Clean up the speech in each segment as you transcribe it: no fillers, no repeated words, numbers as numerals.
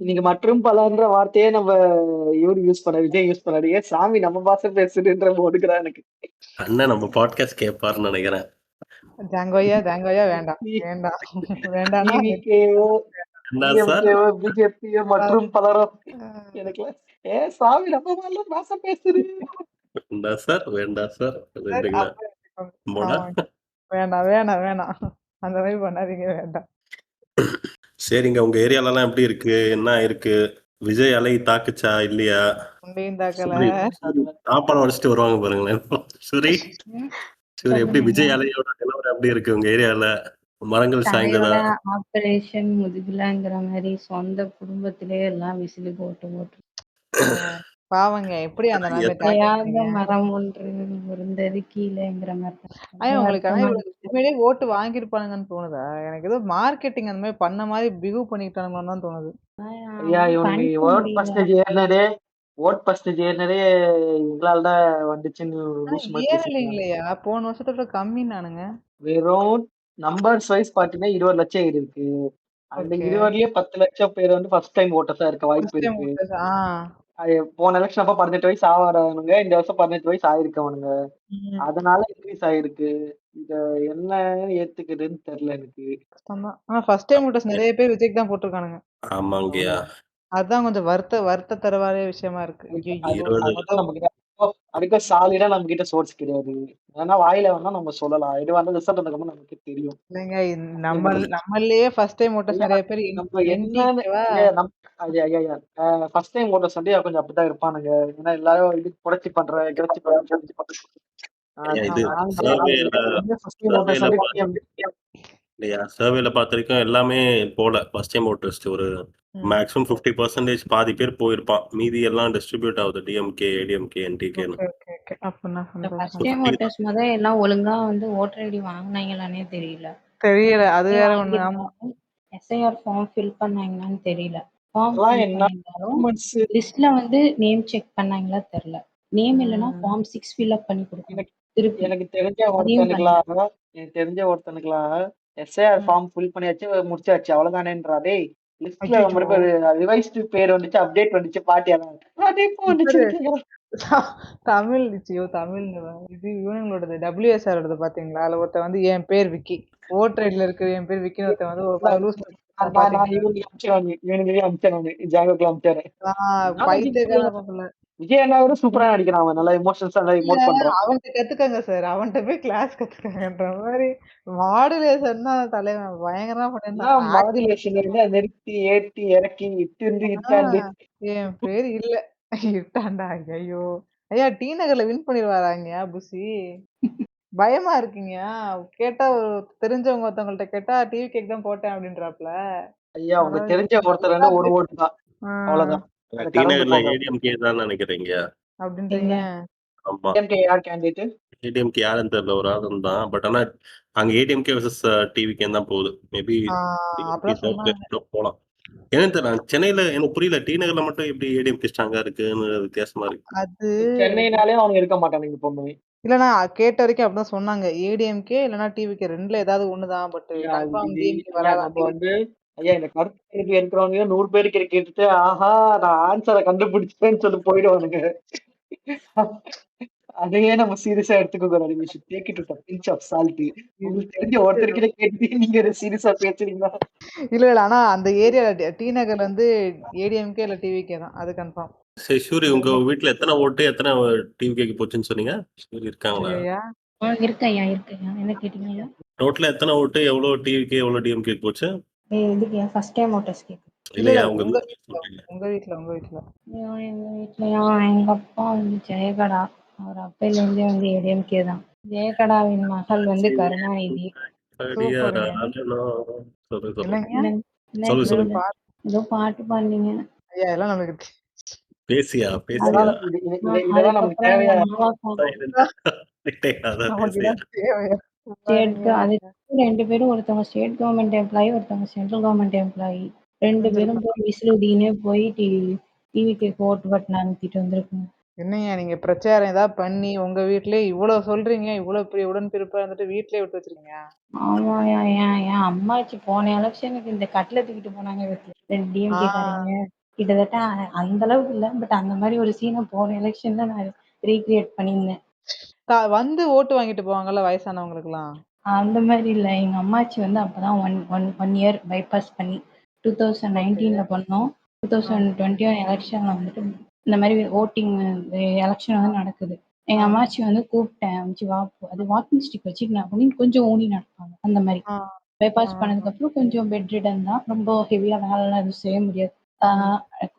இன்னைக்கு மற்றும் பலன்ற வார்த்தையே நம்ம விஜய் யூஸ் பண்ணாரு. ஏன் சாமி நம்ம பாஷை பேசுதுன்ற ஒடுக்குறா எனக்கு. அண்ணன் நம்ம பாட்காஸ்ட் கேட்பாருன்னு நினைக்கிறேன். ஜாங்கோயா வேண்டாம். வேண்டாம். வேண்டாம்னா டிவிகேவோ, என்ன சார்? டிஎம்கேவோ, பிஜேபியோ மற்றும் பலரும் எனக்கு சாமி நம்ம மாதிரிலாம் பாஷை பேசுது. வேண்டாம் சார், வேண்டாம் சார். ரெண்டுங்களா? போடா. வேணாம். அந்த மாதிரி பண்ணாதீங்க, வேண்டாம். சரிங்க, உங்க ஏரியாலலாம் எப்படி இருக்கு? என்ன இருக்கு? விஜய் அலை தாக்குச்சா இல்லையா? உண்டையும் தாக்கல. சாப்பாடு உடச்சிட்டு வருவாங்க பாருங்களேன். சூரி எப்படி விஜய் அலையோட நிலவரம் எப்படி இருக்கு உங்க ஏரியால? மரங்கள் சாய்ந்ததா? ஆபரேஷன் முதுகுலங்கிற மாதிரி சொந்த குடும்பத்திலே எல்லாம் விசிலு போட்டு பாவங்க, எப்படி அந்த மரம் ஒன்று இருந்தது கீழேங்கிற மாதிரி. உங்களுக்கு உண்மையிலேயே ஓட்டு வாங்கிருப்பானுங்கன்னு தோணுதா? எனக்கு ஏதோ மார்க்கெட்டிங் அந்த மாதிரி பண்ண மாதிரி பிஹேவ் பண்ணிட்டானுங்கன்னு தான் தோணுது. ஐயா, இவனுக்கு ஓட் பர்சன்டேஜ் ஏறினதே எங்களால தான் வந்துச்சுன்னு இல்லையா? போன வருஷத்தோட கம்மி நானுங்க. வெறும் நம்பர்ஸ் வைஸ் பாத்தீங்கன்னா 20 லட்சம் இருக்கு. அந்த 20லயே 10 லட்சம் பேர் வந்து ஃபர்ஸ்ட் டைம் ஓட்டர்ஸா இருக்க வாய்ப்பு இருக்கு. அது போன எலெக்ஷன் அப்ப 18 வயசு ஆகாதவனுங்க, இந்த வருஷம் 18 வயசு ஆயிருக்கவனுங்க. அதனால இன்க்ரீஸ் ஆயிருக்கு. இத என்ன ஏத்துக்குதுன்னு தெரியல எனக்கு. ஆனா ஃபர்ஸ்ட் டைம் ஓட்டர்ஸ் நிறைய பேர் விஜய்க்கு தான் போட்டிருக்கானுங்க. ஆமாங்கயா. அதான் கொஞ்சம் வருத்த தரவாத விஷயமா இருக்கு. அதுக்கு சாலிடா நம்ம கிட்ட சோர்ஸ் கிடையாது. ஏன்னா வாயில வேணா நம்ம சொல்லலாம். இது வந்து ரிசல்ட் வந்ததுக்கு நமக்கு தெரியும். இல்லைங்க, நம்மளே ஃபர்ஸ்ட் டைம் ஓட்டர்ஸ் நிறைய பேர் நம்ம என்னன்னு ஃபர்ஸ்ட் டைம் ஓட்டர்ஸ் வந்து கொஞ்சம் அப்படிதான் இருப்பானுங்க. ஏன்னா எல்லாரும் இது புரட்சி பண்ற சர்வேல பார்த்திருக்கோம். எல்லாமே போல ஃபர்ஸ்ட் டைம் ஓட்டர்ஸ் ஒரு மேக்ஸிமம் 50% பாதி பேர் போயிருப்பான். மீதி எல்லாம் டிஸ்ட்ரிபியூட் ஆகுது. DMK, ADMK, NTK. First time voters எல்லாம் ஒழுங்கா வந்து ஓட்டர் ஐடி வாங்குனாங்களானே தெரியல. அது வேற ஒண்ணு. ஆமா, எஸ்ஐஆர் ஃபார்ம் ஃபில் பண்ணாங்களான்னு தெரியல. ஃபார்ம் லிஸ்ட்ல வந்து நேம் செக் பண்ணாங்களா தெரியல. நேம் இல்லனா ஃபார்ம் 6 ஃபில் அப் பண்ணி கொடுக்கணும். எனக்கு தெரிஞ்ச ஒருத்தனுக்குலாம் எஸ்ஐஆர் ஃபார்ம் ஃபில் பண்ணியாச்சு, முடிச்சாச்சு, அவ்வளவுதானேன்றா. டேய், லிஸ்ட்ல ரிவைஸ்டு பேர் வந்துச்சு, அப்டேட் வந்துச்சு, பாட்டியெல்லாம் தமிழ் இது இவனுங்களோடது WSR பாத்தீங்களா? அதுல ஒருத்தன் வந்து என் பேர் விக்கி, ஓட்டர் ஐடில இருக்கு என் பேர் விக்கின்னு ஒருத்தன் வந்து விஜய் அண்ணாவும் சூப்பரா நடிக்கிறான். அவன் நல்லா எமோஷன்ஸா இமோட் பண்றான். அவன்கிட்ட கத்துக்கங்க சார், அவன்கிட்ட போய் கிளாஸ் கத்துக்கங்கன்ற மாதிரி. மாடுலேஷன் தான் தலைவன் பயங்கரமா பண்ணிருந்தான். மாடுலேஷன் நிறுத்தி ஏற்றி இறக்கி இட்டாண்டு என் பேர் இல்ல இட்டாண்டா. ஐயோ ஐயா, டி நகர்ல வின் பண்ணிடுவாராங்க புசி. பயமா இருக்குங்க. கேட்டா தெரிஞ்சவங்க ஒருத்தவங்கள்ட்ட கேட்டா டிவி கேக் தான் போட்டேன் அப்படின்றாப்ல. ஐயா, அவங்க தெரிஞ்ச ஒருத்தர் வந்து ஒரு ஓட்டு தான், அவ்வளவுதான். ஏடிஎம்கே தான் நினைக்கிறீங்க அப்படின்றீங்க? ஆமா, யார் கேண்டிடேட்? ஏடிஎம்கே யாருன்னு தெரியல, ஒரு ஆள் தான். பட் ஆனா அங்க ஏடிஎம்கே வெர்சஸ் டிவிகே தான் போகுது. மேபி போலாம். ஏன்னு தெரியல, சென்னையில எனக்கு புரியல. டி நகர்ல மட்டும் எப்படி ஏடிஎம்கே ஸ்ட்ராங்கா இருக்குன்னு வித்தியாசமா இருக்கு. அது சென்னைனாலே அவங்க இருக்க மாட்டாங்க எப்பவுமே. இல்ல, நான் கேட்ட வரைக்கும் அப்படிதான் சொன்னாங்க. ஏடிஎம்கே இல்லனா டிவிகே ரெண்டுல ஏதாவது ஒண்ணுதான். பட் கன்ஃபார்ம் டிஎம்கே வராது. நம்ம வந்து ஐயா, இந்த கருத்து இருக்கிறவங்க 100 பேருக்கு கேட்டுட்டு ஆஹா நான் ஆன்சரை கண்டுபிடிச்சேன்னு சொல்லி போயிடுவானுங்க. அதையே நம்ம சீரியஸா எடுத்துக்க கூடாது. we should take it with a pinch of salt. உங்களுக்கு தெரிஞ்ச ஒருத்தர்கிட்ட கேட்டு நீங்க சீரியஸா பேசுறீங்களா? இல்ல ஆனா அந்த ஏரியா டி நகர்ல வந்து ஏடிஎம்கே இல்ல டிவிகே தான், அது கன்ஃபார்ம். சரி சூரி, உங்க வீட்ல எத்தனை ஓட்டு எத்தனை டிவிகேக்கு போச்சுன்னு சொன்னீங்க? சூரி இருக்காங்களா? இருக்கையா என்ன கேட்டீங்க? டோட்டலா எத்தனை ஓட்டு, எவ்வளவு டிவிகே எவ்வளவு டிஎம்கே போச்சு? இதுக்கு ஃபர்ஸ்ட் டைம் ஓட்டர்ஸ் கேக்கு. இல்லையா உங்க வீட்ல எங்க வீட்லயா எங்க அப்பா வந்து ஜெயகடா, அவர் அப்பையில இருந்தே வந்து ஏடிஎம்கே தான். ஜெயகடாவின் மகள் வந்து கருணாநிதி. ஏதோ பாட்டு பாடுனீங்க. ஐயா எல்லாம் நமக்கு பேசியா இதெல்லாம் நமக்கு தேவையா? அது 2 பேரும், ஒருத்தவங்க ஸ்டேட் கவர்மெண்ட் எம்ப்ளாயி, ஒருத்தவங்க சென்ட்ரல் கவர்மெண்ட் எம்ப்ளாயி. 2 பேரும் போய் விசிலுடினே போய் டிவிக்கு ஓட்டு பட்டன் அமுத்திட்டு வந்திருக்குங்க. என்னய்யா நீங்க பிரச்சாரம் ஏதாவது பண்ணி உங்க வீட்லயே இவ்வளவு சொல்றீங்க, இவ்வளவு பெரிய உடன்பிறப்பா இருந்துட்டு வீட்லயே விட்டு வச்சிருக்கீங்க. ஆமாயா, என் அம்மாச்சி போன எலக்ஷனுக்கு இந்த கட்டில தூக்கிட்டு போனாங்க பாத்தியா, டிஎம்கே காரங்க. கிட்டத்தட்ட அந்த அளவுக்கு இல்ல. பட் அந்த மாதிரி ஒரு சீனை போன எலெக்ஷன்ல நான் ரீக்ரியேட் பண்ணியிருந்தேன். வந்து ஓட்டு வாங்கிட்டு போவாங்கல்ல வயசானவங்களுக்குலாம். அந்த மாதிரி இல்ல. எங்க அம்மாச்சி வந்து அப்பதான் ஒன் இயர் பைபாஸ் பண்ணி 2019ல பண்ணோம். 2021 எலெக்ஷன்ல வந்துட்டு இந்த மாதிரி ஓட்டிங் எலெக்ஷன் வந்து நடக்குது. எங்க அம்மாச்சி வந்து கூப்பிட்டேன், அம்ச்சி வா அது வாக்கிங் ஸ்டிக் வச்சுட்டு நான் கொஞ்சம் ஊனி நடப்பாங்க அந்த மாதிரி. பைபாஸ் பண்ணதுக்கு அப்புறம் கொஞ்சம் பெட் ரிடன் தான், ரொம்ப ஹெவியா வேலைலாம் எதுவும் செய்ய முடியாது.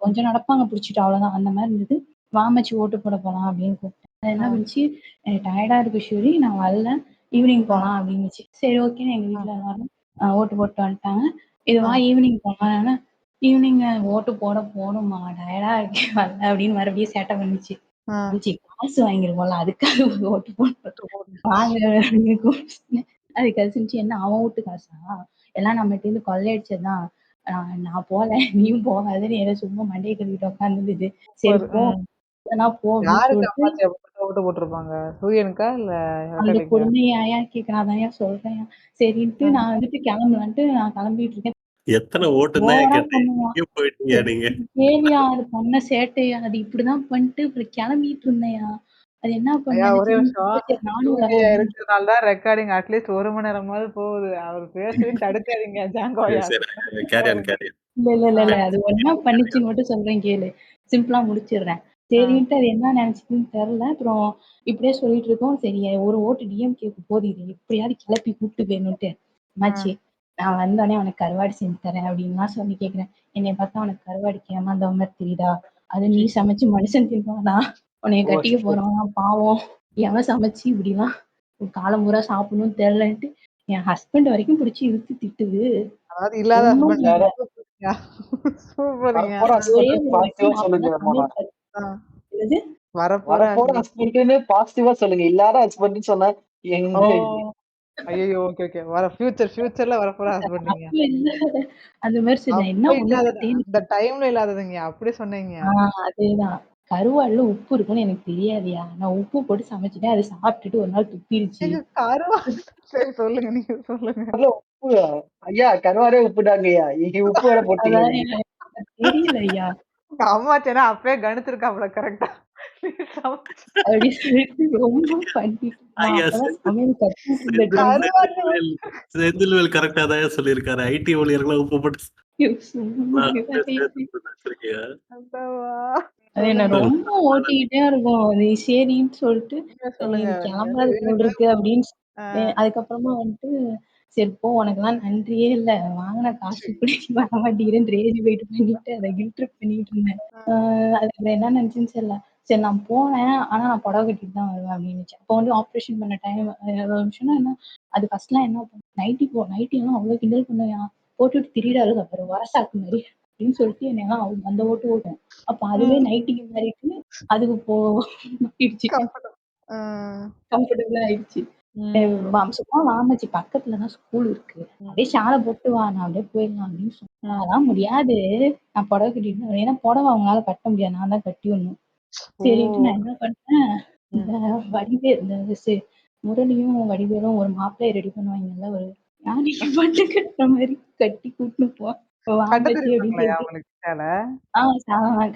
கொஞ்சம் நடப்பாங்க பிடிச்சிட்டு, அவ்வளவுதான். அந்த மாதிரி இருந்தது. வாமச்சி ஓட்டு போட போலாம் அப்படின்னு கூப்பிட்டேன். அது என்ன பண்ணுச்சு, எனக்கு டயர்டா இருக்கு ஷூரி, நான் வரல, ஈவினிங் போலாம் அப்படின்னுச்சு. சரி ஓகேன்னு எங்க வீட்டுல எல்லாரும் ஓட்டு போட்டு வந்துட்டாங்க. இது வா ஈவினிங் போலாம். ஈவினிங் ஓட்டு போட போகணுமா, டயர்டா இருக்கேன் வரல அப்படின்னு மறுபடியும் சேட்டை பண்ணிச்சு. காசு வாங்கிருக்கோம்ல அதுக்காக ஓட்டு போட்டு வாங்க அப்படின்னு கூப்பிட்டு. அதுக்கு கழிச்சு என்ன அவன் வீட்டு காசா, எல்லாம் நம்மகிட்ட இருந்து கொள்ளையடிச்சதுதான், நான் போல நீயும் போகாதுன்னு என்ன சும்மா மண்டையை கழுவிட்டு உட்காந்துருது. சரி போ போ அப்படின்னு சொல்லிட்டு. ஓட்டு போட்டிருப்பாங்க, சூரியனுக்கா இல்ல அந்த கொடுமையை ஏன் கேட்கறாதாயா சொல்றேன். சரின்ட்டு நான் வந்துட்டு கிளம்பலான்ட்டு நான் கிளம்பிட்டு இருக்கேன். எத்தனை ஓட்டுன்னா போயிட்டீங்க நீங்க? கேளியா அது பண்ண சேட்டையா, அது இப்படிதான் பண்ணிட்டு இப்படி கிளம்பிட்டு இருந்தேயா. அது என்ன பண்ண இருக்கிறதுனால ரெக்கார்டிங் அட்லீஸ்ட் 1 மணி நேரமாவது போகுது. அவர் பேசுறேன்னு தடுக்காதீங்க ஜாங்கோயா. இல்ல அது என்ன பண்ணிச்சுன்னு மட்டும் சொல்றேன் கேளு, சிம்பிளா முடிச்சிடுறேன். சரின்ட்டு அது என்ன நினைச்சுதுன்னு தெரியல. அப்புறம் இப்படியே சொல்லிட்டு இருக்கோம். சரி ஒரு ஓட்டு டிஎம்கேக்கு போதிது, எப்படியாவது கிளப்பி கூப்பிட்டு போயணுன்ட்டு அம்மாச்சி நான் வந்தோடனே அவனுக்கு கருவாடு செஞ்சு தரேன் அப்படின்லாம் சொல்லி கேட்கிறேன். என்னை பார்த்தா அவனுக்கு கருவாடிக்கு ஏமாந்த மாதிரி தெரியுதா, அது நீ சமைச்சு மனுஷன் தின்னுவானா, உன்னைய கட்டிக்க போறவன் பாவம், எவன் சமைச்சு இப்படிலாம் காலம் பூரா சாப்பிடணும்னு தெரியலன்ட்டு என் ஹஸ்பண்ட் வரைக்கும் பிடிச்சி இழுத்து திட்டுது. அதாவது இல்லாத பாசிட்டிவா சொல்லுங்க. இல்லாத ஹஸ்பண்ட் சொன்னா ஐயோ ஓகே ஓகே, வர ஃபியூச்சர்ல வரப்போற ஹஸ்பண்ட் அந்த மாதிரி இந்த டைம்ல இல்லாததுங்க அப்படி சொன்னீங்க. அதேதான். கருவாடுல உப்பு இருக்குன்னு எனக்கு தெரியாதியா, நான் உப்பு போட்டு சமைச்சிட்டேன், அதை சாப்பிட்டுட்டு ஒரு நாள் துப்பிடுச்சு. சரி சொல்லுங்க, நீங்க சொல்லுங்க. உப்பு ஐயா, கருவாடே உப்புடாங்கய்யா, உப்பு வேற போட்டீங்க. தெரியல ஐயா, அம்மாச்சேனா அப்பவே கணிச்சிருக்காப்ல கரெக்டா. அப்படி சொல்லிட்டு ரொம்ப பண்ணிட்டு செந்தில்வேல் கரெக்டா தான் சொல்லியிருக்காரு, ஐடி ஊழியர்கள் உப்பு போட்டு அது என்ன ரொம்ப ஓட்டிக்கிட்டே இருக்கும். அது சரின்னு சொல்லிட்டு கிளம்பாது போல் இருக்கு அப்படின்னு. அதுக்கப்புறமா வந்துட்டு சரி போ, உனக்கெல்லாம் நன்றியே இல்ல, வாங்கின காசு இப்படி வர மாட்டேங்கிறேன்னு ரேஜ் போயிட்டு பண்ணிட்டு அதை கில்ட்ரிப் பண்ணிட்டு இருந்தேன். அதுக்கு என்ன நினைச்சுன்னு தெரியல. சரி நான் போனேன், ஆனா நான் புடவை கட்டிட்டு தான் வருவேன் அப்படின்னு. அப்போ வந்து ஆப்ரேஷன் பண்ண டைம் என்ன, அது ஃபர்ஸ்ட்லாம் என்ன நைட்டி எல்லாம் அவ்வளவு கிண்டல் பண்ணுவேன், போட்டுட்டு திரியிறாரு அப்புறம் வரசாக்கு மாதிரி அப்படின்னு சொல்லிட்டு என்னெல்லாம் அந்த ஓட்டு ஓட்டும். அப்ப அதுவே நைட்டிக்கு மாறிட்டு அதுக்கு மாறிடுச்சு, கம்ஃபர்டபுளா ஆயிடுச்சு. சும்மா வாமச்சி பக்கத்துலதான் ஸ்கூல் இருக்கு, அப்படியே ஷாலை போட்டு வா, நான் அப்படியே போயிடலாம் அப்படின்னு சொன்னேன். அதான் முடியாது, நான் புடவை கட்டிட்டு, ஏன்னா புடவை அவங்களால கட்ட முடியாது, நான் தான் கட்டி விடணும். சரின்ட்டு நான் என்ன பண்ணேன், இந்த வடிவேல் இந்த முரளியும் வடிவேலும் ஒரு மாப்பிள்ளையை ரெடி பண்ணுவாங்கல்ல, ஒரு யானைக்கு பட்டு கட்டுற மாதிரி கட்டி கூட்டிட்டு போ வாமச்சி அப்படின்னு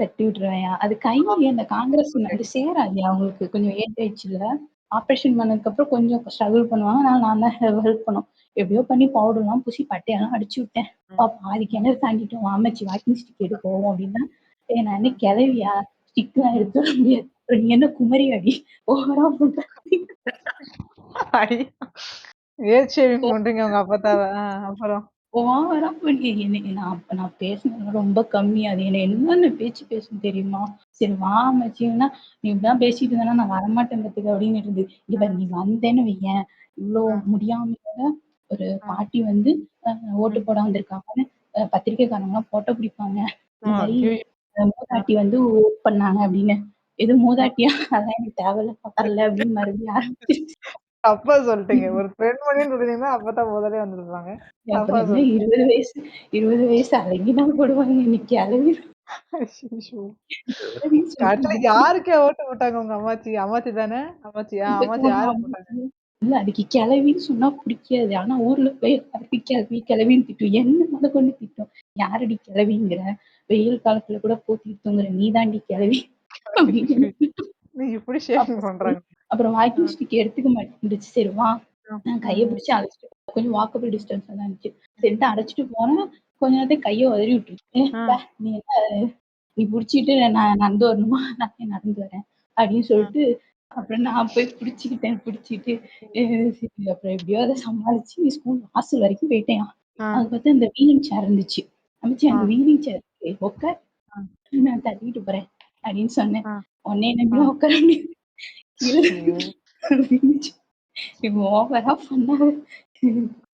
கட்டி விட்டுருவேன். அது கை அந்த காங்கிரஸ் அது சேராது அவங்களுக்கு, கொஞ்சம் ஏஜ் ஆயிடுச்சுல, ஆப்ரேஷன் பண்ணதுக்கு அப்புறம் கொஞ்சம் ஸ்ட்ரகிள் பண்ணுவாங்க. நான் தான் ஹெல்ப் பண்ணும். எப்படியோ பண்ணி பவுடர் எல்லாம் பூசி பட்டையெல்லாம் அடிச்சு விட்டேன். பாதி கிணறு தாண்டிட்டோம், வாமச்சி வாக்கிங் ஸ்டிக் எடுக்க போவோம் அப்படின்னா, நான் என்ன கிளவியா, ஸ்டிக் எல்லாம் எடுத்து வர முடியாது, நீ என்ன குமரி அடி ஓவரா பண்ற ஏஜ் ஷேவிங் பண்றீங்க உங்க அப்பத்தாவ. அப்புறம் ஓவரா பண்ணி நான் பேசினது ரொம்ப கம்மி, அது என்ன என்னென்ன பேச்சு பேசணும் தெரியுமா. சரி வாமச்சின்னா நீ இப்படிதான் பேசிட்டு இருந்தா நான் வரமாட்டேன் பத்துக்கு அப்படின்னு இருந்து, இவன் நீ வந்தேன்னு வையேன், இவ்வளவு முடியாம ஒரு பாட்டி வந்து ஓட்டு போட வந்திருக்காங்கன்னு பத்திரிக்கைக்காரங்க போட்டோ பிடிப்பாங்க, இந்த மாதிரி மூதாட்டி வந்து ஓட் பண்ணாங்க அப்படின்னு. எது மூதாட்டியா, அதான் எனக்கு தேவையில்ல வரல அப்படின்னு மறுபடியும் ஆரம்பிச்சிருச்சு. அப்பா சொல்லிட்டீங்க, ஒரு பெண்மணின்னு சொல்லிருந்தீங்கன்னா அப்பதான் முதலே வந்திருப்பாங்க. 20 வயசு அழகிதான் போடுவாங்க, இன்னைக்கு கிளவி ஐயய்யோ! கிழவின்னு சொல்லிட்டு கடைசில புக் யாருக்கே ஓட்டு போட்டாங்க உங்க அம்மாச்சி? அம்மாச்சி தானே? அம்மாச்சியா? அம்மாச்சி யாருக்கு போட்டாங்க? இல்ல அதுக்கு கிழவின்னு சொன்னா பிடிக்காது. ஆனா ஊர்ல போய் எல்லாருக்கும் கிழவி கிழவின்னு திட்டும். என்ன முதற்கொண்டு திட்டும். யாரடி கிழவிங்கிற? வெயில் காலத்துல கூட போத்திட்டு தூங்குற நீ தாண்டி கிழவி அப்படின்னு என்ன திட்டும். நீ இப்படி ஷேமிங் அப்ப சரி, பண்றாங்க. அப்புறம் வாக்கிங் ஸ்டிக் எடுத்துக்க மாட்டேன்ருச்சு. சரி வா, நான் கைய ம். பிடிச்சு அழைச்சிட்டு கொஞ்சம் வாக்கபிள் டிஸ்டன்ஸ்ல தான் இருந்துச்சு. சரின்ட்டு அழைச்சிட்டு போனேன். கொஞ்ச நேரத்துல கைய உதறி விட்டுருக்கு. ஆ. நீ என்ன நீ புடிச்சிட்டு நான் நடந்து வரணுமா? நான் போய் நடந்து வரேன். அப்படின்னு ஆ. சொல்லிட்டு அப்புறம் நான் போய் பிடிச்சுக்கிட்டேன். பிடிச்சுக்கிட்டு சரி அப்புறம் எப்படியோ அத சமாளிச்சு ஸ்கூல் வாசல் வரைக்கும் போயிட்டேன். ஆ. அது பார்த்தா அந்த வீலிங் சேர் இருந்துச்சு. அம்மாச்சி ஆ. அங்க வீலிங் சேர் இருக்கு. உட்கார். ஆ. நான் தள்ளிட்டு போறேன். அப்படின்னு சொன்னேன். ஆ. உன்னைய ஆ. நம்பிலாம் உட்கார முடியாது. கீழ ஐயோ! விழுந்துச்சு. இவன் ஓவரா பண்ணாத.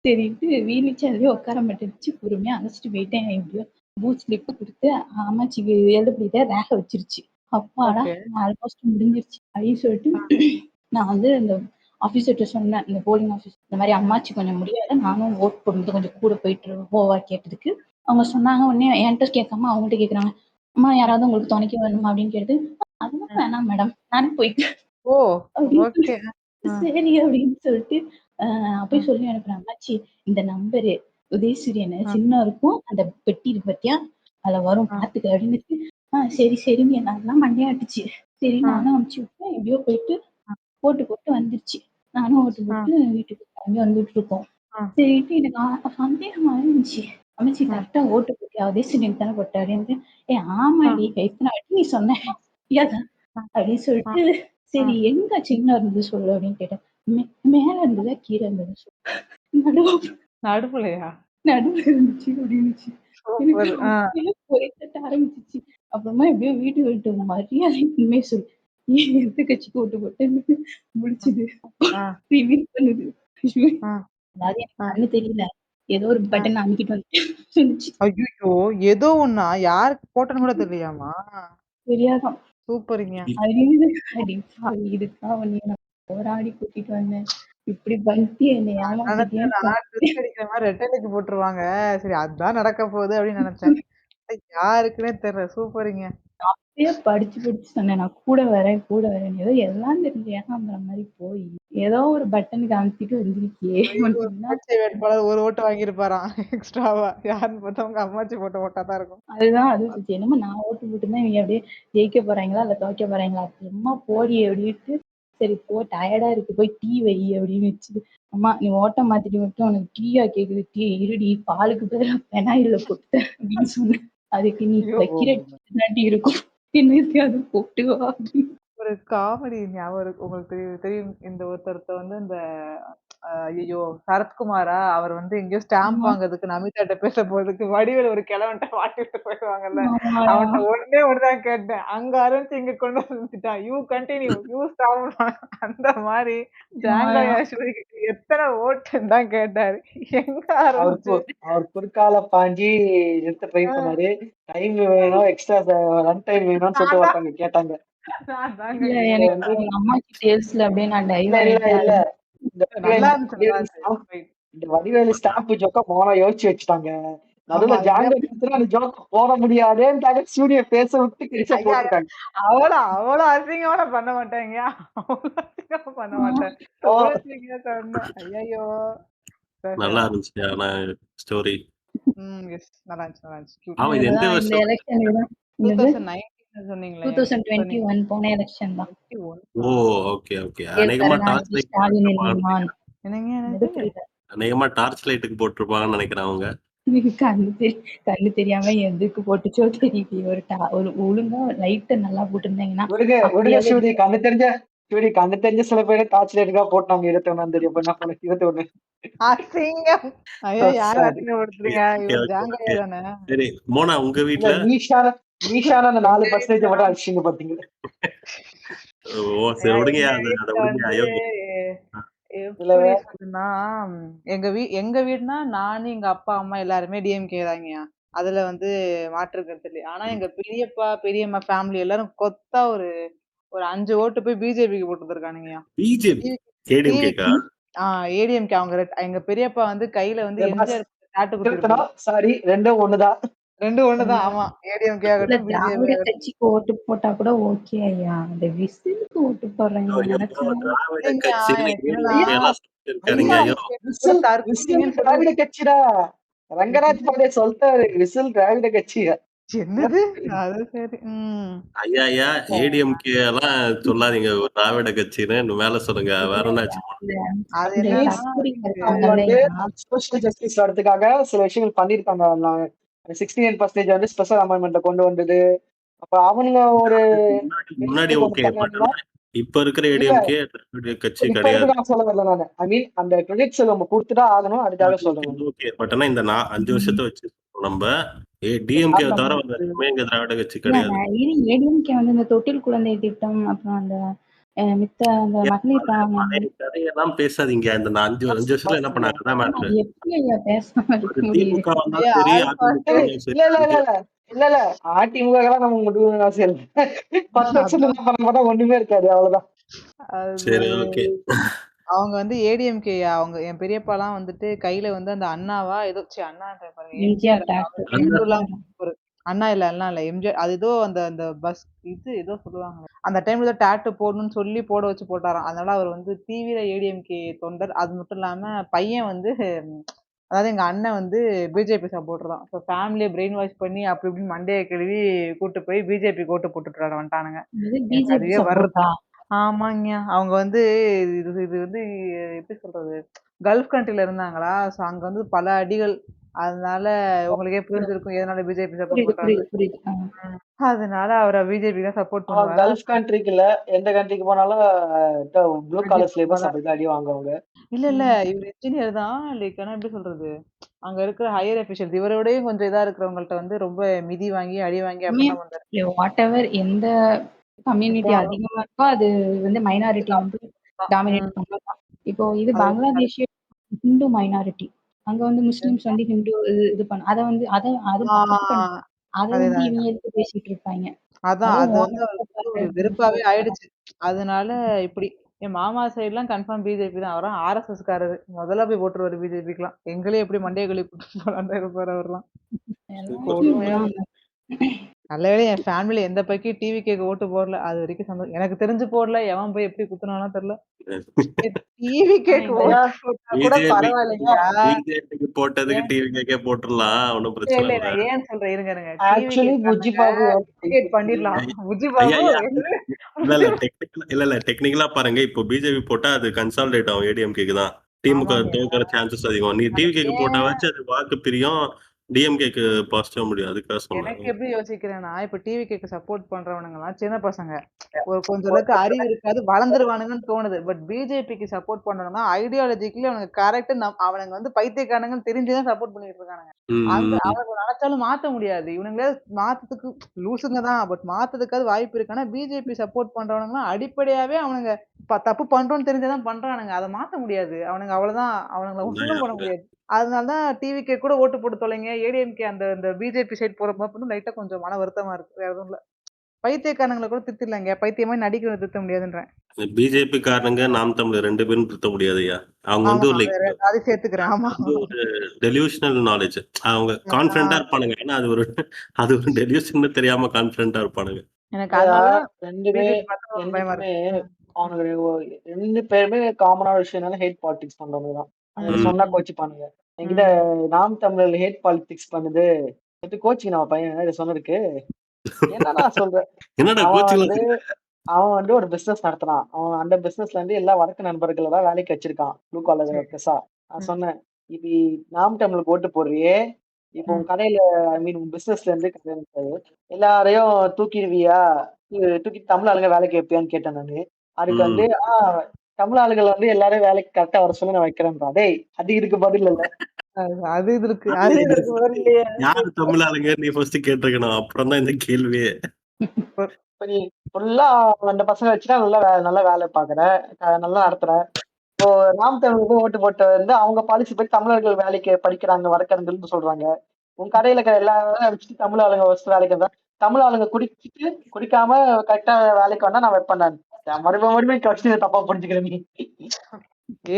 சரின்ட்டு வீலிங் சேர்லயே உட்கார மாட்டேன்ச்சு. பொறுமையா அழைச்சிட்டு போயிட்டேன். எப்படியோ பூட் ஸ்லிப் குடுத்து அம்மாச்சிக்கு எழுத ரேக வச்சிருச்சு. அப்பாடா! ஓகே. ஆல்மோஸ்ட் முடிஞ்சிருச்சு. அப்படின்னு சொல்லிட்டு ஆ. நான் வந்து இந்த ஆஃபீஸர்ட்ட சொன்னேன். இந்த போலிங் ஆஃபீஸ் இந்த மாரி அம்மாச்சி கொஞ்சம் முடியல. நானும் ஓட் போடுறது கொஞ்சம் கூட போயிட்டு போவா கேட்டதுக்கு, அவங்க சொன்னாங்க. உடனே என்ட்ட கேட்காம அவங்கள்ட்ட கேட்குறாங்க. அம்மா ம். யாராவது உங்களுக்கு துணைக்கு வேணுமா? அப்படின்னு கேட்டு, அதெல்லாம் ம். வேணாம் மேடம். நானே போய்க்கிறேன். ஓ! அப்படின்னு ஓகே. ஆ. சரி அப்படின்னு சொல்லிட்டு, நான் ஆ. போய் சொல்லி அனுப்புறேன். அம்மாச்சி இந்த நம்பரு உதயசூரியன் ஆ. சின்னம் இருக்கும். அந்த பெட்டி இருக்கு பாத்தியா? அதுல வரும் ஆ. பாத்துக்க அப்படின்னுச்சு. சரி சரிங்க நல்லா மண்டையாட்டுச்சு. சரி ஆ. நானும் அனுப்பிச்சு விட்டேன். எப்படியோ போயிட்டு ஆ. ஓட்டு போட்டு வந்துருச்சு. நானும் ஓட்டு ஆ. போட்டு வீட்டுக்கு கிளம்பி வந்துட்டு இருக்கோம். ஆ. சரின்ட்டு எனக்கு சந்தேகமா இருந்துச்சு. அம்மாச்சி ஆ. கரெக்ட்டா ஓட்டு போட்டியா? உதயசூரியன் தானே போட்ட அப்படின்ட்டு. ஆ. ஆமாடி எத்தன வாட்டி நீ சொன்ன? தெரியாதா? ஆ. அப்படின்னு ஆ. சொல்லிட்டு, ஆ. சரி எங்க சின்னம் இருந்தது சொல்லு அப்படின்னு கேட்டேன். மே மேல இருந்ததா? கீழ இருந்ததா சொல்லு. நடுவுல நடுவுலயா? நடுவுல இருந்துச்சு அப்படின்னுச்சு. எனக்கு சூப்பர். ஆ. அப்படியே பொறி தட்ட ஆரம்பிச்சுச்சு. அப்புறமா எப்படியோ வீட்டுக்கு வந்துட்டு மரியாதை உண்மைய சொல்லு. ஏன் எந்த கட்சிக்கு ஓட்டு போட்டேன்னு முடிச்சுது. ஆ. ரிவீல் பண்ணுது. ஐயோ! ஆ. அதாவது எனக்கு ஆ. கண்ணு தெரியல. ஏதோ ஒரு ஆ. பட்டன் அமுக்கிட்டு வந்துட்டேன் சொன்னுச்சு. ஐய்யய்யோ! ஏதோ ஒண்ணா? யாருக்கு போட்டன்னு கூட தெரியலையாமா? தெரியாதாம். சூப்பருங்க. அப்படின்னு அடி பாவி இதுக்கா உன்னைய நான் போராடி கூட்டிட்டு வந்தேன். இப்படி பண்ணிட்டு என்னை நெனச்சேன் ஏமாத்திட்டியேன்னு நான் ட்விஸ்ட் அடிக்கிற மாரி ரெட்டலைக்கு போட்டுருவாங்க. சரி அதான் நடக்க போகுது அப்படின்னு நெனச்சேன். யாருக்குன்னே தெரியல. சூப்பருங்க. அப்பயே படிச்சு படிச்சு சொன்னேன். நான் கூட வரேன், கூட வரேன்னு. ஏதோ எல்லாம் தெரிஞ்சு ஏமாந்துற மாரி போயி, ஏதோ ஒரு பட்டனுக்கு அமுத்திட்டு வந்திருக்கியே! ஐயோ! உனக்கு என்ன சுயேட்சை வேட்பாளர் ஒரு ஓட்டு வாங்கியிருப்பாராம் எக்ஸ்ட்ராவா. யாருன்னு பார்த்தா உங்க அம்மாச்சி போட்ட ஓட்டா தான் இருக்கும். அதுவும் சொல்லுச்சு. என்னமோ நான் ஓட்டு போட்டுருந்தா இவங்க அப்படியே ஜெயிக்க போறாங்களா? இல்ல தோற்க போறாங்களா? சும்மா போடி அப்படின்ட்டு, சரி போ டயர்டா இருக்கு போய் டீ வை அப்படின்னு வச்சுது. அம்மா நீ ஓட்ட மாத்திட்டு மட்டும் உனக்கு டீயா கேக்குது? டீ இருடி பாலுக்கு பதிலா பெனாயில்ல போட்டுத்தரேன் அப்படின்னு சொன்னேன். அதுக்கு நீ ஐயோ! வைக்கிற டீ தாண்டி இருக்கும். என்னத்தையாவது போட்டு வா அப்படின்னு. ஒரு காமெடி ஞாபகம் இருக்கு. உங்களுக்கு தெரியும் இந்த ஒருத்தர்ட்ட வந்து இந்த ஐயய்யோ! சரத்குமாரா? அவர் வந்து எங்கேயோ ஸ்டாம்ப் ஆமா, வாங்குறதுக்கு நமிதாட்ட பேச போறதுக்கு வடிவேலு ஒரு கிழவன்ட்ட மாட்டிட்டு போயிருவாங்கல்ல. ஆமாடா. அவன்ட்ட ஒண்ணே ஒண்ணு தான் கேட்டேன். அங்க ஆரம்பிச்சு இங்க கொண்டு வந்து நிறுத்திட்டான். You continue. யூ ஸ்டாப் அந்த மாரி ஜாங்கோ ஆமாடா. யாஷ்வரிக்கு எத்தன ஓட்டுன்னு தான் கேட்டாரு. எங்க அவர் ஆரம்பிச்சு அவர் குறுக்கால பாஞ்சு நிறுத்த ட்ரை ஆ பண்ணாரு. டைம் வேணும், எக்ஸ்ட்ரா ரன் டைம் வேணும்னு நான் சொல்லிட்டு தான் ஒருத்தவங்க கேட்டாங்க. நான் தாங்க இல்ல இங்க எனக்கு வந்து எங்க அம்மாச்சி டேல்ஸ்ல அப்படியே நான் இல்ல டைவ் இல்ல ஆயிட்டேன். இல்ல. அது இந்த நல்லா வடிவேலு இருந்துச்சு, நல்லா வடிவேலு இருந்துச்சு. Stamp right. இந்த வடிவேலு ஸ்டாம்ப் ஜோக்க மோனா யோசிச்சு வச்சுட்டாங்க. ஆமா. நடுவுல அது ஜாங்க நிறுத்தினா அந்த ஜோக்க போட முடியாதேன்னு ஸ்டூடியோ பேச விட்டு கிழிச்ச ஐயா! போட்டிருக்காங்க. அவ்வளோ அவ்வளோ அசிங்கமா பண்ண மாட்டேன்யா. அவ்வளோ அசிங்கமா பண்ண ஆ மாட்டேன். ஓ தோழச்சிங்க சொன்னேன். ஐயய்யோ! சரி, சரி. நல்லா இருந்துச்சு. ஆனா ஸ்டோரி. எஸ். நல்லா இருந்துச்சு, நல்லா இருந்துச்சு. கியூட். ஆமா, இது எந்த அதுதான் இந்த வருஷம்? எலக்ஷனுக்கு தான் என்னது? 2019 சொன்னீங்களே. சொன்னீங்க. 2021 போன எலக்ஷன் தான். 21 ஓ! ஆ. Okay, okay. எல் அநேகமா டார்ச் கருணாநிதி லைட் ஸ்டாலின் போட்டிருப்பாங்கன்னு இல்லைமான். நெனைக்கிறேன். என்னங்க என்னது என்னது? புரியல. அநேகமா டார்ச் லைட்டுக்கு போட்டிருப்பாங்கன்னு நெனைக்கிறேன் அவங்க. கண்ணு தெரியாம எதுக்கு போட்டுச்சோ தெரியலையே. ஒரு ஒழுங்கா லைட்ட நல்லா போட்டிருந்தீங்கன்னா, விடுங்க விடுங்க அப்படியாவது ஸ்டூடி கண்ணு தெரிஞ்ச சில பேர் டார்ச் லைட்டுக்கா போட்டாங்க 21 தெரியும். இப்ப என்ன பண்ண 21 அசிங்கம். ஐயோ! யார சாரி. அசிங்கப்படுத்துறீங்க? ஓகே, இவரு ஓகே, ஜாங்கய்யா ஓகே. தானே. சரி, மோனா உங்க இல்ல வீட்ல? நீஷான அந்த எங்க 4% வீட்ல மட்டும் அடிச்சிங்க பாத்தீங்களா? ஓ! சரி விடுங்க. எங்க அத வீட்ல விடுங்க. வந்து ஐயோ! இதுல எப்படி சொல்றதுன்னா, எங்க வீடுனா நானு, எங்க அப்பா, அம்மா எல்லாருமே டிஎம்கே தாங்கயா. அதுல வந்து மாற்று கருத்து இல்ல. ஆனா எங்க பெரியப்பா, பெரியம்மா ஃபேமிலி எல்லாரும் கொத்தா ஒரு ஒரு 5 ஓட்டு போய் பிஜேபிக்கு போட்டு வந்திருக்கானுங்கயா. பிஜேபி. டிவி கேடிஎம்கேக்கா? டிவிக்கு ஆ ஏடிஎம்கே அவங்க எங்க பெரியப்பா வந்து கையில வந்து பாஸ் எம்ஜிஆர் டாட்டூ குத்திருப்பாரு. திருத்தணும். சாரி 2ம் 1 தான். 2 ஒண்ணு தான். இல்ல ஆமா. ஏடிஎம்கே இல்ல ஆகட்டும், பிஜேபி திராவிட ஆகட்டும். கட்சிக்கு ஓட்டு போட்டா கூட ஓகே ஐயா. அந்த விசிலுக்கு ஓட்டு போடுறேங்க ஐயோ நெனச்சேன். திராவிட இல்லைங்க. கட்சி எனக்கு என்னன்னா, ஐயா ஏடிஎம்கே எல்லாம் சொல்லிட்டு இருக்காருங்க ஐயா ஐயோ கூட விசில் விசில் தற்கூரிங்கன்னு சொல்லி திராவிட கட்சிடா. ரங்கராஜ் பாண்டே சொல்லிட்டாரு விசில் திராவிட கட்சி. என்னது? அது சரி. ஐயா ஐயா ஏடிஎம்கே எல்லாம் சொல்லாதீங்க ஒரு திராவிட கட்சின்னு இன்னும் மேல சொல்லுங்க இல்ல வேற ஐயா. என்னாச்சு அந்த அது அந்த என்னன்னா, கஸ்தூரிங்க எனக்கு அவங்க இருக்காங்கல்ல வந்து ஐயா. சோசியல் ஜஸ்டிஸ் வரதுக்காக சில விஷயங்கள் பண்ணிருக்காங்க. 69% வந்து ஸ்பெஷல் அமெண்ட்மெண்ட்டை கொண்டு வந்தது. அப்ப அவனுங்க ஒரு முன்னாடி முன்னாடி விஷயத்துக்கு ஓகே பட் வந்துட்டாங்கன்னா, இப்ப இருக்கிற இல்ல ஏடிஎம்கே திராவிட கட்சி இப்ப இருக்கு கிடையாது நான் சொல்ல வரல நானு. ஐ மீன் அந்த கிரெடிட்ஸ் நம்ம கொடுத்துதான் ஆகணும். அதுக்காக சொல்றேன் நானு. ஓகே பட் ஆனா இந்த 5 ம். வருஷத்தை வச்சு நம்ம டிஎம்கே யார் தவிர நம்ம வேற எதுவுமே இங்க திராவிட கட்சி இல்ல கிடையாது ஏடிஎம்கே வந்து இந்த தொட்டில் குழந்தை திட்டம், அப்புறம் அந்த மித்த அந்த ஏன் மகளிர் பழைய பாவனை. பழைய கதையெல்லாம் பேசாதீங்க இந்த 5 வருஷத்துல என்ன பண்ணாங்க அதான் ஆமா, மேட்ரு எப்படி ஐயா பேசாம இருக்க அது முடியுது? திமுக ஐயா வந்தாலும் சரி ஆல்பா அதிமுக ஏய், வந்தாலும் சரி இல்ல இல்ல இல்ல இல்ல இல்ல இல்ல அதிமுக நம்ம முடிவு அவசியம் இல்லை. 10 வருஷத்துல அதான். என்ன பண்ண மாட்டா ஒண்ணுமே இருக்காது அவ்வளவுதான். அது சரி ஓகே அவங்க வந்து ஏடிஎம்கே அவங்க என் பெரியப்பாலாம் வந்துட்டு கையில வந்து அந்த அண்ணாவா ஏதோ அண்ணான்ற பாருங்க எம்ஜிஆர் எம்ஜிஆர் டாக்டர். மெமெண்டோலாம் ஒரு அண்ணா இல்ல அண்ணா இல்ல எம்ஜிஆர் அது ஏதோ அந்த அந்த பஸ் இது ஏதோ சொல்லுவாங்க அந்த டைம்ல ஏதோ டாட்டு போடணும்னு சொல்லி போட வச்சு போட்டாராம் அதனால அவர் வந்து தீவிர ஏடிஎம்கே தொண்டர் அது மட்டும் இல்லாம பையன் வந்து அதாவது எங்க அண்ணன் வந்து பிஜேபி சப்போர்ட்டர் தான் ஸோ ஃபேமிலியை பிரெயின் வாஷ் பண்ணி அப்படி இப்படின்னு மண்டையை கழுவி கூட்டு போய் பிஜேபி ஓட்டு போட்டுட்டு வந்துட்டானுங்க இது எனக்கு பிஜேபி அதுவே வர்றது சப்போர்ட்டா? ஆமாங்க. அவங்க வந்து இது இது வந்து எப்படி சொல்றது? கல்ஃப் கண்ட்ரில இருந்தாங்களா? ஸோ அங்க வந்து பல அடிகள். அதனால உங்களுக்கே புரிஞ்சிருக்கும் எதனால பிஜேபி சப்போர்ட் புரியுது, புரியுது, பண்றாங்கன்னு. புரியுது. அதனால அவர பிஜேபி தான் சப்போர்ட் அவன் பண்ணுவாரா? கல்ஃப் கண்ட்ரிக்கு இல்ல எந்த கண்ட்ரிக்கு போனாலும் ப்ளூ காலர் பிஜேபி ஸ்லேபர்ஸ் அப்படிதான் அடி வாங்குவாங்க. இல்ல. ம். இவரு இன்ஜினியர் தான். லைக் ஆனா எப்படி சொல்றது? அங்க இருக்கிற ஹையர் அஃபிஷியல்ஸ் இவரோடயும் கொஞ்சம் இதா இருக்கிறவங்கள்ட்ட வந்து ரொம்ப மிதி வாங்கி, அடி வாங்கி அப்படிதான் வந்தாரு. வாட் எவர் எந்த கம்யூனிட்டி போனாலும் அதிகமா இருக்கோ அது வந்து மைனாரிட்டி வந்து தான். டாமினேட் பண்றதுதான். இப்போ இது அது பங்களாதேஷ் ஹிந்து மைனாரிட்டி. அங்க வந்து முஸ்லிம்ஸ் வந்து ஹிந்து இது பண்ண அத வந்து அது தப்பு பண்ண ஆ அத வந்து அதேதான். இவங்க எடுத்து பேசிட்டு இருப்பாங்க. அதான். அதுவும் அது வந்து ஓனர் அவருக்கு வந்து ஒரு அப்படின்னு வெறுப்பாவே சொல்லிட்டு. ஆயிடுச்சு. அதனால இப்படி. என் மாமா சைடுலாம் கன்ஃபார்ம் பிஜேபி தான். அவர்லாம் ஆர்எஸ்எஸ்காரரு. முதல்ல போய் போட்டுருவாரு பிஜேபிக்குலாம். எங்களையும் எப்படி மண்டைய கழுவி கூட்டிட்டு போலான்னு இருப்பாரு அவர்லாம். எல்லாத்தையும் கொடுமையா இப்படிதான். நல்ல வேளை என் ஃபேமிலில எந்த பக்கம் டிவி கேக்கு ஓட்டு போடல. அது வரைக்கும் சந்தோஷம். எனக்கு தெரிஞ்சு போடல. எவன் போய் எப்படி குத்துனானோ தெரியல. டிவி ஆனா கேக்கு இந்த ஐயா ஓட்டு போட்டா கூட பிஜேபி பரவாயில்லைங்கயா. பிஜேபிக்கு போட்டதுக்கு ஏன் டிவிக்கே போட்டுடலாம் ஒன்றும் இல்ல, பிரச்சனை இல்ல. இல்லை நான் ஏன்னு சொல்றேன். இருங்க, இருங்க. டிவி ஆக்சுவலி புஜ்ஜி கேக்காரனுங்க பாபு டிக்கெட் பண்ணிடலாம். ஐயா புஜ்ஜி ஐயா பாபு ஐயா, என்னது? இல்ல இல்ல டெக்னிக்கலா இல்ல இல்ல டெக்னிக்கலா பாருங்க இப்போ பிஜேபி போட்டா அது கன்சால்டேட் ஆகும் ஏடிஎம்கேக்கு தான் திமுக ஆமாங்க. தோக்கிற சான்சஸ் அதிகம் நீ டிவிகேக்கு ஏன் போட்டாவாச்சும் அது வாக்கு பிரியும் டிஎம்கேக்கு பாசிட்டிவா முடியும் அதுக்காக எனக்கு சொன்னேன் எப்படி யோசிக்கிறேன்னா, இப்ப டிவி கேக்க சப்போர்ட் பண்றவனுங்கலாம் சின்ன பசங்க. ஒரு கொஞ்சம் அளவுக்கு அறிவு இருக்காது, வளர்ந்துருவானுங்கன்னு தோணுது. பட் பிஜேபிக்கு சப்போர்ட் பண்றவங்க ஐடியாலஜிக்கலி அவனுங்க கரெக்ட் அவனுங்க வந்து பைத்தியக்காரனுங்கன்னு தெரிஞ்சு தான் சப்போர்ட் பண்ணிட்டு இருக்கானுங்க. அந்த ம் அவனுங்க நெனச்சாலும் மாத்த முடியாது. இவனுங்களே மாத்ததுக்கு லூசுங்க தான். பட் மாத்ததுக்காவது வாய்ப்பு இருக்கு. ஆனா பிஜேபி சப்போர்ட் பண்றவனுங்கலாம் அடிப்படையாவே அவனுங்க தப்பு பண்றோம்ன்னு தெரிஞ்சு தான் பண்றானுங்க. அத மாத்த முடியாது. அவனுங்க அவ்வளவுதான். அவனுங்கள ஒண்ணும் பண்ண முடியாது. அதனால தான் டிவிகே கூட ஓட்டு போட்டு தொலைங்க. ஏடிஎம்கே அந்த இந்த பிஜேபி சைடு போறப்ப மட்டும் லைட்டா கொஞ்சம் மன வருத்தமா இருக்கு. வேற எதுவும் இல்ல. பைத்தியக்காரங்கள கூட திட்டிடலாங்க. பைத்தியமா நடிக்கிறவன திருத்த முடியாதுன்றேன். பிஜேபி காரணங்க நாம் தமிழர் 2 பேரும் திருத்த முடியாதுயா அவங்க ஆமா. வந்து லைக் அது சேர்த்துக்கிறேன். ஆமா. வந்து ஒரு டெலியூஷனல் நாலேஜ் அவங்க கான்பிடண்டா ஆ இருப்பானுங்க ஏன்னா அது ஒரு டெலியூஷன் தெரியாம கான்பிடண்டா இருப்பானுங்க எனக்கு இல்லையா, அதனால தான் ரெண்டுமே பிஜேபி பார்த்தா ஒரு பயமா என்னைக்குமே இருக்கு. அவனுக்கு ரெண்டு பேருமே காமனான விஷயம் என்னன்னா ஹேட் பாலிடிக்ஸ் பண்றவங்க தான். அது ம். சொன்னா கோச்சிப்பானுங்க. என்கிட்ட ம். நாம் தமிழர் ஹேட் பாலிடிக்ஸ் பண்ணுது கோச்சிங் நம்ம பையன் இதை சொன்னதுக்கு என்னடா சொல்றேன். என்னடா அவன் கோச்சிங் வந்து அவன் வந்து ஒரு பிசினஸ் நடத்துறான். அவன் அந்த பிசினஸ்ல இருந்து எல்லா வடக்கு நண்பர்களை தான் வேலைக்கு வச்சிருக்கான். ப்ளூ காலர் சரி. ஒர்க்கர்ஸா. நான் ம். சொன்னேன், இப்ப நாம் தமிழுக்கு ஓட்டு போடுறியே, இப்போ ம். உன் கடையில ஐ மீன் உன் பிசினஸ்ல இருந்து எல்லாரையும் தூக்கிடுவியா? தூக்கி தமிழ் ஆளுங்க வேலைக்கு வைப்பியான்னு கேட்டேன் நானு. அதுக்கு வந்து, தமிழ் ஆளுங்கள வந்து எல்லாரையும் வேலைக்கு கரெக்ட்டா வர சொல்லி நான் வைக்கிறேன்றான். டேய்! அது இதுக்கு பதில் இல்ல. அது இது இருக்கு. அது இதுக்கு பதில் இல்லையே. யாரு தமிழ் ஆளுங்க நீ ஃபர்ஸ்ட் கேட்டிருக்கணும் அப்புறம் தான் இந்த கேள்வியே இப்ப நீ ஃபுல்லா அந்த பசங்க வச்சுட்டா நல்லா வேலை பாக்குற, நல்லா நடத்துற. இப்போ நாம் தமிழுக்கு ஓட்டு போட்டு வந்து அவங்க பாலிசி படி தமிழர்கள் வேலைக்கு படிக்கிறாங்க வடக்கன்கள்னு சொல்றாங்க. உன் கடையில இருக்கிற எல்லா வேலையும் அடிச்சுட்டு தமிழ் ஆளுங்க ஃபர்ஸ்ட் வேலைக்கு வந்தா, தமிழ் ஆளுங்க குடிக்காம கரெக்டா வேலைக்கு வந்தா நான் வைப்பேன் நான். மறுபடியும் கொஸ்டின் தப்பா புரிஞ்சுக்கிற நீ.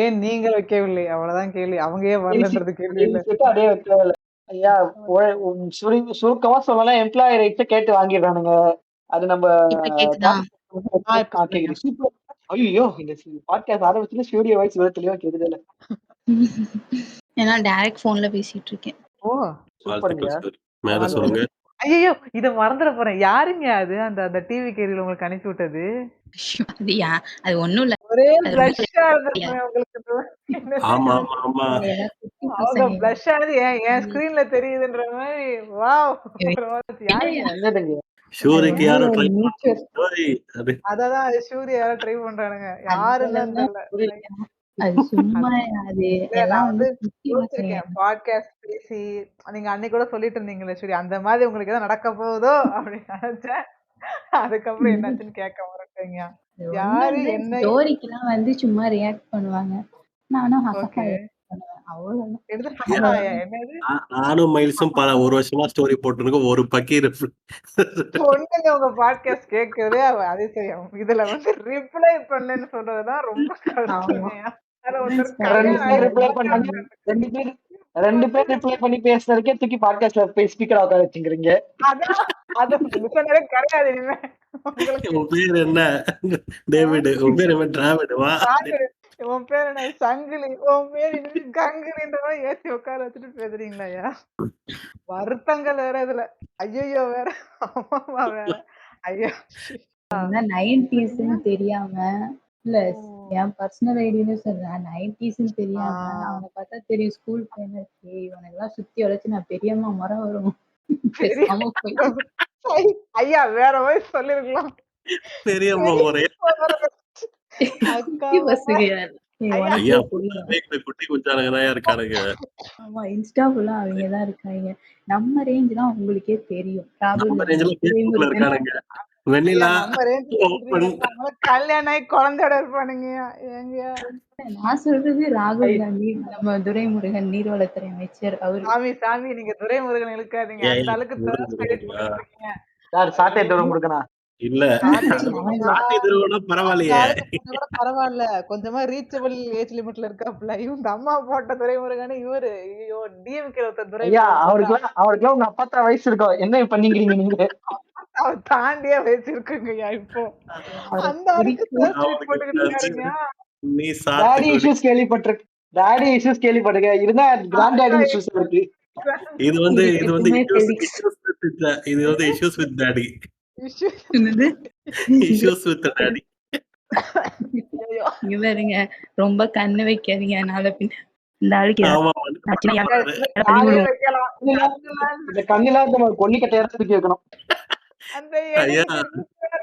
ஏன் நீங்கள் வைக்கவில்லை? அவ்வளவுதான் கேள்வி. அவங்க ஏன் வரலன்றது கேள்வி இல்ல. அப்படியே வைக்கவே இல்ல. ஐயா சுருக்கமா சொல்லலாம், எம்ப்ளாயி ரைட்ஸ கேட்டு வாங்கிடுறானுங்க. அது நம்ம இப்ப கேக்குதா? இப்ப சொல்லுங்க. கேக்குது. சூப்பர். ஐயோ, இந்த பாட்காஸ்ட் ஆரம்பிச்சுல ஸ்டூடியோ வாய்ஸ் இவ்வளவு தெளிவா கேக்குது இல்ல. ஏன்னா டைரக்ட் போன்ல பேசிட்டு இருக்கேன். ஓ சூப்பருங்கய்யா. வாழ்த்துக்கள் சார். மேல சொல்லுங்க. ஐயோ இத மறந்துட போறேன். யாருங்க அது அந்த அந்த டிவி கேரியர் உங்களுக்கு அனுப்பி விட்டது? அது அது ஒண்ணும் இல்ல. ஒரே அது ரொம்ப பிளஷ்ஷா இருந்திருக்குமே உங்களுக்கு. ஆமா ஆமா ஆமா. அவங்க எல்லாம் குட்டி அவங்க பசங்க. பிளஷ் ஆனது என் ஸ்கிரீன்ல தெரியுதுன்ற மாதிரி. வாவ். யாருங்க? என்னதுங்க? ஷூரிக்கு யாரோ ட்ரை Nature. அது அதான் சூரிய யாரோ ட்ரை பண்றானுங்க. யாருன்னு தான் அதெல்லாம் தெரியல. அது சும்மா அது இல்ல, நான் எல்லாம் வந்து குட்டி பசங்க. யோசிச்சிருக்கேன். பாட்காஸ்ட் பேசி நீங்க அன்னைக்கு கூட சொல்லிட்டு இருந்தீங்கல்ல சூரி, அந்த மாதிரி உங்களுக்கு ஏதோ நடக்க போகுதோ அப்படின்னு நினைச்சேன். அதுக்கப்புறம் என்னாச்சுன்னு கேட்க மறந்துட்டீங்க. அது ஒண்ணும் யாரு இல்ல. என்ன? ஸ்டோரிக்கெல்லாம் வந்து சும்மா ரியாக்ட் பண்ணுவாங்க. நானும் ஓகே. react பண்ணுவேன். அவ்வளவுதான். எடுத்து ஏன் ஹஹாயா என்னது? நானும் மைல்ஸும் பல ஒரு வருஷமா ஸ்டோரி போட்டுருக்கோம். ஒரு பக்கீர் பொண்ணுங்க உங்க பாட்காஸ்ட் கேட்கறதே அதிசயம். இதுல வந்து ரிப்ளை பண்ணலன்னு சொல்றதுதான் ரொம்ப ஆமா. கஷ்டங்க. அதுல ஒருத்தர் ரெண்டு கல்யாணம் பேர் ஆகி ரிப்ளை பண்ணாங்க. ரெண்டு பேர் ரிப்ளை பண்ணி பேசுறதுக்கே தூக்கி பாட்காஸ்ட்ல போய் ஸ்பீக்கர் உட்கார வச்சுக்கிறீங்க. அதான் அது லிசனரே கிடையாது இனிமே உங்களுக்கு. உன் பேர் என்ன? டேவிட். உன் பேர் என்ன? டிராவிட். வா. சாகுரு. உன் பேர் என்ன? சங்கிலி. உன் பேர் இனிமே கங்குலின்ற மாதிரி ஏத்தி உட்கார வச்சுட்டு பேசுறீங்களாயா? வருத்தங்கள் வேற இதுல. ஐயையோ வேற. அம்மா வேற. ஐயோ. என்ன 90ஸ்ன்னு தெரியாம, இல்ல ஓ. என் பர்சனல் ஐடின்னு சொல்றேன். 90ஸ்ன்னு ஆ. தெரியாம, அவன பார்த்தா தெரியும் ஸ்கூல் பையன். ஏய் இவனெல்லாம் சுத்தி வளைச்சு நான் பெரியம்மா மரம் வரும். பெரிய பேசாம போயிட்டு. ஐயா வேற மாதிரி சொல்லிருக்கலாம். பெரியம்மா முறையா? அக்கா குட்டி பசங்க. ஏய் ஐயா. ஐயா, உனக்கே தெரியும். ஃபுல்லாவே குட்டி குஞ்சானுங்க தான் இருக்கானுங்க. ஆமா இன்ஸ்டா ஃபுல்லா அவங்க தான் இருக்காங்க. நம்ம ரேஞ்ச்லாம் உங்களுக்கே தெரியும். ராகுல் நம்ம காந்தி, ரேஞ்சில Facebookல துரைமுருகன். இருக்கானுங்க. ஐயா வெண்ணிலா நம்ம ரேஞ்ச் ஓப்பன். கல்யாணம் ஆகி குழந்தையோட இருப்பானுங்கய்யா. ஏங்கய்யா? நான் சொல்றது ராகுல் காந்தி, நம்ம துரைமுருகன் நீர்வளத்துறை அமைச்சர் அவரு. சாமி நீங்க துரைமுருகன் இழுக்காதீங்க. அந்த அளவுக்கு thirst edit பண்ணிட்டு இருக்கீங்க. யார் சாட்டை தூரம் கொடுக்கணும்? இல்ல. சாட்டை திருவனா அந்த பரவாயில்லையே. ஆளுக்கு கொஞ்சம் கூட பரவாயில்ல. கொஞ்சமா ரீச்சபிள் ஏஜ் லிமிட்ல இருக்காப்ல. இவங்க அம்மா போட்ட துரைமுருகன் இவரு. ஐயோ டிஎம்கே ஒருத்தர் ஐயா, துரைமுருகன் அவருக்குலாம் உங்க அப்பா தான் வயசு இருக்கும். என்ன பண்ணிக்கிறீங்க நீங்க? அவர் தாண்டியே வச்சிருக்குங்கய்யா இப்போ. அவரை அந்த அளவுக்கு பிடிக்கும். thirst edit போட்டுக்கிட்டு இருக்காருங்க. நீ டாடி சாத்துக்குடி. இஷ்யூஸ் கேள்விப்பட்டிருக்கேன். இருந்தா கிராண்ட் டாடி இஷ்யூஸ் இருக்கு. இது வந்து இருக்கட்டுமே ஃபெலிக்ஸ். issues with daddy. என்னது? Issues with the daddy. ஐயோ. இங்க பாருங்க ரொம்ப கண்ணு வைக்காதீங்க. நாளை பின்ன இந்த ஆளுக்கு ஆமா. காலையில வைக்கலாம். இந்த கண்ணிலாத கொல்லிக்கட்டையா தூக்கி வைக்கணும். அந்த ஐயா,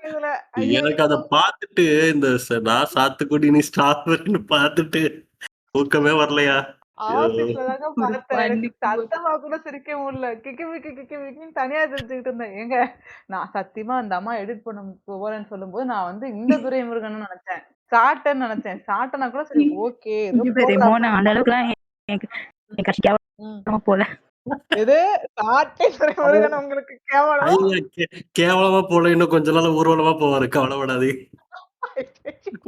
இதுல எனக்கு அத பார்த்துட்டு இந்த நான் சாத்துக்குடி நீ ஸ்ட்ராபெரின்னு பார்த்துட்டு தூக்கமே வரலையா? ஆபீஸ்ல தாங்க பார்த்தேன். எனக்கு பன்னிக்கு சத்தமா கூட சிரிக்க முடியல. கிக்கின்னு தனியா சிரிச்சுக்கிட்டு இருந்தேன். ஏங்க நான் சத்தியமா அந்த அம்மா எடிட் பண்ண போறேன்னு சொல்லும்போது நான் வந்து இந்த துரைமுருகன் நினைச்சேன். சாட்டன்னு நினைச்சேன். சாட்டனா கூட சரி ஓகே. ஏதோ இங்க பாரு மோனா அந்த அளவுக்குலாம் என் கட்சி கேவலமா போல. எது சாட்டை துரைமுருகன் உங்களுக்கு கேவலம்? ஐயா, கேவலமா போல, இன்னும் கொஞ்ச நாள் ஊர்வலமா போவாரு. கவலைப்படாதே.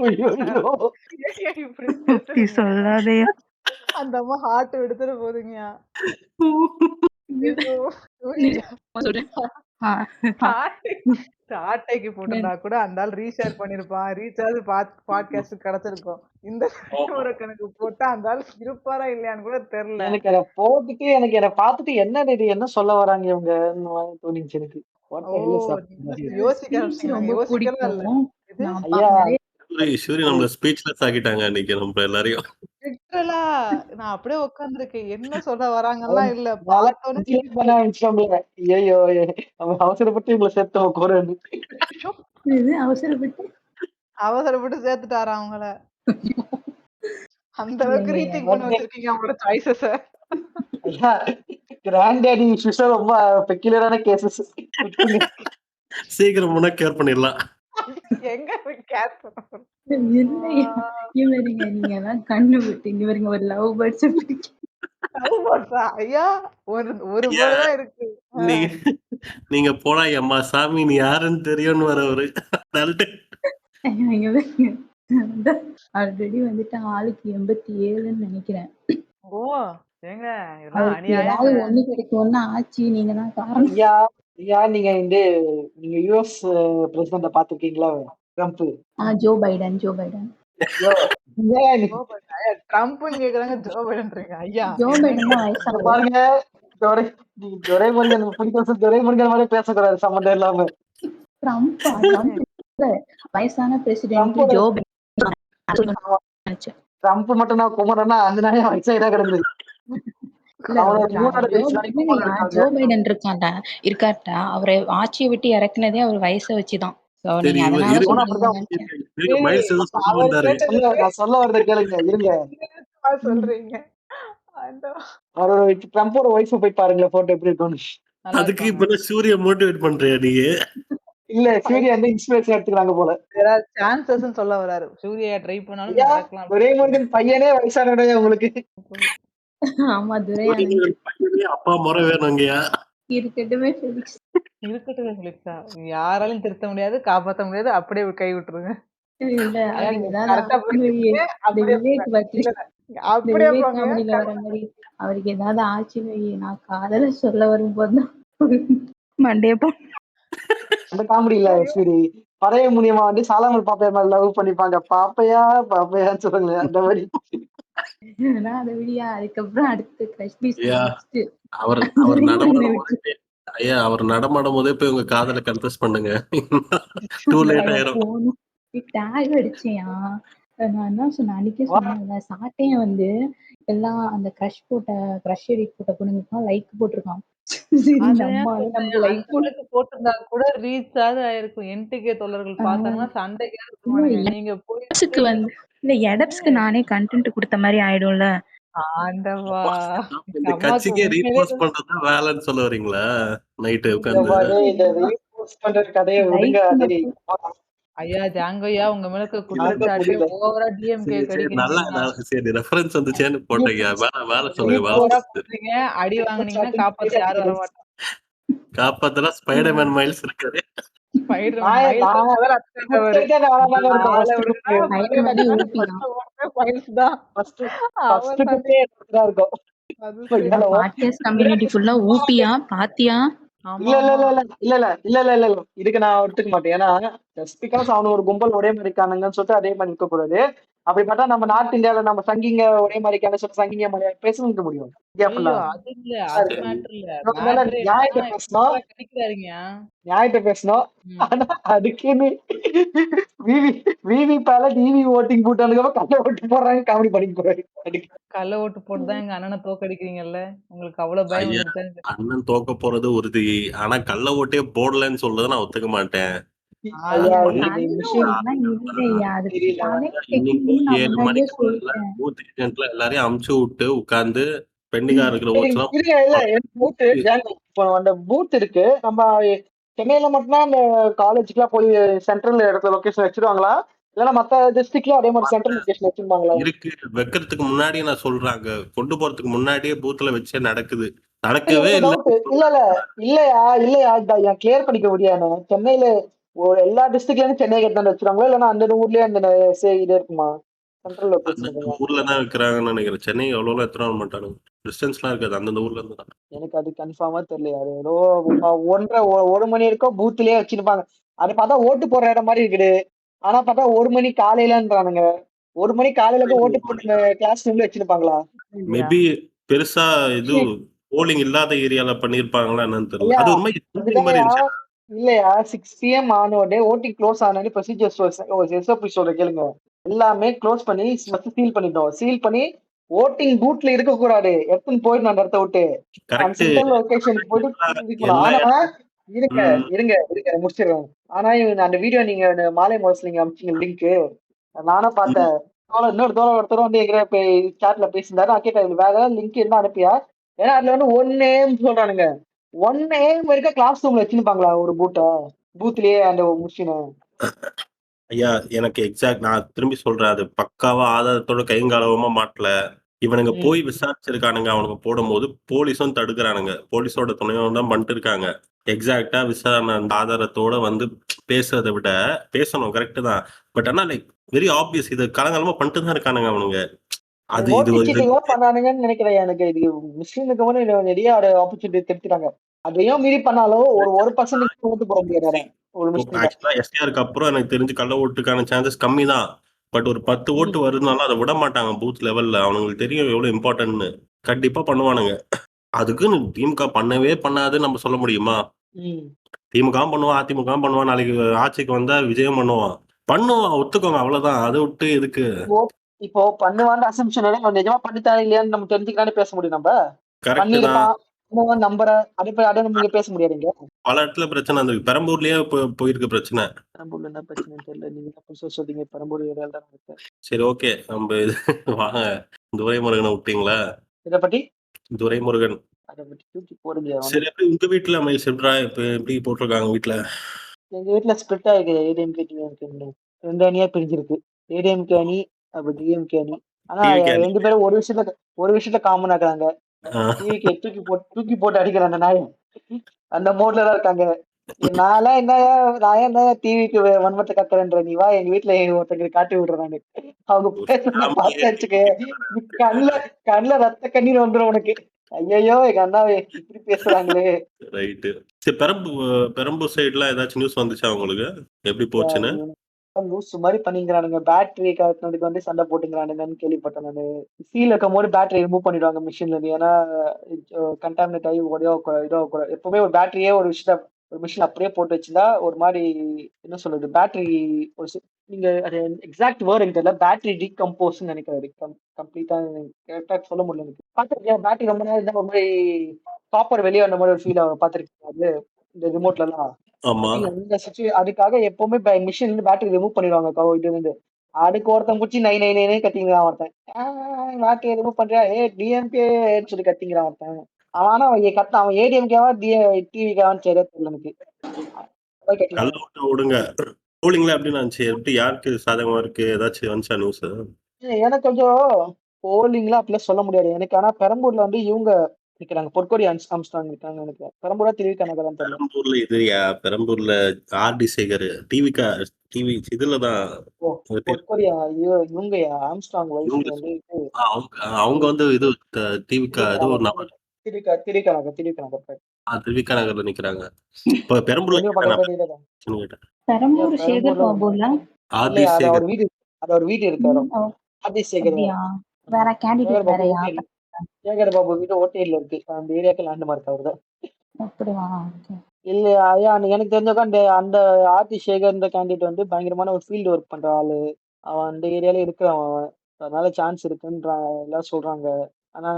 ஐயோ. ஏன் இப்படி அப்படி பேசுறீங்க? சொல்லாதயா. அந்த அம்மா ஹார்ட் எடுத்துட்டு போதுங்கயா. ஐயோ, ஐயோ. சொல்றேன். சாட்டைக்கு போட்டிருந்தா கூட அந்த ஆள் ரீஷேர் பண்ணிருப்பான். ரீசார்ஜ் பாட்காஸ்ட் கிடைச்சிருக்கும். இந்த ஒரு கணக்கு போட்டா அந்த ஆள் இருப்பாரா இல்லையான்னு கூட தெரியல. எனக்கு அதை போட்டுட்டு என்ன பார்த்துட்டு என்ன சொல்ல வராங்க இவங்க தோணிச்சு எனக்கு. What the hell is up? யோசிக்க Speech ஆரம்பிச்சீங்க. ரொம்ப யோசிக்கலாம் இல்ல. பிடிக்கும். இது நான் ஐயா, நிறைய சூரி நம்மள ஸ்பீச்லெஸ் ஆக்கிட்டாங்க அன்னைக்கு நம்ம எல்லாரையும். லிட்டரலா நான் அப்படியே உட்கார்ந்துருக்கேன். என்ன சொல்ல வராங்கலாம் இல்ல. பார்த்தோன்னே delete பண்ண ஆரம்பிச்சிட்டோம்ல. ஐயோ, நம்ம அவசரப்பட்டு இவங்களை சேர்த்தோம் கோரன்னு. அவசரப்பட்டு அவசரப்பட்டு சேர்த்துட்டாரா அவங்கள. அந்த அளவுக்கு ரீதிங்க் பண்ண வச்சிருக்கீங்க அவங்களோட சாய்ஸஸ. ஐயா, கிராண்ட் டாடி இஷ்யூஸ் ரொம்ப பெக்குலரான கேசஸ். சீக்கிரம் முன்னா கேர் பண்ணிடலாம். எங்க போய் கேர் பண்ணணும்? என்னையா இவருங்க நீங்க எல்லாம் கண்ணு விட்டு இவருங்க ஒரு லவ் பேர்ட்ஸ் பிடிக்கும். ஐயா ஒரு ஒரு பேர் தான் இருக்கு. நீங்க போனா எம்மா சாமி நீ யாருன்னு தெரியும்னு வரவரு. ஆல்ரெடி வந்துட்டு ஆளுக்கு 87ன்னு நினைக்கிறேன். ஓ ஏங்க இதெல்லாம் அவருக்கு ஏதாவது அநியாயங்க. ஒண்ணு கிடைக்கும்னா ஆச்சு நீங்க தான் காரணம். ஐயா ஐயா நீங்க நீங்க யுஎஸ் பிரசிடண்ட பாத்துருக்கீங்களா? Trump. Joe Biden, Joe Biden. ஐயோ, ஏன் நீ- ஜோ பைடன். ஐயா ட்ரம்ப்னு கேக்குறாங்க, ஜோ பைடன்றீங்க. ஐயா ஜோ பைடன் தான் இங்க வயசானவர். பாருங்க, துரை துரைமுருகன் பிடிக்கும் துரைமுருகன் மாதிரி பேசக்கூடாது சம்மந்தம் இல்லாம. ட்ரம்ப் ட்ரம்ப் இல்ல, வயசான பிரசிடென்ட் ட்ரம்ப்போட ஜோ பைடன் நினைச்சேன். ட்ரம்ப் மட்டும் நான் குமரன்னா அந்த நாளே வயசாயிடா கிடந்தது. இல்ல அவனோட மூணோட ஜோ வயசு வரைக்கும் குமரன் பைடன் இருக்காங்க. ஜோ பைடன் இருக்காட்டா அவரை ஆட்சியை விட்டு இறக்குனதே அவர் வயசை வச்சுதான். So, சரி நீங்க அதனால இவனும் இருங்க அப்படிதான். சொல்றீங்கன்னு நினைச்சேன். இருங்க, மைல்ஸ் ஏதோ சொல்ல அவர் வந்தாரு. கேட்டது நான் சொல்ல வரத கேளுங்க, இருங்க. சொல்றீங்க. ஆண்டவா. அவரோட ட்ரம்போட ஒய்ஃபை போய் பாருங்களேன், போட்டோ எப்படி இருக்கும்னு. நல்லா அதுக்கு இருப்பாங்க. இப்ப சூரிய மோட்டிவேட் பண்றியா நீ? இல்ல சூர்யா இன்ஸ்பிரேஷன் எடுத்துக்கிறாங்க போல. ஏதாவது சான்சஸ் சொல்ல வராரு. சூர்யா ட்ரை பண்ணாலும் ஐயா நடக்கலாம். துரைமுருகன் பையனே வயசானவடைய உங்களுக்கு. ஆமா சூரிய துரையானந்த் மோட்டிவேட் பையனே அப்பா முறை வேணுங்கயா. இருக்கட்டுமே ஃபெலிக்ஸ். இருக்கட்டும் ஃபிலிப்ஸா. யாராலையும் திருத்த முடியாது, காப்பாத்த முடியாது. அப்படியே கை விட்டுருங்க. இல்ல ஐயா அவருக்கு நீங்க ஏதாவது கரெக்டா ஆச்சு வை. புரிஞ்சுக்கிட்டீங்க. இந்த அப்படியே விவேக் பத்தி இல்ல, இல்ல. இந்த அப்படியே விவேக் போங்க. காமெடியில வர மாதிரி அவருக்கு ஏதாவது ஆச்சு வை. நான் காதல சொல்ல வரும்போது தான் மண்டைய போ. அந்த காமெடி இல்ல சரி. பழைய மூலியமா சாலமன் பாப்பையா மேல லவ் பண்ணிப்பாங்க. பாப்பையா பாப்பையான்னு சொல்லுங்க அந்த மாதிரி. நான் அதை விடியா அதுக்கப்புறம் அடுத்து கிரஷ் லிஸ்ட் ஐயா, நெக்ஸ்ட் அவர் நடமாடும் போதே ஐயா அவர் நடமாடும் போதே போய் உங்க காதல கன்ஃபஸ் பண்ணுங்க. டூ லேட் ஆயிரும். போகணும். டேக் அடிச்சேயா. நான் என்ன சொன்னேன் அன்னைக்கே சொன்னேன்ல, சாட்டையும் வந்து எல்லாம் அந்த கிரஷ் எடிட் போட்ட பொண்ணுங்களுக்குலாம் லைக் போட்டிருக்கான். சரி அதான் நம்மால சொல்றேன். நமக்கு லைக் அந்த அளவுக்கு போட்டிருந்தா கூட ரீச் ஆயிருக்கும். என்டிகே தொண்டர்கள் பார்த்தாங்கன்னா சண்டைக்கு இல்ல நீங்க போய் எடப்ஸ்க்கு வந்து இல்ல எடப்ஸ்க்கு நானே கண்டென்ட் கொடுத்த மாதிரி ஆயிடும்ல. ஆண்டவா. இந்த அம்மாக்கு கட்சிக்கே உண்மையிலே ரீபோஸ்ட் பண்றதுதான் வேலைன்னு சொல்ல வரீங்களா? நைட்டு இந்த உட்காந்து மாதிரி இந்த ரீபோஸ்ட் பண்ற கதையை விடுங்க. லைக் சரி ஐயா ஜாங்கோயா உங்க மேல இருக்க யாருக்கும் குற்றச்சாட்டு புரியல. ஓவரா டிஎம்கே சரி நல்லா கடிக்கிறீங்க. சரி ரெஃபரன்ஸ் வந்துச்சேன்னு போட்டீங்க. வேலை சொல்லுங்க. ஓவரா வேலை பண்றீங்க. அடி வாங்குனீங்கன்னா காப்பாத்த யாரும் வர மாட்டாங்க. காப்பாத்தலாம் ஸ்பைடர்மேன் மைல்ஸ் இருக்காரு. ஸ்பைடர்மேன் நான் மைல்ஸ் நான் முதல்ல அடிச்சாங்க அவரு. குடுத்ததுக்கே நாளாதாங்க இருக்கும். ஆளை ஃபர்ஸ்ட் விடுனா குரூப் பயங்கரமாடி ஊட்டினா. மைல்ஸ் தான். ஃபர்ஸ்ட் அவர் குரூப்பே தான் இருக்கும். அது இப்ப சரி. இதுல பாட்காஸ்ட் கம்யூனிட்டி ஃபுல்லா ஊப்பியா பாத்தியா? இல்ல ஆமா இல்ல ஆமா. இல்ல இல்ல இல்ல இல்ல இல்ல இல்ல இல்ல இதுக்கு நான் ஒத்துக்க மாட்டேன். ஏன்னா ஜஸ்ட் பிகாஸ் அவனு ஒரு கும்பல் ஒரே மாதிரி இருக்கானுங்கன்னு சொல்லிட்டு அதே மாதிரி இருக்க கூடாது. அப்படி பார்த்தா நம்ம நார்த் இந்தியாவில நம்ம சங்கிங்க ஒரே மாதிரி இருக்கான்னு சொல்லிட்டு சங்கிங்க மாதிரி பேச வைக்க முடியும். இந்தியா ஐயோ ஃபுல்லா அது இல்ல, அது மேட்டர் இல்ல. அதனால மேட்டர் நியாயத்தை என்னன்னா பேசணும், கடிக்கிறாருங்க. நியாயத்தை பேசணும். ம். ஆனா அதுக்குன்னு விவி விவி பேல டிவி ஓட்டிங் போட்டானுங்க கட்ட ஓட்டு போடுறாங்க காமெடி பண்ணிட்டு போறாரு. அதுக்கு கள்ள ஓட்டு போட்டு தான் எங்க அண்ணனை தோக்கடிக்கிறீங்கல்ல. உங்களுக்கு அவ்வளவு பயம் ஐயா வந்துருச்சான்னு அண்ணன் தோக்க போறது உறுதி. ஆனா கள்ள ஓட்டே போடலன்னு சொல்றதை நான் ஒத்துக்க மாட்டேன். ஐயா ஒண்ணு நீங்க கண்ணு மிஷின் ஒண்ணுலாம் இல்லையா அது தெரியல. தானே இன்னைக்கும் டெக்னிக் நான் 7 முன்னாடியே மணிக்கு மேல சொல்லிட்டேன். பூத் ஏஜென்ட்ல எல்லாரையும் அமுச்சு விட்டு உட்கார்ந்து பெண்டிங்கா இருக்கிற சரி, ஓட்ஸ் எல்லாம் இருங்க இல்ல பூத் இப்போ அந்த பூத் இருக்கு. நம்ம சென்னையில மட்டும்தான் அந்த காலேஜுக்குலாம் போய் சென்ட்ரல் இடத்துல லொகேஷன் வச்சிருவாங்களா? இல்லைன்னா மத்த டிஸ்ட்ரிக்ட்லயும் அதே மாதிரி சென்ட்ரல் லொகேஷன் வச்சிருப்பாங்களா? இருக்கு. வைக்கிறதுக்கு முன்னாடியே நான் சொல்றாங்க. கொண்டு போறதுக்கு முன்னாடியே பூத்ல வச்சே நடக்குது. இல்ல, நடக்கவே எனக்கு இல்ல. டவுட். இல்ல இல்ல இல்லையா என் கிளியர் பண்ணிக்க முடியாது. சென்னையில எல்லா டிஸ்ட்ரிக்ட்லயும் சென்னை கேட் தான் வச்சிருவாங்களா? இல்லைன்னா அந்த ஊர்லயே அந்த இது இருக்குமா? சென்ட்ரல் லொகேஷன் அந்தந்த ஊர்ல தான் வைக்கிறாங்கன்னு நினைக்கிறேன். சென்னை எவ்வளவு எத்தனை வர மாட்டானுங்க. டிஸ்டன்ஸ்லாம் இருக்காது. அந்தந்த ஊர்ல இருந்து தான். எனக்கு அது கன்ஃபார்மா தெரியல. அது ஏதோ 1 மணி வரைக்கும் பூத்லயே வச்சிருப்பாங்க. அது பார்த்தா ஓட்டு போடுற இடம் மாதிரி இருக்குது. ஆனா பார்த்தா 1 மணி காலையிலன்றானுங்க. 1 மணி காலையில போய் ஓட்டு போட்டு கிளாஸ் ரூம்ல வச்சிருப்பாங்களா? மேபி பெருசா இது போலிங் இல்லாத ஏரியால பண்ணிருப்பாங்களா என்னன்னு தெரியல. ஐயா அது ஒரு மாதிரி shooting மாதிரி அதுதான்யா இருந்துச்சு. இல்லையா 6 PM ஆன உடனே ஓட்டிங் க்ளோஸ் ஆனே ப்ரொசீஜர்ஸ் SOP சொல்ற கேளுங்க. எல்லாமே க்ளோஸ் பண்ணி சீல் பண்ணிட்டோம். சீல் பண்ணி ஓட்டிங் பூத்ல இருக்க கூடாது. எடுத்துன்னு போயிடணும் அந்த இடத்த விட்டு. அந்த கரெக்ட். சென்ட்ரல் லொகேஷனுக்கு போயிட்டு எல்லா ஆனா இருங்க ம். இருங்க இருங்க முடிச்சிடுறேன். ஆனா இவங்க அந்த வீடியோ நீங்க மாலை மோஸ் நீங்க அனுப்பிச்சீங்க லிங்க் நானும் பார்த்தேன். இன்னொரு தோழர் ஒருத்தர் வந்து எங்க சாட்ல பேசியிருந்தாரு. நான் கேட்டேன் வேற லிங்க் என்ன அனுப்பியா? ஏன்னா அதுல வந்து 1 AM சொல்றானுங்க. 1 AM வரைக்கும் கிளாஸ் ரூம்ல வச்சிருப்பாங்களா ஒரு பூத்லயே அந்த மிஷினை? ஐயா எனக்கு எக்ஸாக்ட் நான் திரும்பி சொல்றேன். அது பக்காவா ஆதாரத்தோட கைங்காலவமா மாட்டல. இவனுங்க போய் விசாரிச்சிருக்கானுங்க. அவனுங்க போடும்போது போலீஸும் தடுக்கிறானுங்க. போலீஸோட துணையோட தான் பண்ணிட்டு இருக்காங்க. எக்ஸாக்டா விசாரணை அந்த ஆதாரத்தோட வந்து பேசுறதை விட பேசணும் கரெக்ட் தான். பட் ஆனா லைக் வெரி ஆப்வியஸ் இது காலங்காலமா பண்ணிட்டு தான் இருக்கானுங்க அவனுங்க. அது இது ஓட்டு இது சீட்டிங்லாம் பண்ணானுங்கன்னு நினைக்கிறேன். எனக்கு இது முஸ்லீமுக்கு வந்து நிறைய ஆப்பர்ச்சுனிட்டி திருத்திட்டாங்க. அதையும் மீறி பண்ணாலும் ஒரு பர்சன்டேஜ் ஓட்டு போட முடியாது ஒரு முஸ்லீம். ஆக்சுவலா எஸ்ஆருக்கு அப்புறம் எனக்கு தெரிஞ்சு கள்ள ஓட்டுக்கான சான்சஸ் கம்மி தான். பட் ஒரு 10 ஓட்டு வருதுனாலும் அதை விட மாட்டாங்க பூத் லெவல்ல. அவனுங்களுக்கு தெரியும் எவ்வளவு இம்பார்ட்டன்ட்னு. கண்டிப்பா பண்ணுவானுங்க. அதுக்குன்னு திமுக பண்ணவே பண்ணாதுன்னு நம்ம சொல்ல முடியுமா? திமுக பண்ணுவான், அதிமுக பண்ணுவான், நாளைக்கு ஆட்சிக்கு வந்தா விஜயம் பண்ணுவான். ஒத்துக்கோங்க, அவ்வளவுதான். அதை விட்டு எதுக்கு? இப்போ பண்ணுவான்னு அசம்ஷனோட அவன் நிஜமா பண்ணித்தானே இல்லையான்னு நம்ம தெரிஞ்சுக்கலான்னு பேச முடியும். நம்ம கரெக்ட் தான். பண்ணிருப்பான் நம்புற அதை நீங்க பேச முடியாதுங்க. பல இடத்துல பிரச்சனை இருந்திருக்கு. பெரம்பூர்லயே போயிருக்கு பிரச்சனை. பெரம்பூர்ல என்ன பிரச்சனை தெரியல. நீங்க சொல்றீங்க பெரம்பூர் ஏரியால தான் இருக்கு. சரி, ஓகே. நம்ம வாங்க, துரைமுருகனை விட்டீங்களா? இதை பத்தி துரைமுருகன் அதை பத்தி தூக்கி போடுங்க. சரி, எப்படி உங்க வீட்டுல மயில் செப்டரா இப்ப எப்படி போட்டிருக்காங்க வீட்டுல? எங்க வீட்டுல ஸ்பிரிட் ஆயிருக்கு. ஏடிஎம்கே டிஎம்கே 2 அணியா பிரிஞ்சிருக்கு. ஏடிஎம்கே அணி அப்ப டிஎம்கே அணி. ஆனா ரெண்டு பேரும் ஒரு விஷயத்துல காமன் ஆக்குறாங்க. டிவிக்கு தூக்கி போட்டு அடிக்கிற அந்த நாய் அந்த மோட்ல தான் இருக்காங்க. நான் என்ன டிவிக்கு வன்மத்தை கத்துறேன்ற நீ வா எங்க வீட்டுல ஒருத்தங்க காட்டி விடுறாங்க. அவங்க பேச பார்த்து வச்சுக்க கண்ணுல ரத்த கண்ணீர் வந்துடும் உனக்கு. ஐயோ எங்க அண்ணாவே இப்படி பேசுறாங்களே. ரைட்டு. சரி, பெரம்பூர் சைடுல ஏதாச்சும் நியூஸ் வந்துச்சா உங்களுக்கு? எப்படி போச்சுன்னு? லூஸ் மாதிரி பண்ணிக்கிறானுங்க. பேட்டரி கலட்டினதுக்கு வந்து சண்டை போட்டுக்கிறானுங்கன்னு கேள்விப்பட்டேன் நானு. சீல் வைக்கும் போது பேட்டரி ரிமூவ் பண்ணிடுவாங்க மிஷின்ல இருந்து. ஏன்னா கண்டாமினேட் ஆகி எப்பவுமே ஒரு பேட்டரியே ஒரு மிஷின் அப்படியே போட்டு வச்சிருந்தா ஒரு மாதிரி என்ன சொல்றது பேட்டரி நீங்க அது எக்ஸாக்ட் வேர்ட் எனக்கு தெரியல. பேட்டரி டீகம்போஸ் நினைக்கிறாரு. கம்ப்ளீட்டா கரெக்டா சொல்ல முடியல எனக்கு. பாத்துருக்கேன் பேட்டரி ரொம்ப நேரம் இருந்தா ஒரு மாதிரி காப்பர் வெளியே வந்த மாதிரி ஒரு ஃபீல் ஆகும். பாத்துருக்கீங்க அது இந்த ரிமோட்ல எல்லாம்? அதுக்காக எப்பவுமே மிஷின்ல இருந்து பேட்டரி ரிமூவ் பண்ணிடுவாங்க இது இருந்து. அதுக்கு ஒருத்தன் குச்சி நை நை நை கத்திங்கிறான் ஒருத்தன். பேட்டரி ரிமூவ் பண்றியா டிஎம்கே சொல்லி கத்திங்கிறான் ஒருத்தன். அவனா அவன் ஏடிஎம்கேவா டிவிக்காவான்னு தெரியல எனக்கு. விடுங்க. போலிங்ல எப்படி இருந்துச்சு? எப்படி யாருக்கு சாதகமா இருக்கு? ஏதாச்சும் வந்துச்சா நியூஸ்? எனக்கு கொஞ்சம் போலிங்லாம் அப்படிலாம் சொல்ல முடியாது எனக்கு. ஆனா பெரம்பூர்ல வந்து இவங்க நிக்கிறாங்க. பொற்கொடி ஆம்ஸ்ட்ராங் இருக்காங்க நினைக்கிறேன். பெரம்பூரா திருவிக்கா நகரம் தெரியல. பெரம்பூர்ல பெரம்பூர்ல ஆர்டி சேகர் டிவி இதுலதான் பொற்கொடியா இவங்க ஆம்ஸ்ட்ராங் வைஃப் வந்து அவங்க வந்து இது டிவிக்கா ஏதோ ஒரு நபர் திருவிக்கா நகர் திருவிக்கா நகர்ல நிக்கிறாங்க. இப்ப பெரம்பூர்ல பெரம்பூர் சேகர் பாபுல அவர் வீடு இருக்காரு. ஆர்டி சேகர் வேற கேண்டிடேட் வேறயா? சேகர் பாபு வீடு ஓட்டையில இருக்கு. அந்த ஏரியாக்கு லேண்ட்மார்க் அவர்தான். அப்படியா? இல்ல ஐயா, எனக்கு தெரிஞ்சவங்க அந்த ஆர்டி சேகர்ன்ற கேண்டிடேட் வந்து பயங்கரமான ஒரு ஃபீல்டு ஒர்க் பண்ற ஆளு. அவன் அந்த ஏரியால இருக்கிறான். அவன் அதனால சான்ஸ் இருக்குன்ற எல்லாம் சொல்றாங்க. ஆனா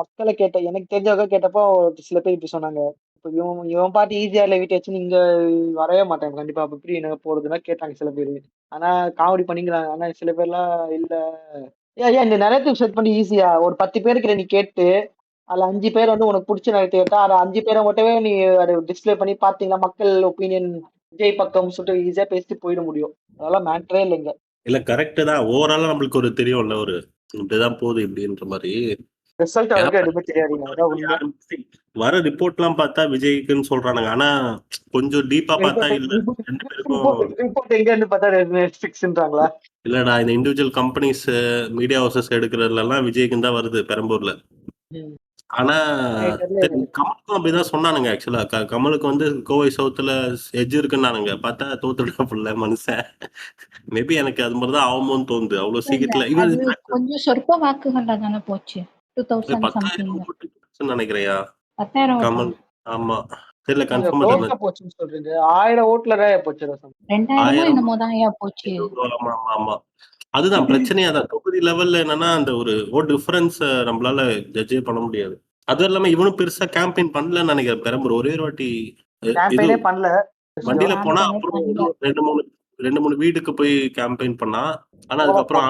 மக்களை எனக்கு தெரிஞ்சவங்க கேட்டப்போ சில பேர் இப்படி சொன்னாங்க. இப்ப இவன் பாட்டு ஈஸியா வீட்டை வச்சு நீங்க வரவே மாட்டாங்க கண்டிப்பா. அப்ப இப்படி என்ன போறதுன்னா கேட்டாங்க சில பேரு. ஆனா காமெடி பண்ணிக்கிறாங்க. ஆனா சில பேர்லாம் இல்ல ஏன் இந்த நரேட்டிவ் செட் பண்ணி ஈஸியா ஒரு 10 பேருக்கு நீ கேட்டு அதுல 5 பேர் வந்து உனக்கு பிடிச்ச நரேட்டிவ் கேட்டா அது 5 பேரை மட்டுமே நீ அதை டிஸ்பிளே பண்ணி பாத்தீங்கன்னா மக்கள் ஒப்பீனியன் விஜய் பக்கம் சொல்லிட்டு ஈஸியா பேசிட்டு போயிட முடியும். அதெல்லாம் மேட்டரே இல்லைங்க. இல்ல கரெக்ட் தான். ஓவராலா நம்மளுக்கு ஒரு தெரியும்ல, ஒரு இப்படிதான் போகுது இப்படின்ற மாதிரி. ரிசல்ட் அவருக்கு எதுவுமே தெரியாதுங்க. வர ரிப்போர்ட் எல்லாம் பார்த்தா விஜய்க்குன்னு சொல்றானுங்க. ஆனா கொஞ்சம் டீப்பா பார்த்தா இல்ல. ரிப்போர்ட் எங்கன்னு பார்த்தா நெட்ஃபிளிக்ஸ்ன்றாங்களா? இல்லடா, இந்த இண்டிவிஜுவல் கம்பெனிஸ் மீடியா ஹவுசஸ் எடுக்கிறதுல எல்லாம் விஜய்க்கு தான் வருது பெரம்பூர்ல. ஆனா கமலுக்கும் அப்படிதான் சொன்னானுங்க. ஆக்சுவலா கமலுக்கு வந்து கோவை சவுத்துல எஜ் இருக்குன்னானுங்க. பார்த்தா தோத்துடா மனுஷன். மேபி எனக்கு அது மாதிரிதான் ஆகுமோன்னு தோணுது. அவ்வளவு சீக்கிரத்துல கொஞ்சம் சொற்ப வாக்குகள்ல தானே போச்சு. 10,000 நினைக்கிறையா 10,000 கமல்? ஆமா, தெரியல கன்ஃபார்ம் தெரியல. போச்சுன்னு சொல்றீங்க. 1000 ஓட்டுல போச்சு. 2000 என்னமோ தான் போச்சு. ஆமா, அதுதான் பிரச்சனையா தான். தொகுதி லெவல்ல என்னன்னா அந்த ஒரு ஓட் டிஃபரன்ஸ் நம்மளால ஜட்ஜே பண்ண முடியாது. அதுவும் இல்லாம இவனும் பெருசா கேம்பெயின் பண்ணலன்னு நினைக்கிறேன். பெரம்பூர் ஒரே வாட்டி பண்ணல. வண்டியில போனா அப்புறம் 2-3 வீட்டுக்கு போய் கேம்பெயின் பண்ணா. ஆனா அதுக்கப்புறம்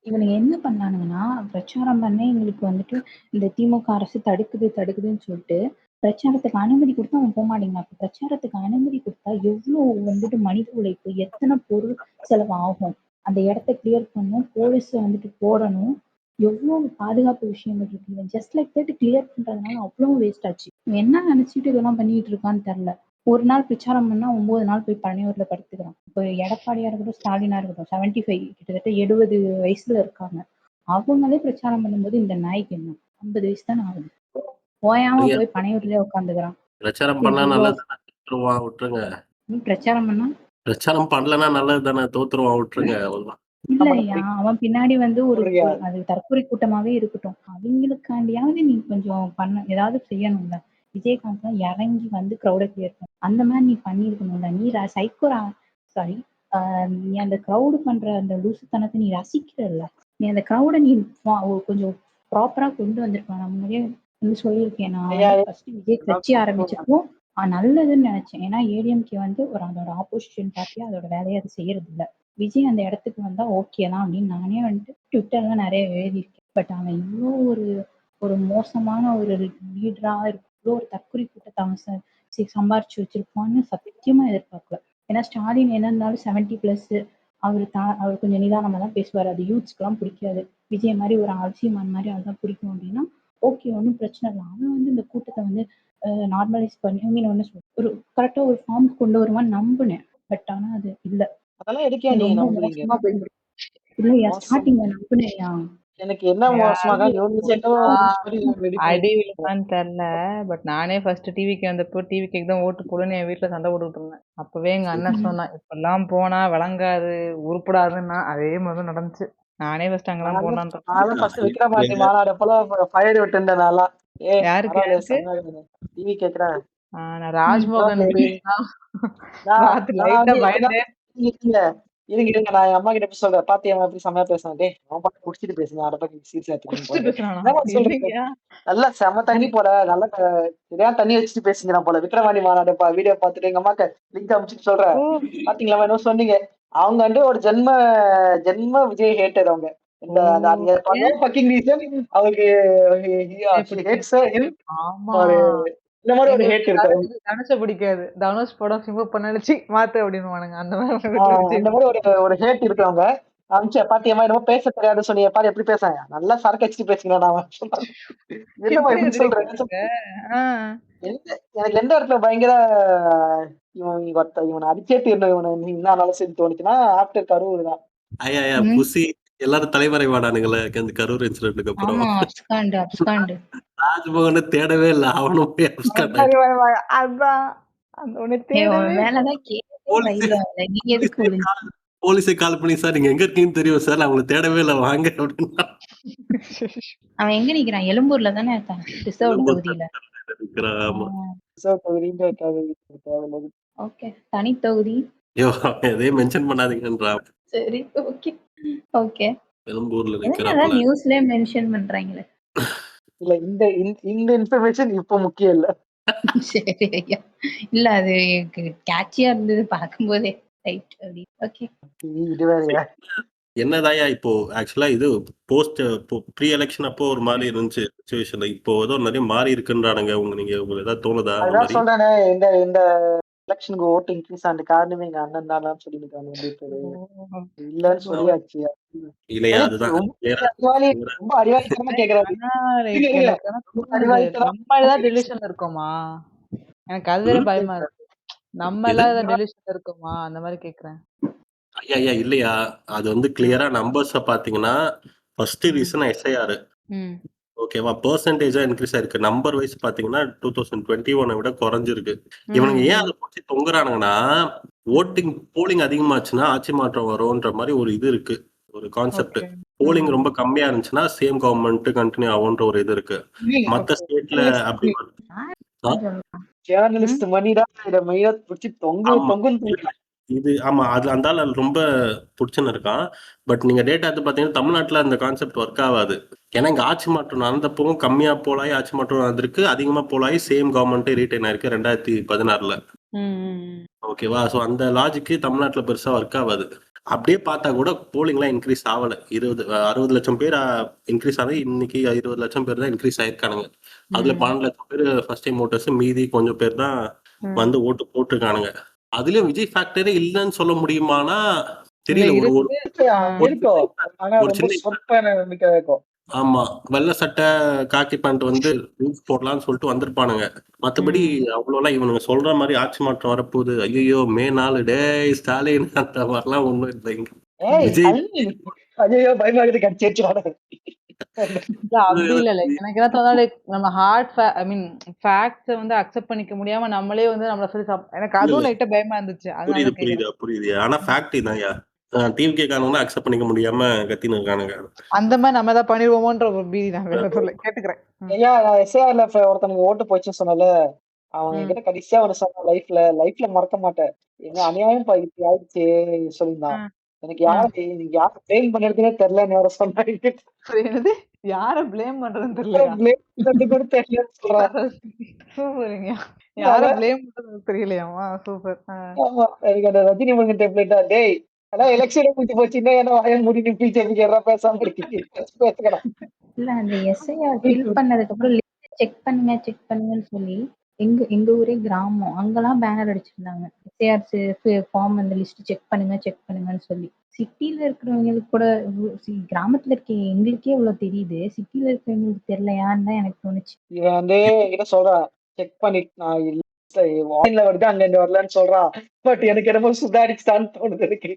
இவனுங்க என்ன பண்ணானுங்கன்னா பிரச்சாரம் பண்ண எங்களுக்கு வந்துட்டு இந்த திமுக அரசு தடுக்குதுன்னு சொல்லிட்டு பிரச்சாரத்துக்கு அனுமதி கொடுத்தா அவன் போக மாட்டேங்கிறான். பிரச்சாரத்துக்கு அனுமதி கொடுத்தா எவ்வளவு வந்துட்டு மனித உழைப்பு, எத்தனை பொருள் செலவு ஆகும், அந்த இடத்த கிளியர் பண்ணும், போலீஸ் வந்துட்டு போடணும், எவ்வளவு பாதுகாப்பு விஷயங்கள் இருக்கு. ஜஸ்ட் லைக் தட் கிளியர் பண்றதுனால அவ்வளவு வேஸ்ட் ஆச்சு. என்ன நினைச்சிட்டு இதெல்லாம் பண்ணிட்டு இருக்கான்னு தெரியல. ஒரு நாள் பிரச்சாரம் பண்ணா 9 நாள் போய் பனையூர்ல படுத்துக்கிறான். இப்போ எடப்பாடியா இருக்கட்டும், ஸ்டாலினா இருக்கட்டும், 75 கிட்டத்தட்ட 70 வயசுல இருக்காங்க. அவங்களே பிரச்சாரம் பண்ணும்போது இந்த நாய்க்கு என்ன 50 வயசு தானே ஆகுது, ஓயாம ஐயா, போய் பனையூர்லயே உட்காந்துக்கிறான். பிரச்சாரம் பண்ணா நல்லது தானே, தோத்துருவான் விட்டுருங்க. பிரச்சாரம் பண்ணா பிரச்சாரம் பண்ணலன்னா நல்லது தானே, தோத்துருவான் விட்டுருங்க, அவ்வளவுதான். இல்லையா, அவன் பின்னாடி வந்து ஒரு சொல்றியா? அது தற்கொலை கூட்டமாவே இருக்கட்டும், அவங்களுக்காண்டியாவது நீ கொஞ்சம் ஏதாவது செய்யணும்ல. விஜயகாந்த்லாம் இறங்கி வந்து க்ரௌட கிளியர் பண்ண அந்த மாதிரி நீ பண்ணியிருக்கணும்ல. நீ சைக்கோ சாரி, நீ அந்த க்ரௌடு பண்ற அந்த லூசுத்தனத்தை நீ ரசிக்கிறல்ல. நீ அந்த க்ரௌட நீ கொஞ்சம் ப்ராப்பரா கொண்டு வந்திருக்கலாம். நான் முன்னாடியே வந்து சொல்லியிருக்கேன். நான் ஐயா, வந்து ஃபர்ஸ்ட் விஜய் கட்சி ஆரம்பிச்சப்போ நல்லதுன்னு நினைச்சேன். ஏன்னா ஏடிஎம்கே வந்து ஒரு அதோட ஆப்போசிஷன் பார்ட்டியா அதோட வேலையை அது செய்யறது இல்ல. விஜய் அந்த இடத்துக்கு வந்தா ஓகே தான் அப்படின்னு நானே வந்துட்டு ட்விட்டர்ல நிறைய எழுதியிருக்கேன். பட் அவன் இவ்வளோ ஒரு மோசமான ஒரு லீடரா இவ்வளோ ஒரு தற்கொலை கூட்டத்தை அவன் சம்பாரிச்சு வச்சிருப்பான்னு சத்தியமா எதிர்பார்க்கல. ஏன்னா ஸ்டாலின் என்ன இருந்தாலும் 70+ அவர் கொஞ்சம் நிதானமா தான் பேசுவார். அது யூத்ஸ்க்கெல்லாம் பிடிக்காது. விஜய் மாதிரி ஒரு அல்சிமான் மாதிரி அதுதான் பிடிக்கும் அப்படின்னா ஓகே, ஒன்றும் பிரச்சனை இல்லை. அவன் வந்து இந்த கூட்டத்தை வந்து நார்மலைஸ் பண்ணி ஒன்று ஒரு கரெக்டா ஒரு ஃபார்ம் கொண்டு வருவான்னு நம்பினேன். பட் ஆனா அது இல்லை. அதெல்லாம் எதுக்கே நீ ரொம்ப நம்புறீங்க? மோசமா போயிடுச்சு. இல்லையா, ஸ்டார்டிங்ல நம்பினேயா. எனக்கு என்ன மோசமாக அடி விழுமான்னு தெரியல. பட் நானே ஃபர்ஸ்ட் டிவிக்கு வந்தப்போ டிவிக்கு தான் ஓட்டு போடுன்னு என் வீட்டுல சண்டை போட்டுட்டு இருந்தேன். அப்பவே எங்க அண்ணன் சொன்னான், இப்பெல்லாம் போனா விளங்காது உருப்படாதுன்னா. அதே மாதிரி நடந்துச்சு. நானே ஃபர்ஸ்ட் அங்கதான் போனான். விக்ரமாண்டி மாநாடு போல ஃபயர் விட்டு நாளா. யாருக்கு டிவி கேக்குறேன். நான் ராஜ்மோகன் பார்த்து லைட்டா பயந்தேன். இருங்க நான் என் அம்மா கிட்ட போய் சொல்றேன். பாத்தியா எப்படி செம்மையா பேசுறான். டேய் அவன் பாட்டு குடிச்சிட்டு பேசுறான். அதை பத்தி சீரியஸா நல்லா செம தண்ணி போல நல்லா நிறையா தண்ணி வச்சுட்டு பேசுங்கிறான் போல. விக்ரமாண்டி மாநாடு வீடியோ பார்த்துட்டு எங்க அம்மாக்கு லிங்க் அமைச்சுட்டு சொல்றேன். பாத்தீங்களா என்ன சொன்னீங்க? அவங்க வந்து ஒரு ஜென்ம விஜய் ஹேட்டர். அவங்க அவருக்கு இந்த மாதிரி ஒரு ஹேட் இருக்கு. தனுஷ பிடிக்காது. தனுஷ் படம் சிம்பு பண்ணி மாத்து அப்படின்னு அந்த மாதிரி ஒரு ஹேட் இருக்கவங்க அமிச்சா பாத்தியமா என்னமோ பேச தெரியாது சொன்னீங்க பாரு எப்படி பேசாங்க. நல்லா சரக்கு அடிச்சுட்டு பேசுகிறேன். எனக்கு எந்த இடத்துல பயங்கர இவனை அடிச்சே தீரணும் இவனை என்ன சேர்ந்து தோணுச்சுன்னா ஆஃப்டர் கரூர் தான். ஐயா புசி எல்லாரும் தலைமறைவானானுங்களே அந்த கரூர் இன்சிடென்ட்க்கு அப்புறம் ராஜ்மோகனை தேடவே இல்லை. அவனும் போலீஸை கால் பண்ணி சார் நீங்க எங்க இருக்கீங்கன்னு தெரியும் சார், அவங்களை தேடவே இல்லை வாங்க அப்படின்னா. அவன் எங்க நிக்கிறான்? எழும்பூர்ல தானே இருக்கான். ரிசர்வ் தொகுதியில. ஓகே, தனி தொகுதி. ஐயோ எதையும் மென்ஷன் பண்ணாதீங்கன்றா. சரி, ஓகே ஓகே. எழும்பூர்ல நிக்கிறாப்ல. நியூஸ்லயே மென்ஷன் பண்றாங்களே. இல்ல இந்த இன்ஃபர்மேஷன் இப்ப முக்கியம் இல்ல. சரி ஐயா. இல்ல அது கேட்சியா இருந்தது பார்க்கும்போதே. ரைட் அப்படி. ஓகே. இது வேறயா? என்னதாயா இப்போ ஆக்சுவலா இது போஸ்ட் ப்ரீ எலெக்ஷன் அப்போ ஒரு மாதிரி இருந்துச்சு சிச்சுவேஷன்ல. இப்போ ஏதோ நிறைய மாறி இருக்குன்றானுங்க. உங்களுக்கு ஏதாவது தோணுதா? அதான் சொல்றேனே இந்த எலெக்ஷனுக்கு ஓட்டு இன்க்ரீஸ் ஆன காரணமே எங்க அண்ணன் தான் சொல்லிருக்காங்க. இல்லன்னு சொல்லியாச்சு. இல்லையா அதுதான் ரொம்ப அறிவாளித்தனமா கேக்குறாரு. நம்ம ஏதாவது டெலிஷன் இருக்குமா? எனக்கு அது பயமா இருக்கு. நம்ம எல்லாம் டெலிஷன் இருக்குமா அந்த மாதிரி கேக்குறேன். ஐயா இல்லையா, அது வந்து கிளியரா நம்பர்ஸ் பாத்தீங்கன்னா ஃபர்ஸ்ட் ரீசன் எஸ்ஐஆர் ஓகேவா பெர்சன்டேஜா இன்க்ரீஸ் ஆயிருக்கு. நம்பர் வைஸ் பாத்தீங்கன்னா 2021 விட குறைஞ்சிருக்கு. இவனுங்க ஏன் அதை பிடிச்சி தொங்குறானுங்கன்னா ஓட்டிங் போலிங் அதிகமாச்சுன்னா ஆட்சி மாற்றம் வரும்ன்ற மாதிரி ஒரு இது இருக்கு, ஒரு கான்செப்ட். போலிங் ரொம்ப கம்மியா இருந்துச்சுன்னா சேம் கவர்மெண்ட் கண்டினியூ ஆகும்ன்ற ஒரு இது இருக்கு. மத்த ஸ்டேட்ல அப்படி இது ஆமா அது அந்தால ரொம்ப பிடிச்சுன்னு இருக்கான். பட் நீங்க டேட்டா எடுத்து பாத்தீங்கன்னா தமிழ்நாட்டுல அந்த கான்செப்ட் ஒர்க் ஆகாது. ஏன்னா இங்க ஆட்சி மாற்றம் நடந்தப்பவும் கம்மியா போலாயி ஆட்சி மாற்றம் நடந்திருக்கு, அதிகமா போலாயி சேம் கவர்மெண்ட் ரீட்டைன் ஆயிருக்கு 2016. ஓகேவா? ஸோ அந்த லாஜிக்கு தமிழ்நாட்டுல பெருசா ஒர்க் ஆகாது. அப்படியே பார்த்தா கூட போலிங்லாம் இன்க்ரீஸ் ஆகல. 60 லட்சம் பேர் இன்க்ரீஸ் ஆனது இன்னைக்கு 20 லட்சம் பேர் தான் இன்க்ரீஸ் ஆயிருக்கானுங்க. அதுல 12 லட்சம் பேர் ஃபர்ஸ்ட் டைம் ஓட்டர்ஸ், மீதி கொஞ்சம் பேர் தான் வந்து ஓட்டு போட்டிருக்கானுங்க. அதுலயும் விஜய் ஃபேக்டரே இல்லைன்னு சொல்ல முடியுமானா தெரியல. ஒரு சின்ன ஆமா வெள்ளை சட்டை காக்கி பேண்ட் வந்து போடலாம்னு சொல்லிட்டு வந்திருப்பானுங்க. மத்தபடி அவ்வளோலாம் இவனுங்க சொல்ற மாதிரி ஆட்சி மாற்றம் வரப்போகுது, ஐயோ மே 4 டே ஸ்டாலின் அந்த மாதிரிலாம் ஒண்ணும் இல்லை. ஏய் விஜய் ஐயோ பயமாகுது கடிச்சிருச்சு. இல்ல அப்படி இல்ல. லைக் எனக்கு என்ன தோணுதா லைக் நம்ம ஐ மீன் ஃபேக்ட்ஸ வந்து அக்செப்ட் பண்ணிக்க முடியாம நம்மளே வந்து நம்மள சொல்லி எனக்கு இல்ல அதுவும் இல்ல லைட்டா பயமா இருந்துச்சு. அதனால புரியுது தான் புரியுது கேக்குறேன். புரியுது. ஆனா ஃபேக்ட் இதான்யா. டிவிகே காரனுங்க அக்செப்ட் பண்ணிக்க முடியாம கத்தின்னு இருக்கானுங்க. அந்த மாதிரி நம்ம ஏதாவது பண்ணிடுவோமோன்ற ஒரு பீதி நான் வேற சொல்ல கேட்டுக்கிறேன். ஐயா நான் எஸ்ஏஆர்ல ஒருத்தனுக்கு ஓட்டு போச்சுன்னு சொன்னல, அவன் ம். என்கிட்ட கடைசியா ஒரு சொன்ன லைஃப்ல மறக்க மாட்டேன். என்ன அநியாயம் இப்படி ஆயிடுச்சு சொல்லியிருந்தான். ம். எனக்கு நீங்க யார ப்ளேம் பண்ணிருக்குன்னே தெரியலன்னு வேற சொன்னாங்க. என்னது? யார ப்ளேம் பண்றதுன்னு தெரியலையா? ப்ளேம் பண்றது கூட தெரியலன்னு சொல்றான். சூப்பருங்க. யார ப்ளேம் பண்றதுன்னு தெரியலையாமா? சூப்பர். ஆமா எனக்கு அந்த ரஜினி முருகன் டெம்ப்ளேட்டா டேய் அதான் எலெக்ஷனே முடிஞ்சு போச்சு இன்னும் என்ன வாய மூடி பிஜேபிக்கு எல்லாம் பேசாம இருக்கீங்க பேசுகிறா. இல்ல அந்த எஸ்ஐஆர் ஃபில் பண்ணதுக்கப்புறம் லிஸ்ட் செக் பண்ணுங்கன்னு சொல்லி எங்க ஊரே கிராமம். அங்கலாம் பேனர் அடிச்சிருந்தாங்க. எஸ்ஐஆர் ஃபார்ம் அந்த லிஸ்ட் செக் பண்ணுங்கன்னு சொல்லி. சிட்டில இருக்கிறவங்களுக்கு கூட கிராமத்துல இருக்க எங்களுக்கே இவ்வளவு தெரியுது. சிட்டில இருக்கிறவங்களுக்கு தெரியலையான்னு தான் எனக்கு தோணுச்சு. இவன் வந்து என்ன சொல்றான் செக் பண்ணிட்டு நான் இல்ல வருது அங்க இருந்து வரலன்னு சொல்றான். பட் எனக்கு என்னமோ சுதாரிச்சுதான்னு தோணுது எனக்கு.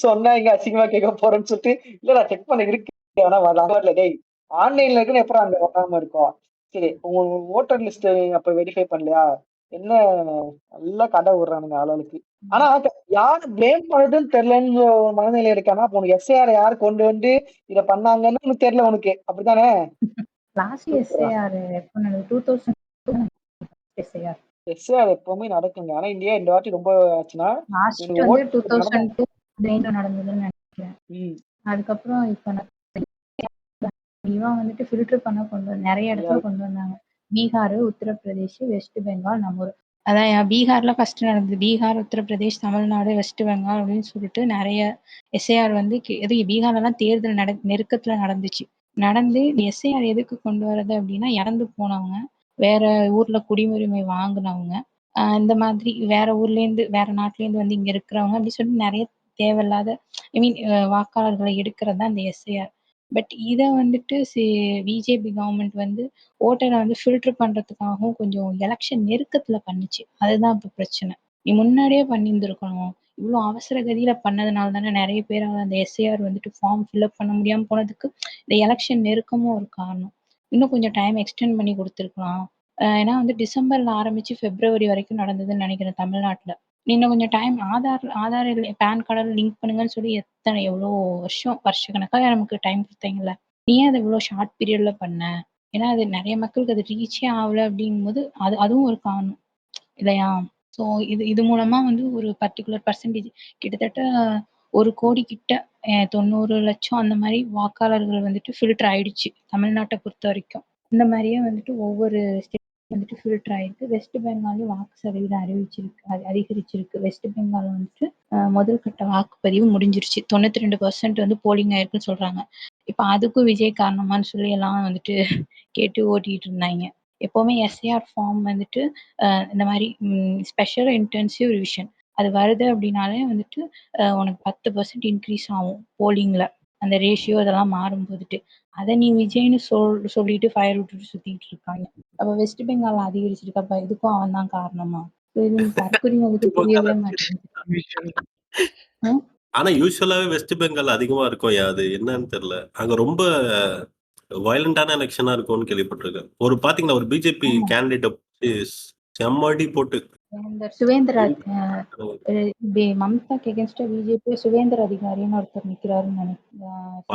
சொன்னா இங்க அசிங்கமா கேட்க போறேன்னு சொல்லிட்டு இல்ல நான் செக் பண்ண இருக்கு ஆனா வரல டேய் ஆன்லைன்ல இருக்குன்னு எப்பறம் அங்க வராம இருக்கும். சரி உங்க ஓட்டர் லிஸ்ட் அப்ப வெரிஃபை பண்ணலையா என்ன நல்லா கதை விடுறானுங்க ஆளுக்கு. ஆனா யாரு பிளேம் பண்ணதுன்னு தெரியலன்னு ஒரு மனநிலை இருக்கானா அப்ப உனக்கு எஸ்ஐஆர் யாரு கொண்டு வந்து இத பண்ணாங்கன்னு உனக்கு தெரியல உனக்கு அப்படித்தானே? லாஸ்ட் எஸ்ஐஆர் எப்போ நடந்தது? 2000 எஸ்ஐஆர். எஸ்ஏஆர் எப்பவுமே நடக்குங்க. ஆனா இந்தியா இந்த வாட்டி ரொம்ப ஆச்சுன்னா லாஸ்ட் இவனுக்கு வந்து ஓட்டு 2002 நடந்ததுன்னு நினைக்கிறேன். அதுக்கப்புறம் இப்ப இவன் வந்துட்டு ஃபில்டர் பண்ண நிறைய இடத்துல கொண்டு வந்தாங்க. பீகார், உத்தரப்பிரதேஷ், வெஸ்ட் பெங்கால், நம்ம ஊர். அதான் பீகார்ல ஃபர்ஸ்ட் நடந்தது. பீகார், உத்தரப்பிரதேஷ், தமிழ்நாடு, வெஸ்ட் பெங்கால் அப்படின்னு சொல்லிட்டு நிறைய எஸ்ஐஆர் வந்து பீகார்லாம் தேர்தல் நெருக்கத்துல நடந்துச்சு. நடந்து எஸ்ஐஆர் எதுக்கு கொண்டு வர்றது அப்படின்னா இறந்து போனவங்க, வேற ஊர்ல குடியுரிமை வாங்கினவங்க, இந்த மாதிரி வேற ஊர்ல இருந்து வேற நாட்டுல இருந்து வந்து இங்க இருக்கிறவங்க அப்படி சொல்லி நிறைய தேவையில்லாத ஐ மீன் வாக்காளர்களை எடுக்கிறது தான் இந்த எஸ்ஐஆர். பட் இதை வந்துட்டு பிஜேபி கவர்மெண்ட் வந்து ஓட்டரை வந்து ஃபில்டர் பண்றதுக்காகவும் கொஞ்சம் எலெக்ஷன் நெருக்கத்துல பண்ணுச்சு. அதுதான் இப்ப பிரச்சனை. நீ முன்னாடியே பண்ணியிருந்திருக்கணும். இவ்வளவு அவசர கதியில பண்ணதுனால தானே நிறைய பேரால அந்த எஸ்ஐஆர் வந்துட்டு ஃபார்ம் ஃபில்அப் பண்ண முடியாம போனதுக்கு இந்த எலெக்ஷன் நெருக்கமும் ஒரு காரணம். இன்னும் கொஞ்சம் டைம் எக்ஸ்டெண்ட் பண்ணி கொடுத்துருக்கலாம். ஏன்னா வந்து டிசம்பர்ல ஆரம்பிச்சு பிப்ரவரி வரைக்கும் நடந்ததுன்னு நினைக்கிறேன் தமிழ்நாட்டுல. நீ இன்னும் கொஞ்சம் time Aadhaar PAN card link பண்ணுங்கன்னு சொல்லி எவ்வளோ வருஷ கணக்கா நமக்கு டைம் கொடுத்தீங்கல்ல. நீ ஏன் அதை இவ்வளோ ஷார்ட் பீரியட்ல பண்ண? ஏன்னா அது நிறைய மக்களுக்கு அது ரீச்சே ஆகல அப்படிங்கும்போது அதுவும் ஒரு காரணம் இல்லையா? ஸோ இது மூலமா வந்து ஒரு பர்டிகுலர் பர்சன்டேஜ் கிட்டத்தட்ட 1 கோடி கிட்ட 90 லட்சம் அந்த மாதிரி வாக்காளர்கள் வந்துட்டு ஃபில்டர் ஆயிடுச்சு தமிழ்நாட்டை பொறுத்த வரைக்கும். இந்த மாதிரியே வந்துட்டு ஒவ்வொரு ஸ்டேட் வந்துட்டு ஃபில்டர் ஆயிருக்கு. வெஸ்ட் பெங்காலையும் வாக்கு சதவீதம் அதிகரிச்சிருக்கு. வெஸ்ட் பெங்கால் வந்துட்டு முதல் கட்ட வாக்குப்பதிவு முடிஞ்சிருச்சு. 92% வந்து போலிங் ஆயிருக்குன்னு சொல்றாங்க. இப்ப அதுக்கும் விஜய் காரணமான்னு சொல்லி எல்லாம் வந்துட்டு கேட்டு ஓட்டிட்டு இருந்தாங்க. எப்பவுமே எஸ்ஐஆர் ஃபார்ம் வந்துட்டு இந்த மாதிரி ஸ்பெஷல் இன்டென்சிவ் ரிவிஷன் அது வருது அப்படின்னாலே வந்துட்டு உனக்கு 10% இன்க்ரீஸ் ஆகும் போலிங்ல. அந்த ரேஷியோ இதெல்லாம் மாறும் போதுட்டு அதை நீ விஜய்னு சொல்லிட்டு ஃபயர் விட்டுட்டு சுத்திட்டு இருக்காங்க. அப்ப வெஸ்ட் பெங்கால் அதிகரிச்சிருக்கு. அப்ப இதுக்கும் அவன் தான் காரணமா? இது தற்கொலை வந்துட்டு புரியவே மாட்டேங்குது. ஆனா யூஸ்வலாவே வெஸ்ட் பெங்கால் அதிகமா இருக்கும். அது என்னன்னு தெரியல. அங்க ரொம்ப வயலண்டான எலெக்ஷனா இருக்கும்னு கேள்விப்பட்டிருக்கேன். பாத்தீங்கன்னா ஒரு பிஜேபி கேண்டிடேட் செம்மடி போட்டு சுவேந்தர் மம்தாக்கு எகென்ஸ்டா பிஜேபி சுவேந்தர் அதிகாரின்னு ஒருத்தர் நிக்கிறாருன்னு நினைக்கிறேன்.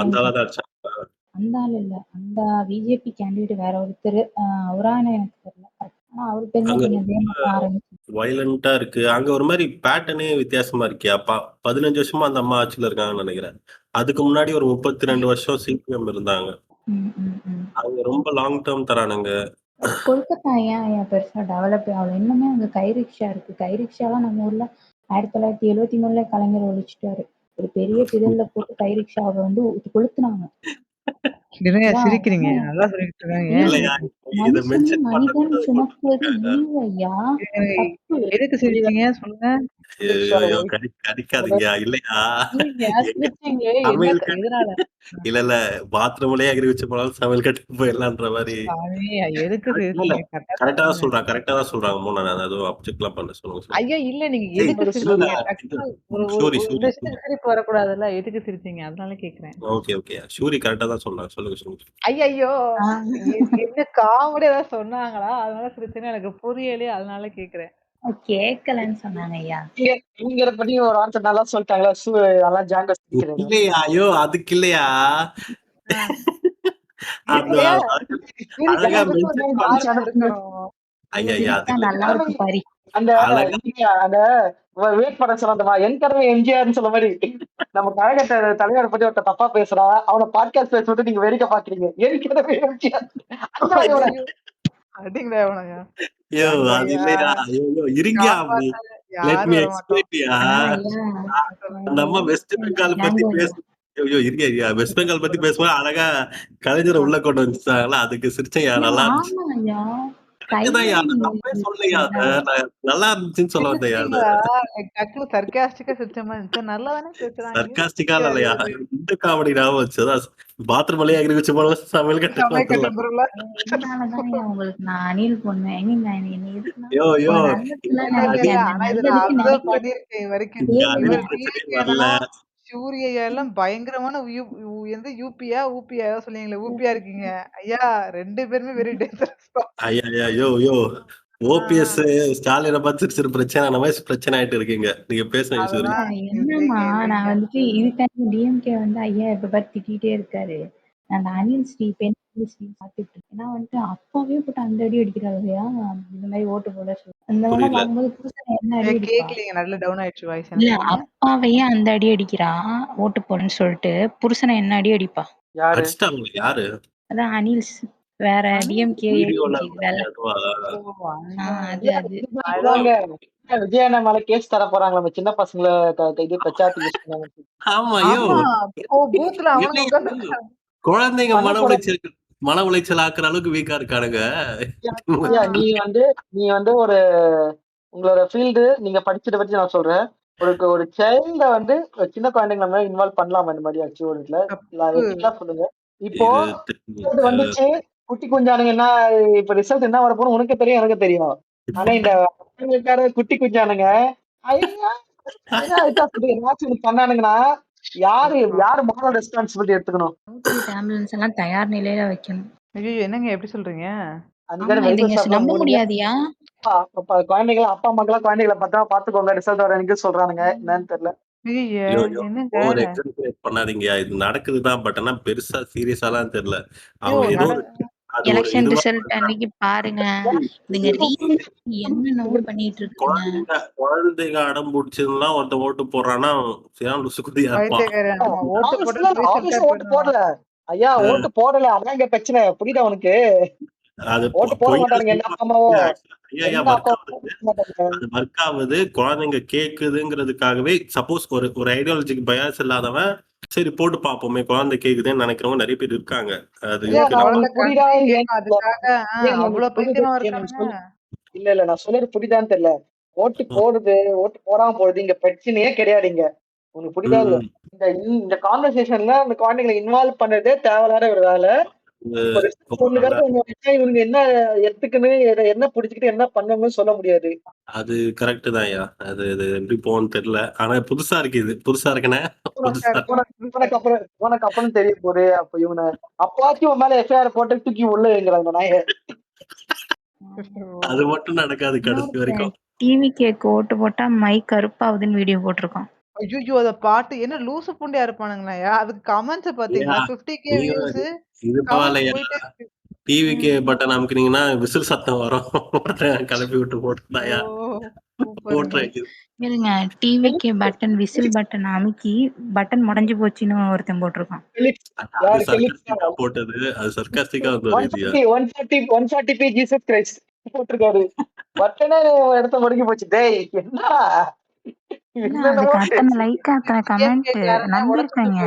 அந்த ஆள் இல்ல. அந்த பிஜேபி கேண்டிடேட் வேற ஒருத்தர். அவரான எனக்கு தெரியல. ஆனா அவர் பேர்ல கொஞ்சம் தேமக்க ஆரம்பிச்சு. வயலண்டா இருக்கு. அங்க ஒரு மாதிரி பேட்டர்னே வித்தியாசமா இருக்கியா? 15 வருஷமா அந்த அம்மா ஆட்சியில இருக்காங்கன்னு நினைக்கிறேன். அதுக்கு முன்னாடி ஒரு 32 வருஷம் சிபிஎம் இருந்தாங்க. அவங்க ரொம்ப லாங் டேர்ம் தரானுங்க. கொல்கத்தா ஏன் பெருசா டெவலப் ஆகல? இன்னுமே அங்க கைரிக்ஷா இருக்கு. கைரிக்ஷாலாம் நம்ம ஊர்ல 1973 கலைஞர் ஒழிச்சிட்டாரு. ஒரு பெரிய திடல்ல போட்டு கைரிக்ஷாவை வந்து கொளுத்துனாங்க. சிரிக்கிறீங்க. நல்லா சொல்லிட்டு இருக்காங்க. இத மனுஷனை மென்ஷன் மனிதன் பண்ணக்கூடாது சுமக்குவது இழிவு ஐயா. தப்பு. எதுக்கு சிரிச்சீங்க சொல்லுங்க? ஐயோ கடிக்காதீங்க இல்லையா இல்லைங்க எங்க சிரிச்சீங்களே சமையல் எதனால? இல்ல பாத்ரூம்லயே எகிரி வச்சு போனாலும் சமையல் கட்டு போயிடலான்ற மாதிரி சாமி எதுக்கு இல்ல சிரிச்சீங்க? கரெக்டா தான் சொல்றாங்க கரெக்டா தான் சொல்றாங்க மூணு நான் அதுவும் அப்செக்ட் எல்லாம் பண்ண சொல்லுங்க ஐயா இல்ல நீங்க ஏய், எதுக்கு இல்ல, சிரிச்சீங்க? இது டக்குனு ஒரு ஒரு ஷூரி ஒரு ஷூரி இந்த விஷயத்துக்கு சிரிப்பு வரக்கூடாதுல்ல. எதுக்கு சிரிச்சீங்க? அதனால கேக்குறேன். ஓகே ஷூரி கரெக்டா தான் சொல்றாங்க சொல்லுங்க ஐயையோ! ஆ. என்ன காமெடி ஏதாவது சொன்னாங்களா? அதனால சிரிச்சேன்னு எனக்கு புரியலையே அதனால கேக்குறேன். கேட்கலன்னு சொன்னாங்க ஐயா. நீங்க பத்தி ஒரு வார்த்தை நல்லா சொல்லிட்டாங்களா நல்லா ஜாங்க சிரிக்கிறது. இல்லையா ஐயோ அதுக்கு இல்லையா ஆ. அது இல்லையா? அழகா அதுக்கு ஒரு மென்ஷன் காரணம் பண்ணி இருக்கணும். ஐயா அது சிரிச்சா நல்லா இல்லையா இருக்கு பாரி. அந்த அழகா அந்த வேட் பண்ண சொல்ல என்கரவே எம்ஜிஆர்னு சொல்ல மாதிரி நம்ம கழகத்தை தலைவரை பத்தி ஒருத்த தப்பா பேசுறா அவனை பாட்காஸ்ட் பேச விட்டு நீங்க வேடிக்கை பாக்குறீங்க என்கரவே எம்ஜிஆர் ஐயையோ! அடிங்கடா இவனையா. ஐயோ ஏங்க அது ஐயா? இல்லையா ஐயோ இருங்க காப்பாத்த லெட் யாரும் மீ வரமாட்டோம். எக்ஸ்பிளைன்யா ஐயா நம்ம வெஸ்ட் பெங்கால் பத்தி கேங் பேச ஐயோ இருங்க வெஸ்ட் பெங்கால் பத்தி பேசும்போது அழகா கலைஞரை உள்ள கொண்டு வந்துட்டாங்களா அதுக்கு சிரிச்சையா நல்லா இருந்துச்சு ஆமா ஐயா. அதுதான் கைவேலி அந்த தப்பே சொல்லலையா அத நான் நல்லா இருந்துச்சுன்னு சொல்ல வந்தேன் அத சிரிச்சீங்களா? டக்குனு சர்க்காஸ்டிக்கா சிரிச்ச மாதிரி இருந்துச்சு. நல்லா தானே பேசுறான். சர்க்காஸ்டிக்கா எதுக்கு இல்லையா இந்த காமெடி ஞாபகம் வச்சுதான் பாத்ரூம்லயே எகிரி வச்சு போல சமையல் கட்டு சமையல் வந்துடலாம் வந்துரும்ல. இதனாலதான் ஐயா உங்களுக்கு நான் அணில் பொண்ணு எங்க என்ன எதுக்குன்னா ஐயோ ஒரு நல்லதுல இல்லங்க. நினைக்கிறேன் ஆனா இத நான் நல்லதுக்கு அப்சர்வ் நினைக்கிறேன் பண்ணியிருக்கேன் இது வரைக்கும். இங்க கேளுங்க அணில் இவர் பிரச்சனையே டிவிகேனா, வரல சூரிய எல்லாம் பயங்கரமான எந்த யூபியா, ஊபியா ஏதோ சொன்னீங்களே, ஊபியா இருக்கீங்க. ஐயா 2 பேருமே வெரி டேஞ்சரஸ் தான். ஐயா யோ ஆ, ஓபிஎஸ் ஸ்டாலினை பார்த்து சிறு பிரச்சனை வயசு பிரச்சனை ஆயிட்டு இருக்கீங்க நீங்க பேசின விஷயம் அதெல்லாம் இருக்கு என்னம்மா நான் வந்துட்டு இதுக்காக டிஎம்கே வந்து ஐயா எப்ப பார்த்து திட்டிகிட்டே இருக்காரு. அந்த அனில் ஸ்ரீ பெண் ஸ்ரீ பார்த்துட்டு இருக்கேன். நான் வந்துட்டு அப்பாவே போட்டு அந்த அடி அடிக்கிறாரு இல்லையா இந்த மாதிரி ஓட்டு போட சொல்லி அந்த மாதிரி புரியல பார்க்கும்போது புருஷனை என்ன அடி அடிப்பா கேக்கலீங்க. நல்ல டவுன் ஆயிடுச்சு வாய்ஸ். என்ன இல்ல சொன்னீங்க? அப்பாவையே அந்த அடி அடிக்கிறா ஓட்டு போடுன்னு சொல்லிட்டு புருஷனை என்ன அடி அடிப்பா யாரு அடிச்சிட்டாங்க யாரு அதான் அனில்ஸ் வேற டிஎம்கே வீடியோல ஏடிஎம்கே வேலை அதுவா? அது அது அதாங்க விஜய் அண்ணா மேல கேஸ் தர போறாங்க நம்ம சின்ன பசங்களை இது பிரச்சாரத்துக்கு யூஸ் பண்ணாங்க ஆமா ஐயோ ஆமா. பூத்ல அவனுங்க இல்லையா? உட்கார்ந்து குழந்தைங்க பண்ண மன உளைச்சல் ஆக்குற அளவுக்கு வீக்கா இருக்கானுங்க நீ வந்து ஒரு உங்களோட ஃபீல்டு நீங்க படிச்சதை பத்தி நான் சொல்றேன் ஒரு சைல்ட வந்து சின்ன குழந்தைங்க நம்ம இன்வால்வ் பண்ணலாமா இந்த மாதிரி ஆச்சு ஒரு இதுல சொல்லுங்க இப்போ ரிசல்ட் வந்துச்சு குட்டி குஞ்சானுங்க என்ன இப்ப ரிசல்ட் என்ன வரப்போன்னு உனக்கு தெரியும் எனக்கு தெரியும் ஆனா இந்த குட்டி குஞ்சானுங்க பண்ணானுங்கன்னா யாரு மோரல் ரெஸ்பான்சிபிலிட்டி எடுத்துக்கணும் ஆம்புலன்ஸ் எல்லாம் தயார் நிலையில வைக்கணும். ஐயோ என்னங்க எப்படி சொல்றீங்க? நம்ப முடியாதியா குழந்தைகளை அப்பா அம்மாக்கெல்லாம் குழந்தைகளை பாத்துக்கோங்க ரிசல்ட் வர எனக்கு சொல்றானுங்க என்னன்னு தெரியல என்னங்க ஓவர் எக்ஸாஜரேட் பண்ணாதீங்க இது நடக்குதுதான் பட் ஆனா பெருசா சீரியஸாலாம் தெரியல அவங்க ஏதோ அது ஒரு எலெக்ஷன் இதுவா ரிசல்ட் அன்னைக்கு பாருங்க இதுங்க என்னென்னவோ பண்ணிட்டு இருக்குங்க. குழந்தைங்க அடம் பிடிச்சதுன்னா ஒருத்த ஓட்டு போடுறான்னா லுசு குதியா இருப்பான் ஓட்டு போடல ஐயா ஓட்டு போடல அதான் இங்க பிரச்சனை புரியுதா உனக்கு அது ஓட்டு போட மாட்டானுங்க என்ன அப்பாமாவோ அது ஒர்க் ஆகுது குழந்தைங்க கேக்குதுங்கிறதுக்காகவே சப்போஸ் ஒரு ஐடியாலஜிக்கு பயாஸ் இல்லாதவன் சரி போட்டு பாப்போமே குழந்தை கேக்குதுன்னு நினைக்கிறவங்க நிறைய பேர் இருக்காங்க அது இல்ல நான் சொல்றது புரியுதான்னு தெரியல ஓட்டு போடுது ஓட்டு போடாம போடுது இங்க பிரச்சனையே கிடையாதுங்க உனக்கு புரியுதா இல்ல இந்த கான்வர்சேஷன்ல அந்த குழந்தைங்களை இன்வால்வ் பண்றதே தேவையில்லாத ஒரு வேலை இவங்க என்ன எடுத்துக்குன்னு என்ன புடிச்சுக்கிட்டு என்ன பண்ணணும்னு சொல்ல முடியாது அது கரெக்ட் தான் ஐயா அது எப்படி போகணும்னு தெரியல ஆனா புதுசா இருக்கு இது புதுசா இருக்குன்னா உனக்கு அப்புறம் தெரிய போகுது அப்ப இவனை அப்பாச்சும் மேல எஃப்ஐஆர் போட்டு தூக்கி உள்ள வைங்கிறாங்க நாய அது மட்டும் நடக்காது கடைசி வரைக்கும் டிவிகேக்கு ஓட்டு போட்டா மை கருப்பாவுதுன்னு வீடியோ போட்டிருக்கோம். ஐயோ அத பாட்டு என்ன லூசு புண்டியா இருப்பானுங்களா அதுக்கு கமெண்ட்ஸ் பாத்தீங்களா 50k வியூஸ் இது பரவாயில்லையா டிவிக்கு பட்டன் அமுக்குனீங்கன்னா விசில் சத்தம் வரும் கிளப்பி விட்டு போட்டுருந்தாயா இல்லைங்க டிவிக்கு பட்டன் விசில் பட்டன் அமுக்கி பட்டன் முடஞ்சு போச்சுன்னு ஒருத்தன் போட்டிருக்கான். போட்டது அது சர்க்காஸ்டிக்கா போட்டிருக்காரு பட்டனே இடத்த முடங்கி போச்சு டேய் என்ன அதுக்கு அத்தனை லைக் அத்தனை கமெண்ட் நம்பிருக்காங்க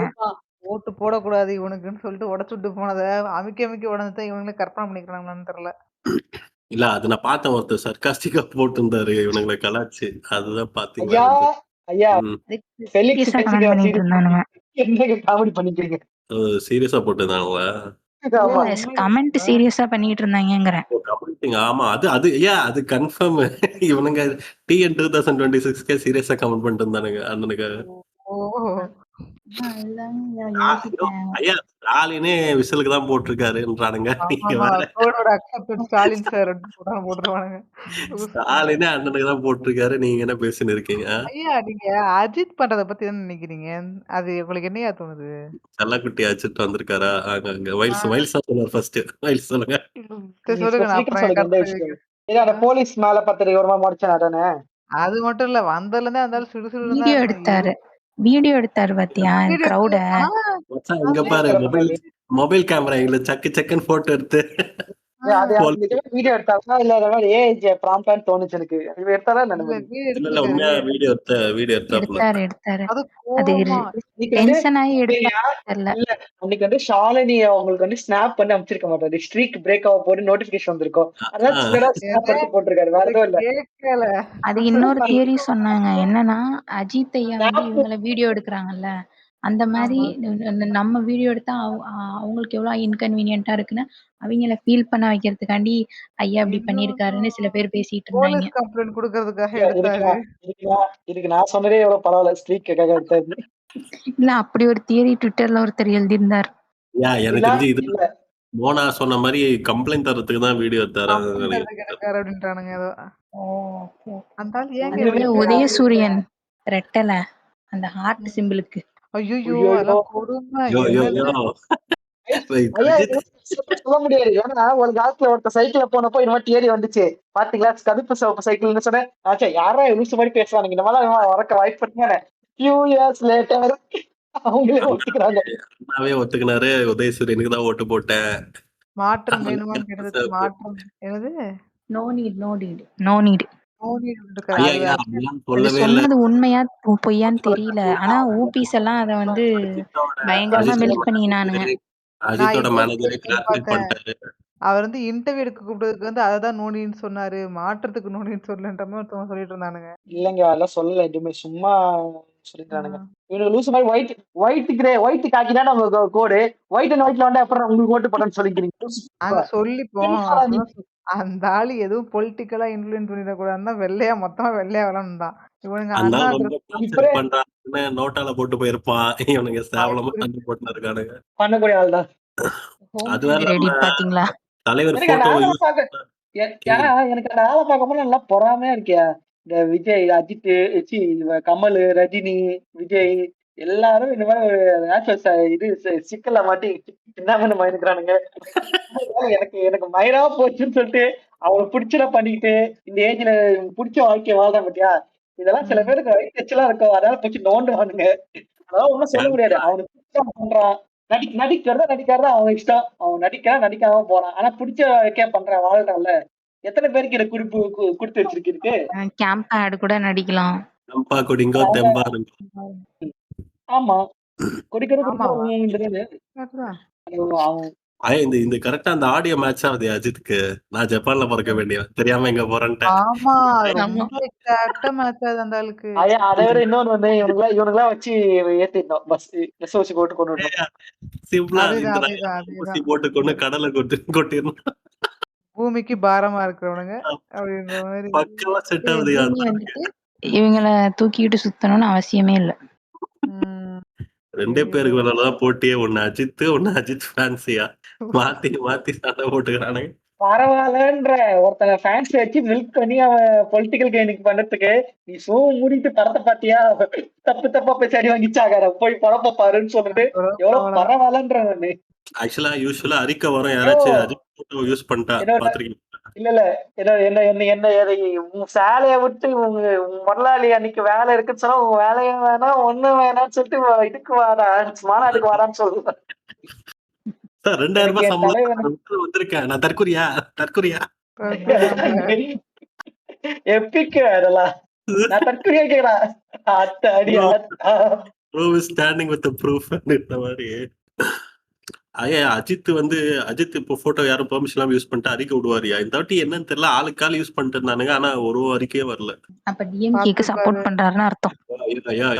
ஓட்டு போடக்கூடாது இவனுக்குன்னு சொல்லிட்டு உடைச்சு விட்டு போனத அமுக்கி அமுக்கி உடனே இவங்களே கற்பனை பண்ணிக்கிறாங்களான்னு தெரியல. இல்ல அது நான் பார்த்தேன், ஒருத்தர் சர்க்காஸ்டிக்கா போட்டிருந்தாரு இவனுங்களை கலாச்சு. அதுதான் ஐயா பாத்தீங்களா? ஐயா ம். ஃபெலிக்ஸ் சீரியஸா கமெண்ட் பண்ணிட்டு இருந்தானுங்க. என்னங்க காமெடி பண்ணிக்கிறீங்க? சீரியஸா போட்டிருந்தாங்களா? ஆமா. கமெண்ட் சீரியஸா பண்ணிட்டு இருந்தாங்கங்கிறேன். கமெண்டிங் ஆமா. அது அது கன்ஃபார்ம். இவனுங்க டிஎன் 2026க்கே சீரியஸா கமெண்ட் பண்ணிட்டு இருந்தானுங்க அண்ணனுக்கு. ஓ அதுதாங்க யோசிப்பேன். ஐயா ஸ்டாலினே விசிலுக்கு தான் போட்டிருக்காருன்றானுங்க. நீங்க வேற கோடோட அக்செப்டட் ஸ்டாலின் சார் போட்டுருவானுங்க. ஸ்டாலினே அண்ணனுக்கு தான் போட்டிருக்காரு. நீங்க என்ன பேசின்னு இருக்கீங்க? ஐயா நீங்க அஜித் பண்றத பத்தி என்ன நினைக்கிறீங்க? அது உங்களுக்கு என்னையா தோணுது? செல்லக்குட்டி அடிச்சுட்டு வந்திருக்காரா? அங்க வைல்ஸ் சொல்லுவார் ஃபர்ஸ்ட். வைல்ஸ் சொல்லுங்க. சரி சொல்லுங்க நான் அப்புறம் என் கருத்து தெரிவிக்கிறேன். ஏன்னா அந்த போலீஸ் மேல பத்திரிக்கை ஓரமா முடிச்சானே. அது மட்டும் இல்ல வந்ததுல இருந்தே அந்த சுடு சுடு வீடியோ எடுத்தாரு பாத்தியா கிரௌட. மச்சான் இங்க பாரு மொபைல் கேமரா இல்ல சக்குன்னு போட்டோ எடுத்து அது வீடியோ எடுத்தாருன்னா இல்ல அந்த மாதிரி ஏஜ் ப்ராம்ப்டான்னு தோணுச்சு எனக்கு. இது எடுத்தாரா என்ன? இல்ல உண்மையா வீடியோ எடுத்தாரு. அது அது கோவமா டென்ஷன் ஆகி எடுத்தாருல. இல்ல அன்னைக்கு வந்து ஷாலினி அவங்களுக்கு வந்து ஸ்னாப் பண்ணி அனுப்பிச்சிருக்க மாட்டாரு. ஸ்ட்ரீக் பிரேக் ஆக போது நோட்டிபிகேஷன் வந்திருக்கும். அதான் சின்னதா ஸ்னாப் பண்ணி போட்டிருக்காரு. வேற எதுவும் இல்ல. கேட்கல. அது இன்னொரு தியரி சொன்னாங்க. என்னன்னா அஜித் ஐயா வந்து இவங்கள வீடியோ எடுக்கிறாங்கல்ல, அந்த மாதிரி நம்ம வீடியோ எடுத்தா அவங்களுக்கு எவ்வளவு இன்கன்வீனியன்ட்டா இருக்குன்னு அவங்கள ஃபீல் பண்ண வைக்கிறதுக்காண்டி ஐயா இப்படி பண்ணிருக்காருன்னு சில பேர் பேசிட்டு இருந்தாங்க. போலீஸ் கம்ப்ளைண்ட் கொடுக்கிறதுக்காக எடுத்தாரு. இதுக்கு நான் சொன்னதே எவ்வளவு பரவாயில்ல. ஸ்ட்ரீக்காக எடுத்தாரு. இல்ல அப்படி ஒரு தியரி ட்விட்டர்ல ஒருத்தர் எழுதியிருந்தார். எனக்கு தெரிஞ்சு இது மோனா சொன்ன மாதிரி கம்ப்ளைண்ட் தரத்துக்கு தான் வீடியோ எடுத்தாரு அப்படின்றானுங்க ஏதோ. அந்த உதயசூரியன் ரெட்டல அந்த ஹார்ட் சிம்பிளுக்கு. ஐயோ அதெல்லாம் கொடுமை. சொல்ல முடியாது. ஏன்னா ஒரு காலத்துல ஒருத்த சைக்கிள்ல போனப்போ இந்த மாதிரி தியரி வந்துச்சு. பாத்தீங்களா கருப்பு சிவப்பு சைக்கிள்னு சொன்னேன். ஆச்சா யாரா லூசு மாதிரி பேசுறானுங்க. இந்த மாதிரி வரக்க வாய்ப்பு பண்ணானே. few years later அவங்களே ஒத்துக்கிறாங்க. ஒத்துக்கினாரு. உதயசூரியனுக்கு தான் ஓட்டு போட்டேன். மாற்றம் வேணுமான்னு கேட்டது மாற்றம் என்னது? No NEET. சொன்னது உண்மையா பொய்யான்னு தெரியல. ஆனா ஊபிஸ் எல்லாம் அத வந்து பயங்கரமா மெல்ட் பண்ணினானுங்க. அஜித்தோட மேனேஜரே கிளாஸ்மேட் பண்ணிட்டாரு. அவர் வந்து இன்டர்வியூ எடுக்க கூப்பிட்டதுக்கு வந்து அததான் நோனின்னு சொன்னாரு. மாற்றத்துக்கு நோனின்னு சொல்லன்ற மாதிரி ஒருத்தவங்க சொல்லிட்டு இருந்தானுங்க. இல்லங்க அதெல்லாம் சொல்லல. எதுவுமே சும்மா சொல்லிட்டானுங்க. இவனுக்கு லூசு மாதிரி ஒயிட் காக்கினா நம்ம கோடு ஒயிட் அண்ட் ஒயிட்ல வந்து அப்புறம் உங்களுக்கு ஓட்டு போடணும்னு சொல்லிக்கிறீங்க. நாங்க சொல்லிப்போம். அந்த ஆளு எதுவும் பொலிட்டிக்கலா இன்ஃப்ளூயன்ஸ் பண்ணிடக்கூடாதுன்னா வெள்ளையா மொத்தமா வெள்ளையா வரணும் தான். இவனுங்க நோட்டால போட்டு போயிருப்பான். இவனுங்க சேவலமா தண்ணி போட்டு இருக்கானுங்க. பண்ணக்கூடிய ஆள் தான். அது வேற பாத்தீங்களா தலைவர் எனக்கு அந்த ஆளை பார்க்கும்போது நல்லா பொறாமையா இருக்கியா. இந்த விஜய், அஜித், கமல், ரஜினி, விஜய் எல்லாரும் இந்த மாதிரி இது சிக்கல்ல மாட்டி என்ன மயனுக்குறானுங்க. எனக்கு மயிரா போச்சுன்னு சொல்லிட்டு அவனுக்கு பிடிச்சத பண்ணிட்டு இந்த ஏஜ்ல பிடிச்ச வாழ்க்கைய வாழ்றான் பத்தியா. இதெல்லாம் சில பேருக்கு வயிற்றுச்சலா இருக்கும். அதனால பிடிச்சி நோண்டுவானுங்க. அதெல்லாம் ஒண்ணும் சொல்ல முடியாது. அவனுக்கு பண்றான். நடிக்கிறதா அவன் இஷ்டம். அவன் நடிக்காம போறான். ஆனா பிடிச்ச பண்றான் வாழ்றான்ல. எத்தனை பேருக்கு இதை குறிப்பு கொடுத்து வச்சிருக்கு. கேம்ப் ஆட் கூட நடிக்கலாம். ஆமா குடிக்கிறது. இந்த கரெக்டா அந்த ஆடியோ மேட்ச் ஆகுது அஜித்துக்கு. நான் ஜப்பான்ல பிறக்க வேண்டியவன் தெரியாம எங்க போறேன்ட்டு. அதை விட இன்னொன்னு வந்து இவனுங்களா வச்சு ஏத்திடணும். பஸ் வச்சு போட்டு கொண்டு சிம்பிளா போட்டு கொண்டு கடலை கொட்டிடணும். பூமிக்கு பாரமா இருக்கிறவனுங்க அப்படின்ற மாதிரி பக்கமா செட் ஆகுது. இவங்கள தூக்கிட்டு சுத்தணும்னு அவசியமே இல்ல. ரெண்டே பேருக்கு மேலதான் போட்டியே. ஒண்ணு அஜித் ஃபேன்சியா மாத்தி சண்டை போட்டுக்கிறானுங்க. பரவாயில்லன்ற ஒருத்தனை ஃபேன்ஸ் வச்சு மில்க் பண்ணி அவன் பொலிட்டிக்கல் கெயினுக்கு பண்றதுக்கு நீ மூடிட்டு படத்தை பாத்தியா தப்பா போய் சரி வாங்கிச்சாக போய் படப்ப பாருன்னு சொல்றது எவ்வளவு பரவாயில்லன்ற. ஆக்சுவலா யூஸ்வலா அறிக்கை வரும். யாராச்சும் அஜித் போட்டோ யூஸ் பண்ணிட்டா பாத்துருக்கீங்க? இல்ல என்ன உன் சேலைய விட்டு உங்க முதலாளி அன்னைக்கு வேலை இருக்குன்னு சொன்னா உங்க வேலையும் வேணாம் ஒண்ணும் வேணாம்னு சொல்லிட்டு இதுக்கு வாடா மாநாட்டுக்கு வாடான்னு சொல்லுவேன். 2000 ரூபாய் சம்பளம் வந்திருக்கேன் நான். தற்கொலையா எப்பிக்கு அதெல்லாம் நான் தற்கொலையா கேக்குறேன். Bro is standing with proof இந்த மாதிரி. அஜித் அஜித் இப்போ போட்டோ யாரும் பெர்மிஷன் எல்லாம் யூஸ் பண்ணிட்டு அறிக்கை விடுவாரியா? இந்த வாட்டி என்னன்னு தெரியல, ஆளுக்கால் யூஸ் பண்ணிட்டு இருந்தானுங்க. ஆனா ஒரு அறிக்கையே வரல. அப்ப டிஎம்கேக்கு சப்போர்ட் பண்றாருன்னு அர்த்தம். ஐயா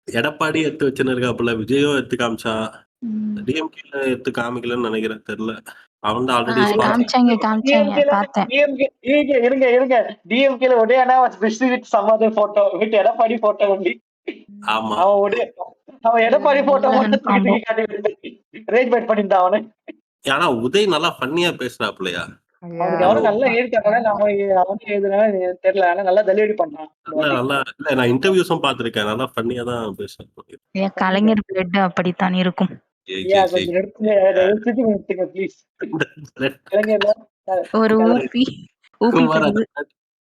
எடப்பாடி எடுத்து வச்சுருக்காப்புல, விஜயும் எடுத்து காமிச்சான். டிஎம்கேல எடுத்து காமிக்கலன்னு நினைக்கிறேன், தெரியல. அவன் தான் ஆல்ரெடி காமிச்சாங்க பார்த்தேன். டிஎம்கேல உதயனா with some other photo with Edappadi photo only. ஆமா, அவன் எடப்பாடி போட்டோ மட்டும் ரேஜ் பேட் பண்ணிட்டான் அவனு. ஆனா உதய் நல்லா ஃபன்னியா பேசுறாப்புலையா? அவனுக்கு எவ்வளவு நல்லா ஏறிட்டாங்க, நம்ம அவனுக்கு எதுனால தெரியல. ஆனா நல்லா தள்ளியடி பண்ணான். நல்லா இல்ல, நான் இன்டர்வியூஸும் பாத்திருக்கேன். நல்லா ஃபன்னியா தான் பேசுறேன். கலைஞர் பிளட் அப்படித்தான் இருக்கும். ஒரு ஊப்பி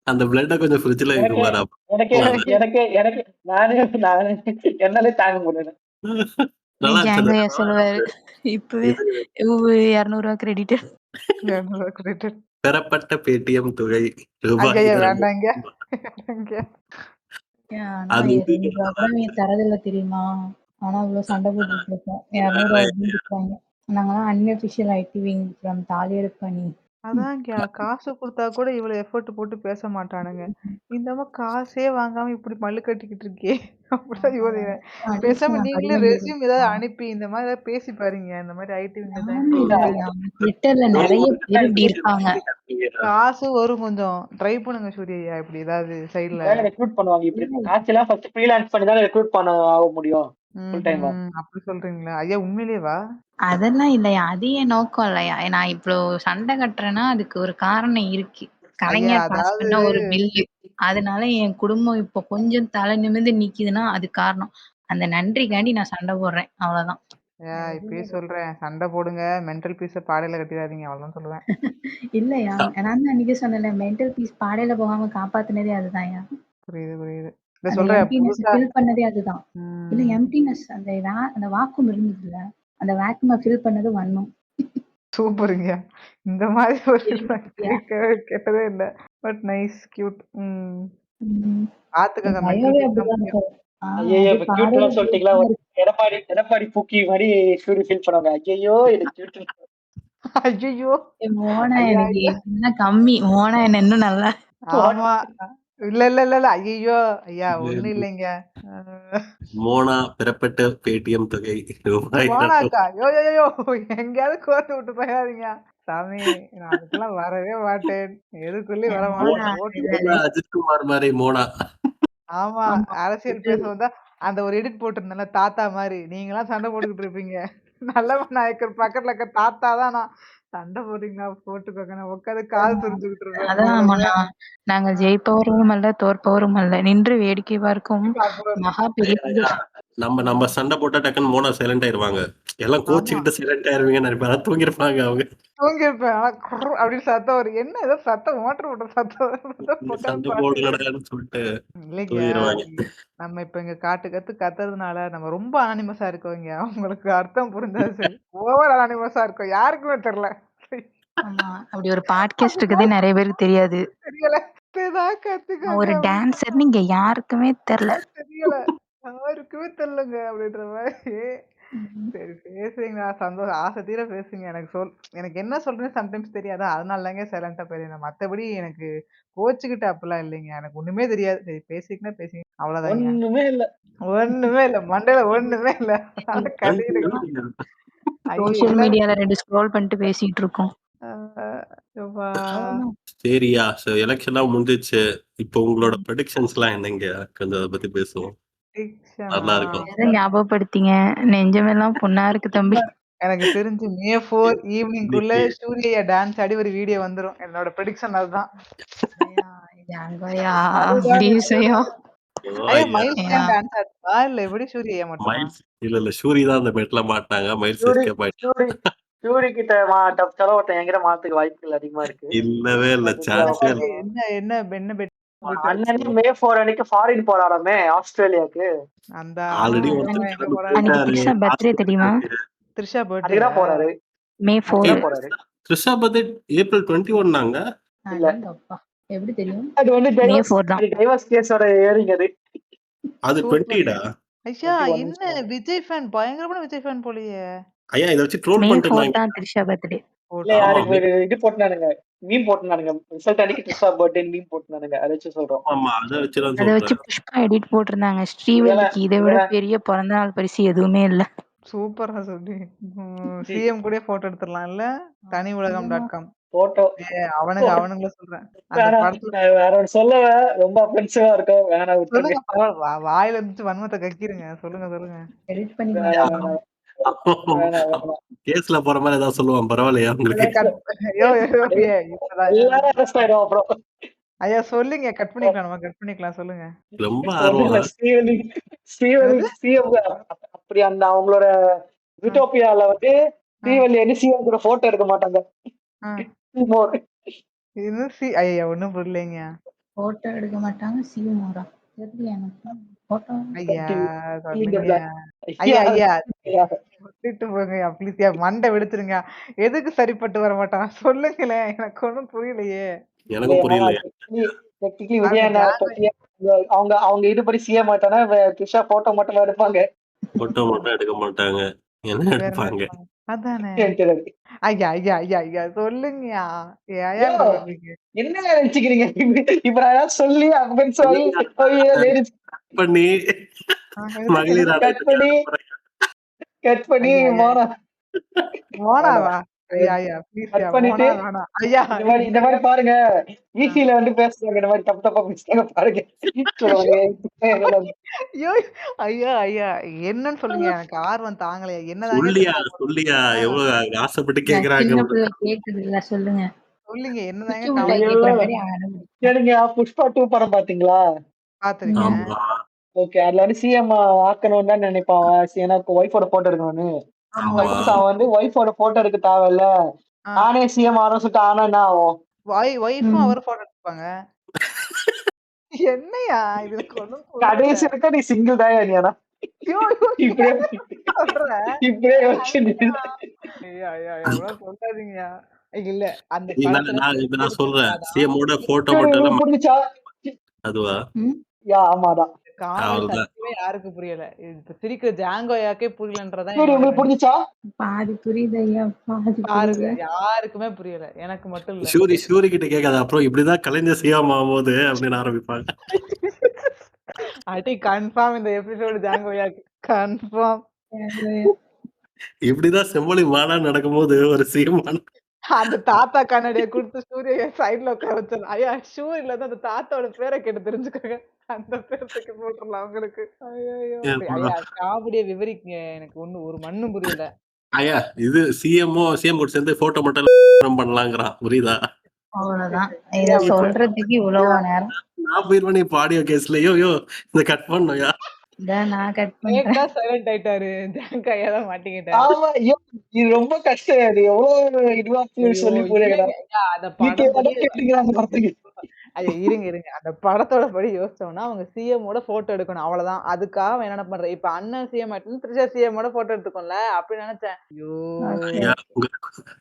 அந்த பிளட்ட கொஞ்சம் ஃப்ரிட்ஜ்ல இருக்குமாரா? என்னாலே தாங்க முடியல. சொல்லுவாரு இப்பவே 200 கிரெடிட். பெறப்பட்ட பேடிஎம் தொகை ரூபாய் தரதில்ல தெரியுமா? ஆனா இவ்வளவு சண்டை போட்டுட்டு இருக்கோம். 200 நாங்கெல்லாம் அன்அபிஷியல் ஐடி விங் ஃப்ரம் தாலியரப்பணி. அதான் காசு கொடுத்தா கூட இவ்வளவு எஃபர்ட் போட்டு பேச மாட்டானுங்க. இந்த காசே வாங்காம இப்படி மல்லு கட்டிக்கிட்டு இருக்கே அப்படிதான் யோசிக்கிறேன். பேசாம நீங்களே ரெஸ்யூம் ஏதாவது அனுப்பி இந்த மாதிரி ஏதாவது பேசி பாருங்க. இந்த மாதிரி ஐடி ட்விட்டர்ல நிறைய பேர் இப்படி இருக்காங்க. காசு வரும், கொஞ்சம் ட்ரை பண்ணுங்க சூர்யா. இப்படி ஏதாவது சைடுல ரெக்ரூட் பண்ணுவாங்க. இப்படி காசெல்லாம் ஃபர்ஸ்ட் ஃப்ரீலான்ஸ் பண்ணி தான் ரெக்ரூட் பண்ண ஆக முடியும். அப்படி சொல்றீங்களா ஐயா? உண்மையிலேவா? அதெல்லாம் இல்லையா, அது என் நோக்கம் இல்லையா. நான் இப்போ சண்டை கட்டுறேன்னா அதுக்கு ஒரு காரணம் இருக்கு. கலைஞர் பாஸ் பண்ண ஒரு பில்லு, அதனால என் குடும்பம் இப்போ கொஞ்சம் தலை நிமிர்ந்து நிக்குதுன்னா அது காரணம். அந்த நன்றிக்காண்டி நான் சண்டை போடுறேன், அவ்வளவுதான். இப்பயே சொல்றேன், சண்டை போடுங்க, மென்டல் பீஸ பாடையில கட்டிடாதீங்க, அவ்வளவுதான் சொல்லுவேன். இல்லையா, நான் தான் அன்னைக்கு சொன்னேன்ல, மென்டல் பீஸ் பாடையில போகாம காப்பாத்துனதே அதுதான். புரியுது. ஃபில் பண்ணதே அதுதான். இல்ல எம்டினஸ், அந்த வாக்கும் இருந்ததுல, அந்த வேக்யூமை ஃபில் பண்ணது வண்ணம். சூப்பருங்க. இந்த மாதிரி ஒரு கேட்டதே இல்ல. But nice, cute. Edappadi pookie மாதிரி ஃபீல் பண்ணுவாங்க. ஐயோ ஐயோ மோனா எனக்கு என்ன கம்மி, மோனா என்ன இன்னும் நல்லா. ஆமா, இல்ல ஐயோ ஐயா ஒண்ணு இல்லைங்க. மோனா பெறப்பட்ட பேடிஎம் தொகை மோனாக்கா எங்கேயாவது கோர்த்து விட்டு போயாதீங்க சாமி. நான் அதுக்கெல்லாம் வரவே மாட்டேன், எதுக்குள்ளே வர மாட்டேன். அஜித்குமார் மாதிரி மோனா. ஆமா, அரசியல் பேச வந்தா அந்த ஒரு எடிட் போட்டிருந்தேன்ல, தாத்தா மாதிரி நீங்க எல்லாம் சண்டை போட்டுக்கிட்டு இருப்பீங்க. நல்லவன் நாயக்கர் பக்கத்துல இருக்க தாத்தா தான் நான். சண்டை போட்டீங்கன்னா போட்டுக்கோங்க, நான் உட்காந்து கால் புரிஞ்சுக்கிட்டு இருப்பேன். நாங்க ஜெயிப்பவரும் அல்ல, தோற்பவரும் அல்ல, நின்று வேடிக்கை பார்க்கும் மகா பெரிய. நம்ம சண்டை போட்டா டக்குன்னு மோனா சைலண்ட் ஆயிருவாங்க. எல்லாம் கோச்சிக்கிட்டு சைலண்ட் ஆயிருவீங்கன்னு நினைப்பாங்க. தூங்கிருப்பாங்க அவங்க. தூங்கிருப்பேன் அப்படின்னு சத்தம் வரும். என்ன ஏதோ சத்தம், மோட்டர் போட்ட சத்தம் சொல்லிட்டு இல்லைங்க. நம்ம இப்ப இங்க காட்டு கத்துறதுனால நம்ம ரொம்ப அனானிமஸா இருக்கோங்க. அவங்களுக்கு அர்த்தம் புரிஞ்சா சரி. ஓவர் அனானிமஸா இருக்கும், யாருக்குமே தெரியல. ஆமா, அப்படி ஒரு பாட்காஸ்ட் இருக்குதே நிறைய பேருக்கு தெரியாது. தெரியல, ஒரு டான்சர் நீங்க யாருக்குமே தெரியல. யாருக்குமே தெரியலங்க அப்படின்ற மாதிரி. சரி பேசுறீங்களா, சந்தோஷம், ஆசை தீர பேசுங்க. எனக்கு என்ன சொல்றேன்னு சம்டைம்ஸ் தெரியாது, அதனால தாங்க சைலண்டா போயிருந்தேன். மத்தபடி எனக்கு கோச்சுக்கிட்டு அப்படிலாம் இல்லைங்க. எனக்கு ஒண்ணுமே தெரியாது. சரி பேசிக்கிட்டா பேசிங்க, அவ்வளவுதாங்க. ஒண்ணுமே இல்ல மண்டையில, ஒண்ணுமே இல்ல. சோஷியல் மீடியால 2 ஸ்க்ரோல் பண்ணிட்டு பேசிட்டு இருக்கோம். சரியா, எலெக்ஷன்லாம் முடிஞ்சிச்சு. இப்போ உங்களோட ப்ரெடிக்ஷன்ஸ்லாம் என்னங்க, கொஞ்சம் அதை பத்தி பேசுவோம். நல்லா இருக்கும். ஞாபகப்படுத்திங்க, நெஞ்சமெல்லாம் பொண்ணா இருக்கு தம்பி. எனக்கு தெரிஞ்சு May 4 ஈவினிங்குள்ள சூர்யா டான்ஸ் ஆடி ஒரு வீடியோ வந்துரும். என்னோட ப்ரெடிக்ஷன் அதுதான். இல்ல சூரி தான் அந்த மெட்ல மாட்டாங்க. சூரி கிட்ட என்கிட்ட மாத்துக்கு வாய்ப்புகள் அதிகமா இருக்கு. இல்லவே இல்ல, சான்ஸே இல்ல. என்ன அண்ணனே May 4 அன்னைக்கு ஃபாரின் போறாராமே, ஆஸ்திரேலியாக்கு. அந்த ஆல்ரெடி பர்த்டே தெரியுமா? த்ரிஷா பர்த்டே போறாரு. May 4 போறாரு. த்ரிஷா பர்த்டே April 21 நாங்க. இல்ல எப்படி தெரியும்? அது வந்து May 4 தான். டைவர்ஸ் கேஸோட ஏறிங் அது. அது 20 டா. ஐயா! 21 என்ன சொன்னாங்க. விஜய் ஃபேன் பயங்கரமான விஜய் ஃபேன் போலயே! ஐயா இத வச்சு ட்ரோல் மே பண்ணிட்டு 4 இருந்தாங்க. தான் த்ரிஷா பர்த்டே. இல்ல ஆமா யாருக்கு ஒரு இது போட்டுனானுங்க. மீம் போட்டுனானுங்க. ரிசல்ட் அன்னைக்கு த்ரிஷா பர்த்டே மீம் போட்டுனானுங்க. அத வச்சு சொல்றோம். ஆமா அத வச்சு தான் அத வச்சு சொல்றேன். புஷ்பா எடிட் போட்டிருந்தாங்க. இதெல்லாம் ஸ்ரீவல்லிக்கு இதை விட இதெல்லாம் பெரிய பிறந்த நாள் பரிசு எதுவுமே இல்ல. சூப்பரா சொல்லி. சிஎம் கூடயே ஃபோட்டோ எடுத்துடலாம்ல? தனிஉலகம்.com. போட்டோ அவனுங்கள சொல்றேன். அந்த வேணாம். படத்துல நான் வேற ஒண்ணு சொல்லுவேன். ரொம்ப அஃபென்சிவா இருக்கும். வேணாம் விட்டுருங்க. சொல்லுங்க பரவால்ல. வாயில இருந்துச்சு வன்மத்த கக்கிருங்க. சொல்லுங்க. எடிட் பண்ணி வேணாம் மாட்டோம். வேணாம். கேஸ்ல போற மாதிரி ஏதாவது சொல்லுவான் பரவாயில்லையா உங்களுக்கு? ஐயோ, இப்பதான் எல்லாரும் அரெஸ்ட் ஆயிடும் அப்புறம். ஐயா சொல்லுங்க. கட் பண்ணிக்கலாம். சொல்லுங்க. ரொம்ப சொல்லுங்க. ஆர்வம். ஸ்ரீவல்லி சிஎம் அப்படி அந்த அவங்களோட யூட்டோப்பியால வந்து ஸ்ரீவல்லி வந்து சிஎம் கூட போட்டோ எடுக்க மாட்டாங்க. ஐயா ஒண்ணும் புரியலைங்க. போட்டோ எடுக்க மாட்டாங்க. சிஎம்ஆரா தெரியல எனக்கு. போட்டோ ஐயா சொல்லுங்க. ஐயா விட்டுட்டு போங்கய்யா ப்ளீஸ்யா. மண்டை வெடிச்சிருங்க. எதுக்கு சரிப்பட்டு வர மாட்டான் சொல்லுங்களேன். எனக்கு ஒண்ணும் புரியலையே. எனக்கும் புரியல. டெக்னிக்கலி விஜயண்ணா பத்தி அவங்க அவங்க இதுபடி சிஎம் மாட்டானா த்ரிஷா போட்டோ மட்டும் எடுப்பாங்க. போட்டோ மட்டும் எடுக்க மாட்டாங்க. என்ன வேற என்ன எடுப்பாங்க? இருப்பாங்க? அதானே. எனக்கு தெரியாது. ஐயா சொல்லுங்கயா. ஏயா ஐயோ, என்ன நினைச்சுக்கிறீங்க? இப்ப நான் ஏதாவது சொல்லி அஃபென்ஸ் ஆகி லேடிஸ் பண்ணி மகளிர் கட் பண்ணி மோனாவா? ஐயா ப்ளீஸ்யா. கட் பண்ணிட்டு மோனா வேணாம். ஐயா இந்த மாதிரி பாருங்க. ஈசில வந்து பேசுறாங்க. இந்த மாதிரி தப்பு தப்பா பேசுறாங்க பாருங்க. ஐயா என்னன்னு சொல்லுங்க. எனக்கு ஆர்வம் தாங்கலையா. சொல்லியா எவ்வளவு ஆசைப்பட்டு கேக்குறாங்க. சின்ன பிள்ளை கேக்குது இல்ல சொல்லுங்க. சொல்லுங்க. என்னதாங்க பிள்ளை கேக்குற மாதிரி சரிங்க. புஷ்பா 2 படம் பாத்தீங்களா? பாத்துருக்கேன். ஆமா. ஓகே. அதுல வந்து சிஎம் ஆக்கணும்னு தான் நினைப்பான். ஏன்னா ஒய்ஃபோட போட்டோ எடுக்கணும்னு. ஆமா. அவன் வந்து ஒய்ஃபோட போட்டோ எடுக்க தேவையில்ல. நானே சிஎம் ஆறோம் சொல்லிட்டு ஆனா என்ன ஆகும்? ஒய்ஃபும் அவர் போட்டோ எடுப்பாங்க. என்னையா இது ஒண்ணும் கடைசி இருக்க நீ சிங்கிள் தான் நீ. இப்படியே சொல்லாதீங்கயா. இல்ல அந்த நான் சொல்றேன். சிஎமோட போட்டோ மட்டும் புரிஞ்சுச்சா? அதுவா? ஆமாதான். யாருக்கு புரியல. இப்ப சிரிக்கிற ஜாங்கோயாக்கே புரியலன்றதான் உங்களுக்கு புரிஞ்சுச்சா? பாதி புரியுது ஐயா. பாருங்க யாருக்குமே புரியல. எனக்கு மட்டும் இல்ல. ஷூரி கிட்ட கேட்காத. அப்புறம் இப்படிதான் கலைஞர் சிஎம் ஆகும்போது அப்படின்னு ஆரம்பிப்பாங்க. அடி கன்ஃபார்ம் இந்த எபிசோடு ஜாங்கோயாக்கு கன்ஃபார்ம். இப்படிதான் செம்மொழி மாநாடு நடக்கும்போது ஒரு சிஎம் அந்த தாத்தா கண்ணாடியை கொடுத்து சூரிய சைட்ல உட்கார வச்சாரு. ஐயா சூரியல இருந்து அந்த தாத்தாவோட பேரை கேட்டு தெரிஞ்சுக்கோங்க. அந்த பேருக்கு போட்டுடலாம் உங்களுக்கு. ஐயா காமெடியை விவரிங்க. எனக்கு ஒரு மண்ணும் புரியல. ஐயா இது சிஎம் கூட சேர்ந்து போட்டோ மட்டும் பண்ணலாங்கிறான். புரியுதா? அவ்வளவுதான். இத சொல்றதுக்கு இவ்வளவு நேரம் நான் போயிருவேன். இப்ப ஆடியோ கேஸ்லயோ இந்த கட் பண்ணுயா. நான் கட் பண்றேன். சைலண்ட் ஆயிட்டாரு. ஜாங்காயா தான் மாட்டிக்கிட்டாரு. ஆமா. இது ரொம்ப கஷ்டம். அது எவ்வளவு இதுவா சொல்லி புரியல. அந்த படம் இருங்க அந்த படத்தோட படி யோசிச்சோம்னா அவங்க சிஎமோட போட்டோ எடுக்கணும். அவ்வளவுதான். அதுக்காக அவன் என்ன பண்ற? இப்ப அண்ணன் சிஎம் ஆயிட்டு த்ரிஷா சிஎமோட போட்டோ எடுத்துக்கோம்ல அப்படி நினைச்சேன்.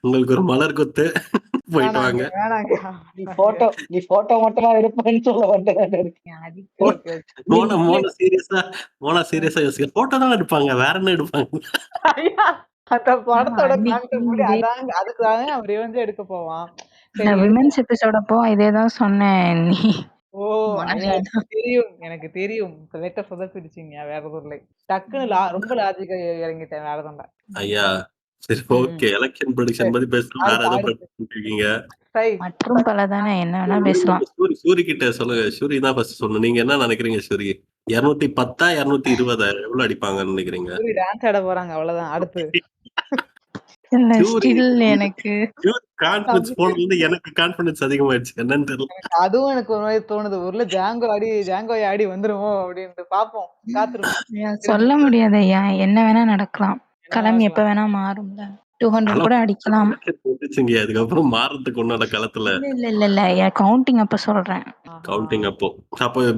உங்களுக்கு ஒரு மலர் கொத்து போயிட்டு வாங்க. நீ போட்டோ மட்டும் எடுப்பேன்னு சொல்ல வந்தேன். மோனா சீரியஸா யோசிக்க போட்டோ தான் எடுப்பாங்க. வேற என்ன எடுப்பாங்க? அந்த படத்தோட கான்செப்ட் அதுக்காக அவர் வந்து எடுக்க போவான். விமென்ஸ் எபிசோட் அப்போ இதேதான் சொன்னேன். எனக்கு தெரியும். லேட்டா சொதப்பிடுச்சீங்க. வேற எதுவும் இல்லை. டக்குன்னு ரொம்ப லாஜிக்கா இறங்கிட்டேன். வேற எதுவும் இல்ல. ஐயா சரி ஓகே. எலெக்ஷன் ப்ரெடிக்ஷன் பத்தி பேசலாம். வேற ஏதோ பண்ணிருக்கீங்க. மற்றும் பல தானே என்ன வேணா பேசலாம். சூரி கிட்ட சொல்லுங்க. சூரி தான் ஃபர்ஸ்ட் சொல்லணும். நீங்க என்ன நினைக்கிறீங்க? சூரி 210 220 எவ்வளவு அடிப்பாங்கன்னு நினைக்கிறீங்க? டான்ஸ் ஆட போறாங்க அவ்வளவுதான். அடுத்து எனக்கு கான்ஃபிடன்ஸ் போனது எனக்கு கான்ஃபிடன்ஸ் அதிகமாயிடுச்சு. என்னன்னு தெரியல. அதுவும் எனக்கு ஒரு மாதிரி தோணுது. ஊர்ல ஜாங்கோ ஆடி வந்துருவோம் அப்படின்ட்டு பாப்போம். காத்துருவோம். சொல்ல முடியாது ஐயா. என்ன வேணா நடக்கலாம். களம் எப்ப வேணா மாறும்ல. 200 கூட அடிக்கலாம். அதுக்கப்புறம் மாறதுக்கு ஒன்னால களத்துல இல்ல ஐயா. கவுண்டிங் அப்ப சொல்றேன். கவுண்டிங் அப்போ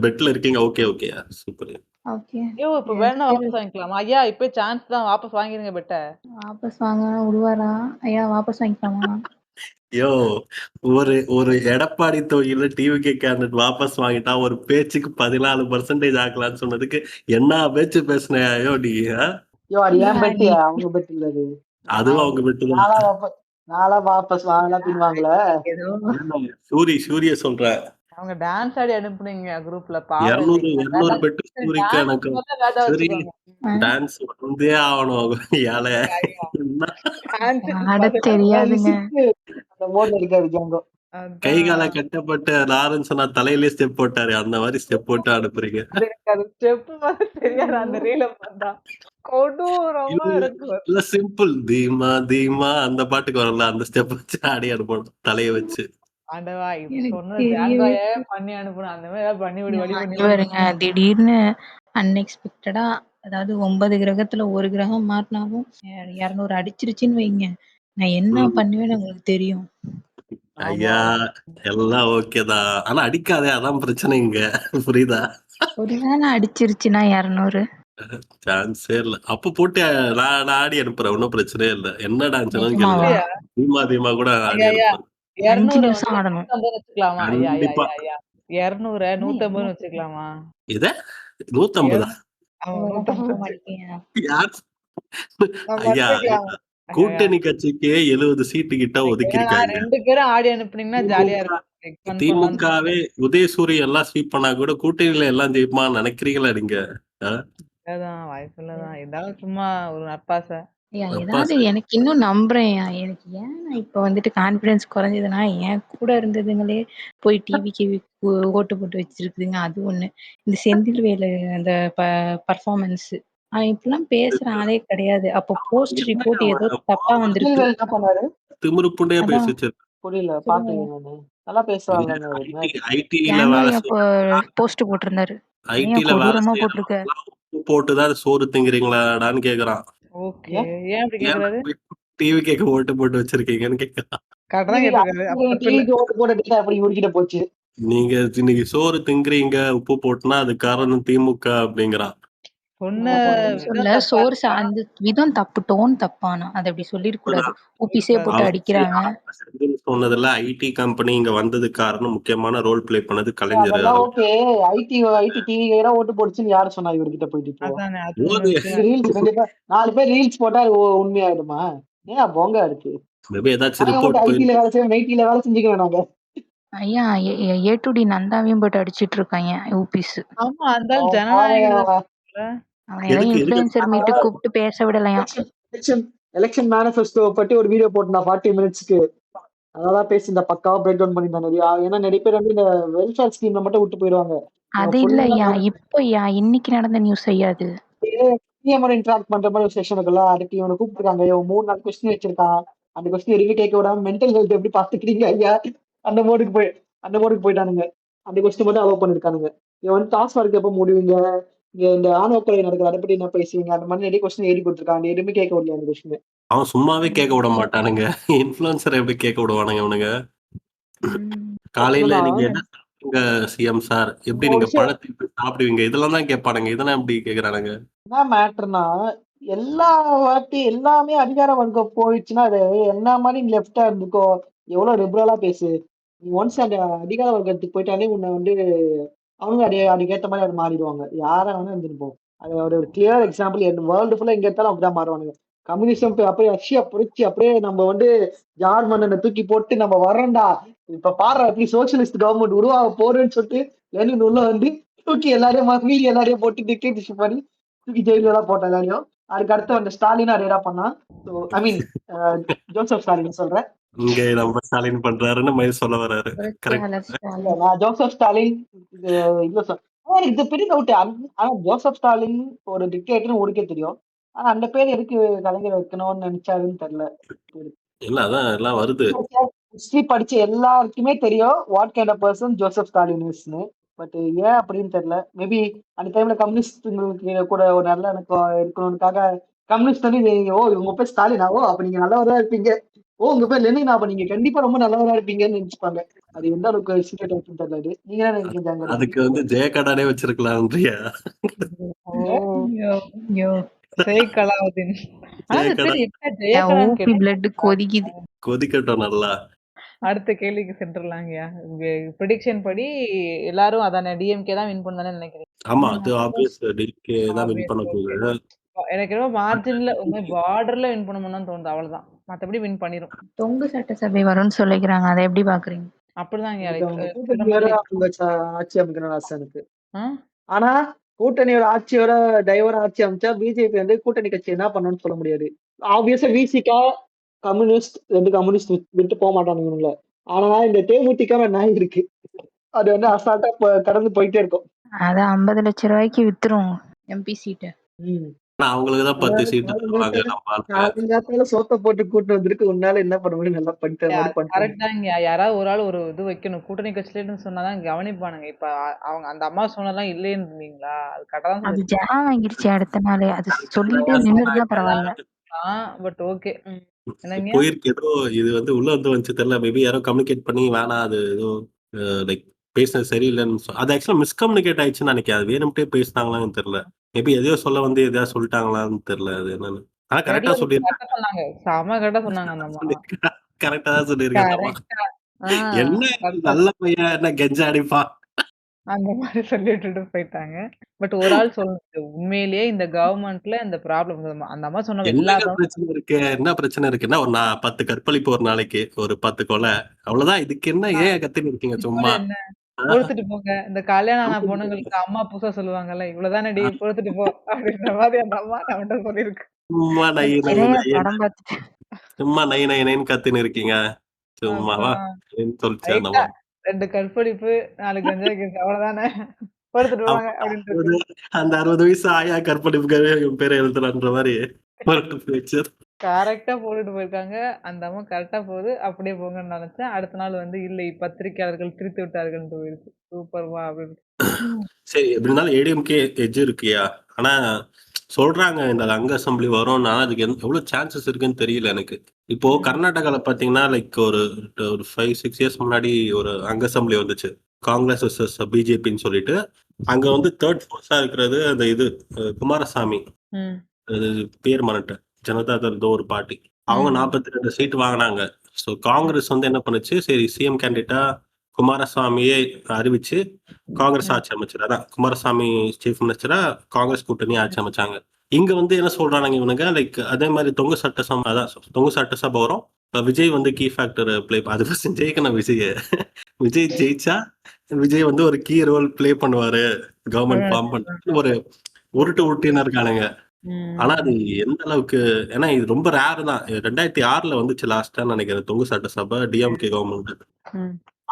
பெட்ல இருக்கீங்க. Okay super. ஓகே. இப்ப வேணா வாபஸ் வாங்கிக்கலாம். ஐயா இப்ப சான்ஸ் தான். வாபஸ் வாங்கிருங்க பெட்ட. வாபஸ் வாங்க விடுவாரா? ஐயா வாபஸ் வாங்கிக்கலாமா? யோ ஒரு ஒரு எடப்பாடி தொகுதியில டிவிகே கேண்டிடேட் வாபஸ் வாங்கிட்டா ஒரு பேச்சுக்கு 14% ஆக்கலாம்னு சொன்னதுக்கு என்ன பேச்சு பேசுனையோ நீ? யோ அது ஏன் ஐயா பெட்டு அவங்க பெட் இல்ல அது. அதுவும் அவங்க விட்டுதான். நாளா வாபஸ் வாங்கலாம் பின்வாங்கல. ஏதோ சூரிய சொல்றேன். அவங்க டான்ஸ் ஆடி அனுப்புனீங்க குரூப்ல, பாவம் 200 இல்லைங்களா? பெட்டு சூரிக்கு டான்ஸ் எனக்கு வேண்டாம் சரி வச்சுக்கோங்க. டான்ஸ் வந்தே ஆகணும். ஏழை டான்ஸ் ஆட தெரியாதுங்க. அந்த மோட்ல இருக்காரு ஜாங்கோ. கை கால கட்டப்பட்ட லாரன்ஸ் தலையிலே ஸ்டெப் போட்டாரு. அந்த மாதிரி ஸ்டெப் போட்டு அனுப்புறீங்க. அது ஸ்டெப் மாதிரி தெரியாது அந்த ரீல பார்த்தா. கொடூரமா இருக்கும். இல்ல சிம்பிள் தீமா தீமா அந்த பாட்டுக்கு வரல, அந்த ஸ்டெப் வச்சு ஆடி அனுப்பணும் தலையை வச்சு. ஆண்டவா இப்ப எனக்கு சொன்ன தெரியவே ஜாங்கோயே பண்ணி அனுப்பணும். அந்த மாதிரி ஏதாவது பண்ணி விடு, வழி பண்ணி இங்க பாருங்க, திடீர்னு அன்எக்ஸ்பெக்டடா, அதாவது 9 கிரகத்துல ஒரு கிரகம் மாறினாலும் 200 அடிச்சிருச்சுன்னு வைங்க, நான் என்ன பண்ணுவேன்னு உங்களுக்கு தெரியும். ஐயா எல்லாம் ஓகேதான், ஆனா அடிக்காதே, அதான் பிரச்சனை இங்க. புரியுதா? ஒருவேளை அடிச்சிருச்சுன்னா 200. சான்ஸே இல்ல. அப்ப போட்டு நான் ஆடி அனுப்புறேன், ஒன்னும் பிரச்சனையே இல்ல. என்ன டான்ஸ் நிஜமாவா? கேளுங்க, தீமா தீமா கூட ஆடி அனுப்புறேன். 5 200 நிமிஷம் ஆடணும். 150 வச்சுக்கலாமா? ஐயா ஐயா கண்டிப்பா. ஐயா 200 150 வச்சுக்கலாமா? இத 150 ஆமா இதெல்லாம் பண்ண 150 மாட்டீங்க. யார்? நம்ம ஐயா வச்சுக்கலாமா? கூட்டணி கட்சிக்கு 70 சீட்டு கிட்ட ஒதுக்கிருக்காங்க. 2 பேரும் ஆடி அனுப்புனீங்கன்னா ஜாலியா இருக்கும். திமுகவே உதயசூரிய எல்லாம் ஸ்வீப் பண்ணா கூட கூட்டணியில எல்லாம் ஜெயிப்பா நினைக்கிறீங்களா நீங்க? அதான் வாய்ப்பு இல்லதான். இருந்தாலும் சும்மா ஒரு நப்பாசை. ஐயா, ஏதாவது எனக்கு இன்னும் நம்புறேன்யா. எனக்கு ஏன் இப்ப வந்துட்டு கான்ஃபிடன்ஸ் குறைஞ்சதுன்னா, என் கூட இருந்ததுங்களே போய் டிவிக்கு ஓட்டு போட்டு வச்சிருக்குதுங்க. அது ஒண்ணு. இந்த செந்தில்வேலு அந்த பர்ஃபார்மன்ஸ், அவன் இப்படிலாம் பேசுற ஆளே கிடையாது. அப்போ போஸ்ட் ரிப்போர்ட் ஏதோ தப்பா வந்திருக்கு. என்ன பண்ணாரு திமிரு புண்டையா அதான் பேசி வச்சிருக்க. புரியல, சொல்லுங்க. பாக்கலையே நானு. நல்லா பேசுவாங்கன்னு ஐடில ஜாங்கோ வேலை அப்போ போஸ்ட் போட்டிருந்தாரு. ஏன் ஐடில வேலை கொடூரமா போட்டிருக்க? செய்யறவங்க உப்பு போட்டுதான் சோறு திங்கிறீங்களாடான்னு கேக்குறான். ஓகே. ஏன் அப்படி கேக்குறாரு? டிவி கேக்க ஓட்டு போட்டு வச்சிருக்கீங்கன்னு கேக்குறான். கரெக்டா கேட்டிருக்காரு. அப்ப தப்பு இல்ல. டிவிக்கு ஓட்டு போட்ட டேட்டா அப்படி இவர்கிட்ட போச்சு. நீங்க இன்னைக்கு சோறு திங்குறீங்க உப்பு போட்டுனா அது காரணம் திமுக அப்படிங்கிறான். சொன்ன சொல்ல சோர்ஸ் அந்த விதம் தப்பு, டோன் தப்பானா அதை அப்படி சொல்லிடக்கூடாது. ஊபிஸே போட்டு அடிக்கிறாங்க. சொன்னதுல ஐடி கம்பெனி இங்க வந்தது காரணம் முக்கியமான ரோல் பிளே பண்ணது கலைஞர். அதெல்லாம் ஓகே. ஐடி டிவி ஓட்டு போடுச்சுன்னு யாரு சொன்னா இவர்கிட்ட போயிட்டு இப்போ? அதானே அது ஒண்ணு இருக்கு. ரீல்ஸ் 4 பேர் ரீல்ஸ் போட்டா அது உண்மையாயிடுமா? ஏன் போங்க இருக்கு? மேபி ஏதாச்சும் ரிப்போர்ட் ஐடில வேலை செய்ய நைட்டில வேலை செஞ்சுக்க வேணாங்க. ஐயா, A2D நந்தாவையும் போட்டு அடிச்சிட்டு இருக்காங்க ஊபிஸ். ஆமா அந்த ஜனநாயகம். அவன் ஏதோ இன்ஃபுளுசர் மீட்டு கூப்பிட்டு பேச விடலையாம். எலெக்ஷன் மேனிஃபெஸ்டோ பத்தி ஒரு வீடியோ போட்டுனா 40 மினிட்ஸ்க்கு. அதான் பேசி இந்த பக்காவா பிரேக் டவுன் பண்ணிருந்தாங்க. ஏன்னா நிறைய பேர் வந்து இந்த வெல்ஃபேர் ஸ்கீம்ல மட்டும் விட்டு போயிருவாங்க. அது இல்ல ஐயா, இப்போயா இன்னைக்கு நடந்த நியூஸ் ஐயா அது. இன்டராக்ட் பண்ற மாதிரி ஒரு செஷன் இருக்குல்ல, அதுக்கு இவனை கூப்பிட்டுருக்காங்க. இவன் 3 4 கொஸ்டின் வச்சிருக்கான். அந்த கொஸ்டின் எதுவுமே கேட்க விடாம மென்டல் ஹெல்த் எப்படி பாத்துக்கிறீங்க ஐயா, அந்த மோடுக்கு போயிட்டானுங்க. அந்த கொஸ்டின் மட்டும் அலோவ் பண்ணிருக்கானுங்க. இவன் வந்து டாஸ்க் ஒர்க் எப்ப முடிவீங்க, இங்க இந்த ஆணவ கொலை நடக்குது அதை பத்தி என்ன பேசுவீங்க, அந்த மாதிரி நிறைய கொஸ்டின் எழுதி கொடுத்துருக்காங்க. எதுவுமே கேட்க விடல அந்த கொஸ்டின். அவன் சும்மாவே கேட்க விட மாட்டானுங்க. இன்ஃபுளுசர் எப்படி கேட்க விடுவானுங்க அவனுங்க? காலையில நீங்க என்ன சாப்பிடுங்க சிஎம் சார், எப்படி நீங்க பழத்தை சாப்பிடுவீங்க, இதெல்லாம் தான் கேட்பானுங்க. இதெல்லாம் எப்படி கேக்குறானுங்க? என்ன மேட்டர்னா, எல்லா வாட்டி எல்லாமே அதிகார வர்க்கம் போயிடுச்சுன்னா அது என்ன மாதிரி லெப்டா இருந்துக்கோ, எவ்வளவு லிபரலா பேசு, நீ ஒன்ஸ் அந்த அதிகார வர்க்கத்துக்கு போயிட்டாலே உன்னை வந்து அவங்க அதுக்கேற்ற மாதிரி அது மாறிடுவாங்க. யாரா வேணா இருந்துருப்போம். அது ஒரு கிளியர் எக்ஸாம்பிள். வேர்ல்டு ஃபுல்லா எங்க எடுத்தாலும் அப்படிதான் மாறுவானுங்க. கம்யூனிசம் அப்படியே ரஷ்யா புரிச்சு அப்படியே நம்ம வந்து ஜார் மன்னனை தூக்கி போட்டு நம்ம வர்றோம்டா, இப்ப பாரு எப்படி சோசியலிஸ்ட் கவர்மெண்ட் உருவாக போறேன்னு சொல்லிட்டு லெனின் உள்ள வந்து தூக்கி எல்லாரையும் மீறி எல்லாரையும் போட்டு டிக்டேட்டர்ஷிப் பண்ணி தூக்கி ஜெயில எல்லாம் போட்ட எல்லாரையும். அதுக்கு அடுத்து வந்து ஸ்டாலின் அதே தான் பண்ணான். ஐ மீன் ஜோசப் ஸ்டாலின் சொல்றேன். இங்க நம்ம ஸ்டாலின் பண்றாருன்னு மயில் சொல்ல வர்றாரு. நான் ஜோசப் ஸ்டாலின் இது பெரிய டவுட். ஆனா ஜோசப் ஸ்டாலின் ஒரு டிக்டேட்டர்னு உங்களுக்கே தெரியும். ஆனா அந்த பேர் எதுக்கு கலைஞர் வைக்கணும்னு நினைச்சாருன்னு தெரியல. இல்ல அதான் எல்லாம் வருது. ஹிஸ்டரி படிச்ச எல்லாருக்குமே தெரியும் what kind of person Joseph Stalin இஸ்னு. பட் ஏன் அப்படின்னு தெரியல. மேபி அந்த டைம்ல கம்யூனிஸ்டுங்களுக்கு கூட ஒரு நல்ல எனக்கு இருக்கணும்னுக்காக கம்யூனிஸ்ட் வந்து உங்க பேர் ஸ்டாலினாவோ அப்ப நீங்க நல்லவரா இருப்பீங்க, உங்க பேர் லெனின் அப்ப நீங்க கண்டிப்பா ரொம்ப நல்லவரா இருப்பீங்கன்னு நினைச்சுப்பாங்க. அது எந்த அளவுக்கு சீக்கிரம் இருக்குன்னு தெரியல. நீங்க என்ன நினைக்கிறீங்க? அதுக்கு வந்து ஜெயக்கடானே வச்சிருக்கலாம்ன்றியா? ஷேக் அலாவுதீன். ஆனா அந்த ஜெயகலா பேர் எப்ப ஜெயகலான்னு ஊபி கேட்டேன். பிளட் கொதிக்குது. கொதிக்கட்டும் நல்லா. அடுத்த கேள்விக்கு சென்றுலாங்கய்யா. ப்ரெடிக்ஷன் படி எல்லாரும் அதானே டிஎம்கே தான் வின் பண்ணுதானே நினைக்கிறீங்க? ஆமா, அது ஆப்வியஸ் டிகே தான் வின் ஆப்வியஸ். பண்ண ஓகே. போகுது. எனக்கு என்னமோ மார்ஜின்ல பார்டர்ல வின் பண்ணுமோன்னு தான் தோணுது. அவ்வளவுதான். மத்தபடி வின் பண்ணிரும். தொங்கு சட்டசபை வரும்னு சொல்லிக்கிறாங்க. அதை எப்படி பாக்குறீங்க? அப்படிதாங்கய்யா. எனக்கு அவங்க சொல்ற கூட்டணியோட மாதிரி அவங்க ஆட்சி அமைக்கணும்னு ஆசை எனக்கு. ஆ? ஆனா கூட்டணியோட ஆட்சியோட டைவரா ஆட்சி அமைச்சா பிஜேபி வந்து கூட்டணி கட்சி என்ன பண்ணணும்னு சொல்ல முடியாது. ஆப்வியஸா விசிகா கம்யூனிஸ்ட் 2 கம்யூனிஸ்ட் விட்டு போக மாட்டானுங்க இவனுங்கள. ஆனா இந்த தேமுதிக நாய் இருக்கு. அது வந்து அசால்ட்டா கடந்து போயிட்டே இருக்கும். அத 50 லட்சம் ரூபாய்க்கு வித்துரும் எம்பி சீட்டை. ஆனா அவங்களுக்கு தான் 10 சீட்டு தருவாங்க நம்ம ஆளுங்க. காலங்காத்தால சோத்த போட்டு கூட்டு வந்திருக்கு. உன்னால என்ன பண்ண முடியும்? நல்லா பண்ணிட்ட மாதிரி பண்ணிட்டாங்க. கரெக்ட் தாங்க. யாராவது ஒரு ஆள் ஒரு இது வைக்கணும். கூட்டணி கட்சியிலன்னு சொன்னாதான் கவனிப்பானுங்க. இப்ப அவங்க அந்த அம்மா சொன்னதெல்லாம் இல்லைன்னு இருந்தீங்களா? அது கரெக்டா தான் அது சொல்லிருக்கீங்க. ஜெகம் வாங்கிருச்சு அடுத்த நாளே. அது சொல்லிட்டே நின்னுருந்தா பரவாயில்ல. But okay. என்னங்க? போயிருக்கு ஏதோ இது வந்து உள்ள வந்து வந்துச்சு தெரியல. மேபி யாரோ கம்யூனிகேட் பண்ணி வேணாம் அது ஏதோ லைக் பேசினது சரியில்லைன்னு அது ஆக்சுவலா மிஸ்கம்யூனிகேட் ஆயிடுச்சுன்னு நினைக்கிறேன். அது வேணும்ட்டே பேசினாங்களான்னு தெரியல. மேபி எதையோ சொல்ல வந்து எதையா சொல்லிட்டாங்களான்னு தெரியல அது என்னன்னு. ஆனா கரெக்டா சொல்லிருக்கேன். கரெக்டா சொன்னாங்க. செம கரெக்டா சொன்னாங்க அந்த அம்மா. கரெக்டா தான் சொல்லியிருக்கேன் அந்த அம்மா. கரெக்டா. என்ன நல்ல பையன் என்ன கெஞ்சா அடிப்பான் அந்த மாதிரி சொல்லி விட்டுட்டு போயிட்டாங்க. பட் ஒரு ஆள் சொல்லுது. உண்மையிலேயே இந்த கவர்மெண்ட்ல இந்த ப்ராப்ளம் அந்த அம்மா சொன்ன எல்லா என்னங்க பிரச்சனை இருக்கு? என்ன பிரச்சனை இருக்குன்னா ஒரு 10 கற்பழிப்பு ஒரு நாளைக்கு ஒரு 10 கொலை அவ்வளவுதான். இதுக்கு என்ன ஏன் கத்தின்னு இருக்கீங்க சும்மா? என்ன பொறுத்துட்டு போங்க. இந்த கல்யாணம் ஆன பொண்ணுங்களுக்கு அம்மா புதுசா சொல்லுவாங்கல்ல, இவ்வளவுதானடி பொறுத்துட்டு போ அப்படின்ற மாதிரி அந்த அம்மா நம்மகிட்ட சொல்லியிருக்கு. சும்மா நை நை நிறைய நை படம் பார்த்துட்டு சும்மா நை நை நைன்னு கத்தின்னு இருக்கீங்க. சும்மாவா சொல்லிச்சு அந்த ரைட்டா அம்மா. 2 கற்பழிப்பு, 4 கஞ்சா கேஸ் அவ்வளவுதானே. பொறுத்துட்டு போங்க அப்படின்ட்டு இருக்கு. அந்த 60 வயசு ஆயா கற்பழிப்புக்காக என் பேரை எழுதுறான்ற மாதிரி பேச்சு. கரெக்ட்டா போட்டுட்டு போயிருக்காங்க. அந்த அம்மா கரெக்ட்டா போகுது. அப்படியே போங்கன்னு நினைச்சேன். அடுத்த நாள் வந்து இல்லை பத்திரிக்கையாளர்கள் திரித்து விட்டார்கள்ன்ட்டு போயிருக்கு. சூப்பர்மா அப்படின்னு. சரி எப்படி இருந்தாலும் ஏடிஎம்கே எட்ஜ் இருக்குயா. ஆனா சொல்றாங்க இந்த அங்க அசம்பிளி வரும்னா அதுக்கு எவ்வளவு சான்சஸ் இருக்குன்னு தெரியல எனக்கு. இப்போ கர்நாடகால பாத்தீங்கன்னா லைக் ஒரு 5-6 இயர்ஸ் முன்னாடி ஒரு அங்க அசம்பிளி வந்துச்சு. காங்கிரஸ் வர்சஸ் பிஜேபின்னு சொல்லிட்டு அங்க வந்து தேர்ட் ஃபோர்ஸா இருக்கிறது அந்த இது குமாரசாமி அது பேர் மறந்துட்டேன். ஜனதா தள் ஒரு பார்ட்டி அவங்க 42 சீட் வாங்கினாங்க. ஸோ காங்கிரஸ் வந்து என்ன பண்ணுச்சு, சரி சிஎம் கேண்டிடேட்டா குமாரசாமியே அறிவிச்சு காங்கிரஸ் ஆட்சி அமைச்சர். அதான் குமாரசாமி சீஃப் மினிஸ்டரா காங்கிரஸ் கூட்டணி ஆட்சி அமைச்சாங்க. இங்க வந்து என்ன சொல்றாங்க இவனுங்க லைக் அதே மாதிரி தொங்கு சட்டசபை அதான் தொங்கு சட்டசபை வரும். விஜய் வந்து கீ ஃபேக்டர் பிளே அது ஃபர்ஸ்ட் ஜெயிக்கணும் விஜய். விஜய் ஜெயிச்சா விஜய் வந்து ஒரு கீ ரோல் பிளே பண்ணுவாரு கவர்மெண்ட் ஃபார்ம் பண்ணி ஒரு உருட்டின்னு இருக்கானுங்க. ஆனா அது எந்த அளவுக்கு ஏன்னா இது ரொம்ப ரேர் தான். 2006 வந்துச்சு லாஸ்டா நினைக்கிறேன் தொங்கு சட்டசபை டிஎம்கே கவர்மெண்ட்.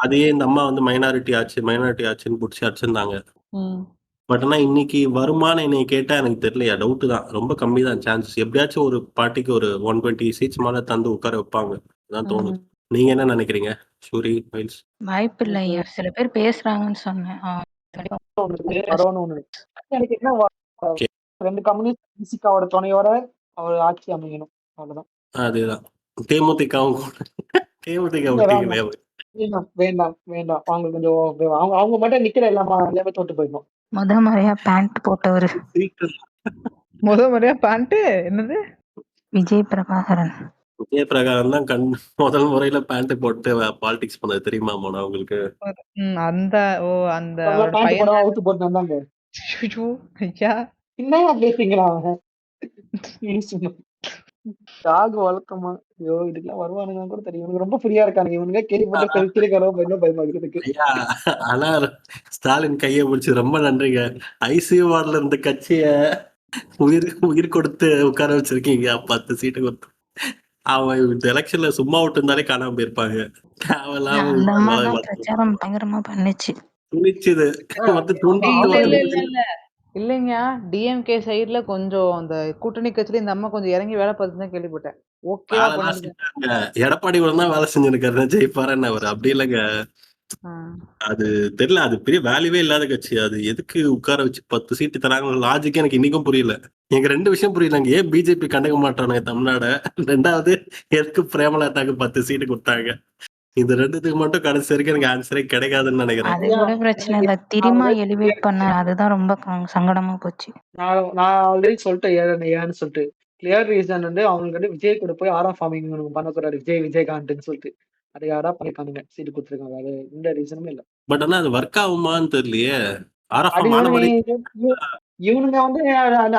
அதையே இந்த அம்மா வந்து மைனாரிட்டி ஆச்சுன்னு பிடிச்சி அடிச்சிருந்தாங்க. பட் ஆனா இன்னைக்கு வருமானம் என்னை கேட்டா எனக்கு தெரியலையா, டவுட் தான். ரொம்ப கம்மி தான் சான்சஸ். எப்படியாச்சும் ஒரு பார்ட்டிக்கு ஒரு 120 சீட்ஸ் மேல தந்து உட்கார வைப்பாங்க தான் தோணுது. நீங்க என்ன நினைக்கிறீங்க சூரி மைல்ஸ்? வாய்ப்பு இல்லை ஐயா. சில பேர் பேசுறாங்கன்னு சொன்னேன். எனக்கு என்ன 2 கம்யூனிஸ்ட் விசிகாவோட துணையோட அவர் ஆட்சி அமையணும். அவ்வளவுதான். அதேதான் தேமுதிகவும் வேண்டாம் வேண்டாம் அவங்க கொஞ்சம் அவங்க மட்டும் நிக்கிற எல்லாமே தோட்டு போயிடும். முறையா பேண்ட் போட்டவரு முறையா பேண்ட் என்னது விஜய் பிரபாகரன். விஜய் பிரகாரம் தான் முதல் முறையில பேண்ட் போட்டு பாலிடிக்ஸ் பண்ணது தெரியுமா மோனா உங்களுக்கு? அந்த அந்த பையன் அவுத்து போட்டு வந்தாங்க. ஐயா என்னையா பேசுறீங்களா அவன்? டாக் வழக்கமா ஐயோ இதுக்கெல்லாம் வருவானுங்க கூட தெரியும். இவனுக்கு ரொம்ப ஃப்ரீயா இருக்கானுங்க. இவனுங்க கேள்விப்பட்ட பயமாக்குறதுக்கு. ஆனா ஸ்டாலின் கையை பிடிச்சி ரொம்ப நன்றிங்க. ஐசியூ வார்டுல இருந்த கட்சிய உயிர் கொடுத்து உட்கார வச்சிருக்கீங்க. 10 சீட்டு கொடுத்து அவன் இந்த எலெக்ஷன்ல சும்மா விட்டு இருந்தாலே காணாம போயிருப்பாங்க. பிரச்சாரம் பயங்கரமா பண்ணுச்சு. துணிச்சுது இல்லைங்க டிஎம்கே சைடுல கொஞ்சம் அந்த கூட்டணி கட்சியில இந்த அம்மா கொஞ்சம் இறங்கி வேலை பார்த்துதான் கேள்விப்பட்டேன். ஓகேவா எடப்பாடி கூட தான் வேலை செஞ்சிருக்காரு ஜெயிப்பாருன்னு அவர். அப்படி இல்லைங்க அது தெரியல. அது பெரிய வேல்யூவே இல்லாத கட்சி. அது எதுக்கு உட்கார வச்சு 10 சீட்டு தராங்க லாஜிக்கே எனக்கு இன்னைக்கும் புரியல. எனக்கு 2 விஷயம் புரியலங்க. ஏன் பிஜேபி கண்டுக்க மாட்டானுங்க தமிழ்நாட, 2வது எதுக்கு பிரேமலதாக்கு 10 சீட்டு கொடுத்தாங்க. இந்த ரெண்டுத்துக்கு மட்டும் கடைசி வரைக்கும் எனக்கு ஆன்சரே கிடைக்காதுன்னு நினைக்கிறேன். அது கூட பிரச்சனை இல்ல. திரும்ப எலிவேட் பண்ண அதுதான் ரொம்ப சங்கடமா போச்சு. நான் ஆல்ரெடி சொல்லிட்டேன் ஏன்னு சொல்லிட்டு. கிளியர் ரீசன் வந்து அவங்களுக்கு வந்து விஜய் கூட போய் ஆரா ஃபார்மிங் பண்ண போறாரு விஜயகாந்த்னு சொல்லிட்டு. அதை யாரா பண்ணிருக்கானுங்க சீட்டு கொடுத்துருக்காங்க. அது எந்த ரீசனுமே இல்ல. பட் ஆனா அது ஒர்க் ஆகுமான்னு தெரியலையே. அது ஆரஃபாமான மாதிரி இவனுங்க வந்து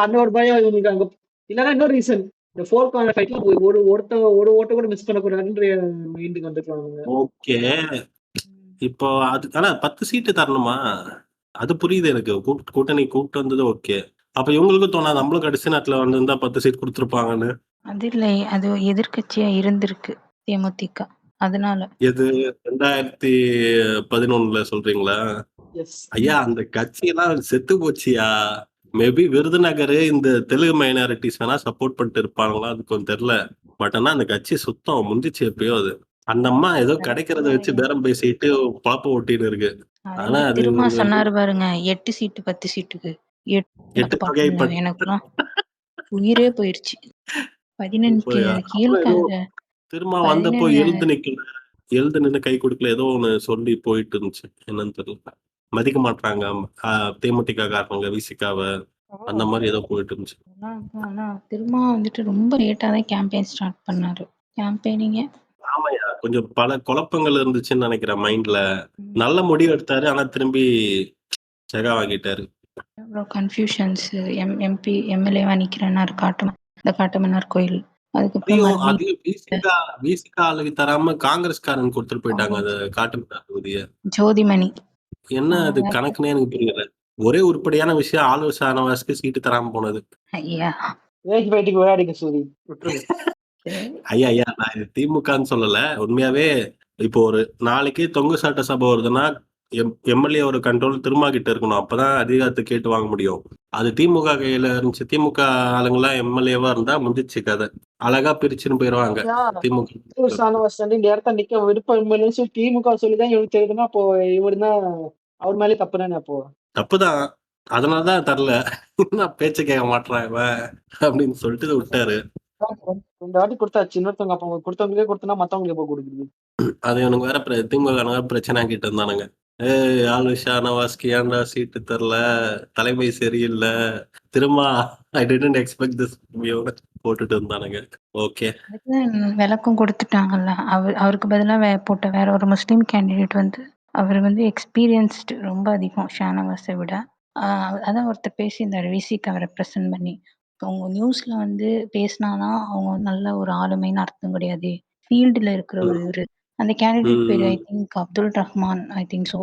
அந்த ஒரு பயம் இவனுக்கு அங்க இல்லன்னா இன்னொரு ரீசன் இந்த 4 கார்னர் ஃபைட்ல ஒரு ஓட்ட கூட மிஸ் பண்ணக்கூடாதுன்ற மைண்டுக்கு வந்துருக்காங்க. ஓகே. இப்போ அது ஆனா 10 சீட்டு தரணுமா? அது புரியுது எனக்கு. கூட்டணி கூப்பிட்டு வந்தது ஓகே. அப்ப இவங்களுக்கும் தோணாது நம்மளும் கடைசி நேரத்துல வந்திருந்தா 10 சீட் கொடுத்துருப்பாங்கன்னு. அது இல்லை, அது எதிர்க்கட்சியா இருந்திருக்கு தேமுதிக, அதனால. எது 2011 சொல்றீங்களா? ஐயா அந்த கட்சி எல்லாம் செத்து போச்சியா. மேபி விருதுநகர் இந்த தெலுங்கு மைனாரிட்டிஸ் வேணா சப்போர்ட் பண்ணிட்டு இருப்பாங்களா அது கொஞ்சம் தெரியல. பட் ஆனா அந்த கட்சி சுத்தம் முந்திச்சு எப்பயோ அது. அந்த அம்மா ஏதோ கிடைக்கிறத வச்சு பேரம் பேசிட்டு குழப்ப ஓட்டின்னு இருக்கு. ஆனா அது திரும்ப சொன்னாரு பாருங்க, 8 சீட்டு 10 சீட்டுக்கு 8 தொகை எனக்குலாம் உயிரே போயிருச்சு. 15 கீழ்காக திரும்ப வந்தப்போ எழுந்து நின்று கை கொடுக்கல, ஏதோ ஒண்ணு சொல்லி போயிட்டு இருந்துச்சு. என்னன்னு தெரியல. மதிக்க மாட்டாங்க தேமுதிக காரங்க விசிகாவை, அந்த மாதிரி ஏதோ போயிட்டு இருந்துச்சு. ஆனா திரும்ப வந்துட்டு ரொம்ப லேட்டா தான் கேம்பெயின் ஸ்டார்ட் பண்ணாரு. கேம்பெயினிங்க ஆமாயா, கொஞ்சம் பல குழப்பங்கள் இருந்துச்சுன்னு நினைக்கிறேன் மைண்ட்ல. நல்ல முடிவு எடுத்தாரு, ஆனா திரும்பி செகா வாங்கிட்டாரு. கன்ஃபியூஷன்ஸ். எம்பி எம்எல்ஏவா நிக்கிறேன்னாரு இந்த காட்டுமன்னார் கோயில். அதுக்கப்புறம் விசிகா ஆளுக்கு தராம காங்கிரஸ்காரன் கொடுத்துட்டு போயிட்டாங்க அது காட்டுமன்னார் தொகுதிய. ஜோதிமணி என்ன அது கணக்குன்னே எனக்கு புரியல. ஒரே உருப்படியான விஷயம் ஆளுநர் ஷானவாஸ்க்கு சீட்டு தராம போனது. ஐயா ஐயா நான் இது திமுகன்னு சொல்லல. உண்மையாவே இப்போ ஒரு நாளைக்கு தொங்கு சட்ட சபை வருதுன்னா எம்எல்ஏ ஒரு கண்ட்ரோல் திரும்ப கிட்ட இருக்கணும். அப்பதான் அதிகாரத்தை கேட்டு வாங்க முடியும். அது திமுக கையில இருந்துச்சு. திமுக ஆளுங்களா எம்எல்ஏவா இருந்தா முடிச்சு கதை. அழகா பிரிச்சுன்னு போயிருவாங்க. திமுக நிக்க விருப்பம் திமுக சொல்லிதான் இவருக்கு தெரியுதுன்னா அப்போ இவருதான் அவர் மேலே தப்பு தானே. அப்போ தப்புதான். அதனாலதான் தரல. நான் பேச்ச கேட்க மாட்டேன் அப்படின்னு சொல்லிட்டு விட்டாரு. 2 வாட்டி கொடுத்தாச்சு. இன்னொருத்தவங்க அப்ப கொடுத்தவங்களே கொடுத்தனா மத்தவங்களுக்கு எப்போ கொடுக்குது? அது இவனுக்கு வேற திமுக பிரச்சனை ஆக்கிட்டு இருந்தானுங்க. ஆளு ஷானவாஸ்க்கு ஏன்டா சீட்டு தரல, தலைமை சரியில்லை, திரும்ப ஐ டிடன்ட் எக்ஸ்பெக்ட் திஸ் போட்டுட்டு இருந்தானுங்க. ஓகே, விளக்கம் கொடுத்துட்டாங்கல்ல. அவருக்கு பதிலாக போட்ட வேற ஒரு முஸ்லீம் கேண்டிடேட் வந்து அவர் வந்து எக்ஸ்பீரியன்ஸ்டு ரொம்ப அதிகம் ஷானவாஸை விட. அதான் ஒருத்தர் பேசியிருந்தாரு விசிக்கு ரெப்ரசன்ட் பண்ணி. அவங்க நியூஸ்ல வந்து பேசினாதான் அவங்க நல்ல ஒரு ஆளுமைன்னு அர்த்தம் கிடையாது. ஃபீல்டுல இருக்கிற ஒரு இவரு. அந்த கேண்டிடேட் பேரு I think Abdul Rahman, I think so,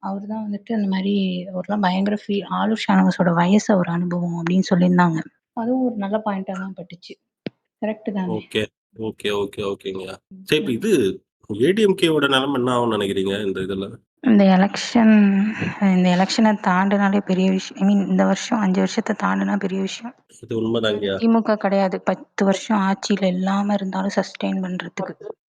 அவர் தான் வந்துட்டு அந்த மாதிரி அவர்லாம் பயங்கர ஆளுர் ஷானவாஸோட வயசு ஒரு அனுபவம் அப்படின்னு சொல்லியிருந்தாங்க. அதுவும் ஒரு நல்ல பாயிண்டா தான் பட்டுச்சு. கரெக்ட் தானே? ஓகே ஓகே ஓகே ஓகேங்க. சரி, இப்போ இது ஏடிஎம்கேவோட நிலைமை என்ன ஆகும்னு நினைக்கிறீங்க இந்த இதுல? இந்த எலெக்ஷனை தாண்டினாலே பெரிய விஷயம். ஐ மீன் இந்த வருஷம் 5 வருஷத்தை தாண்டினா பெரிய விஷயம். இது உண்மைதாங்கயா. திமுக கிடையாது, 10 வருஷம் ஆட்சியில இல்லாம இருந்தாலும் சஸ்டெயின் பண்றதுக்கு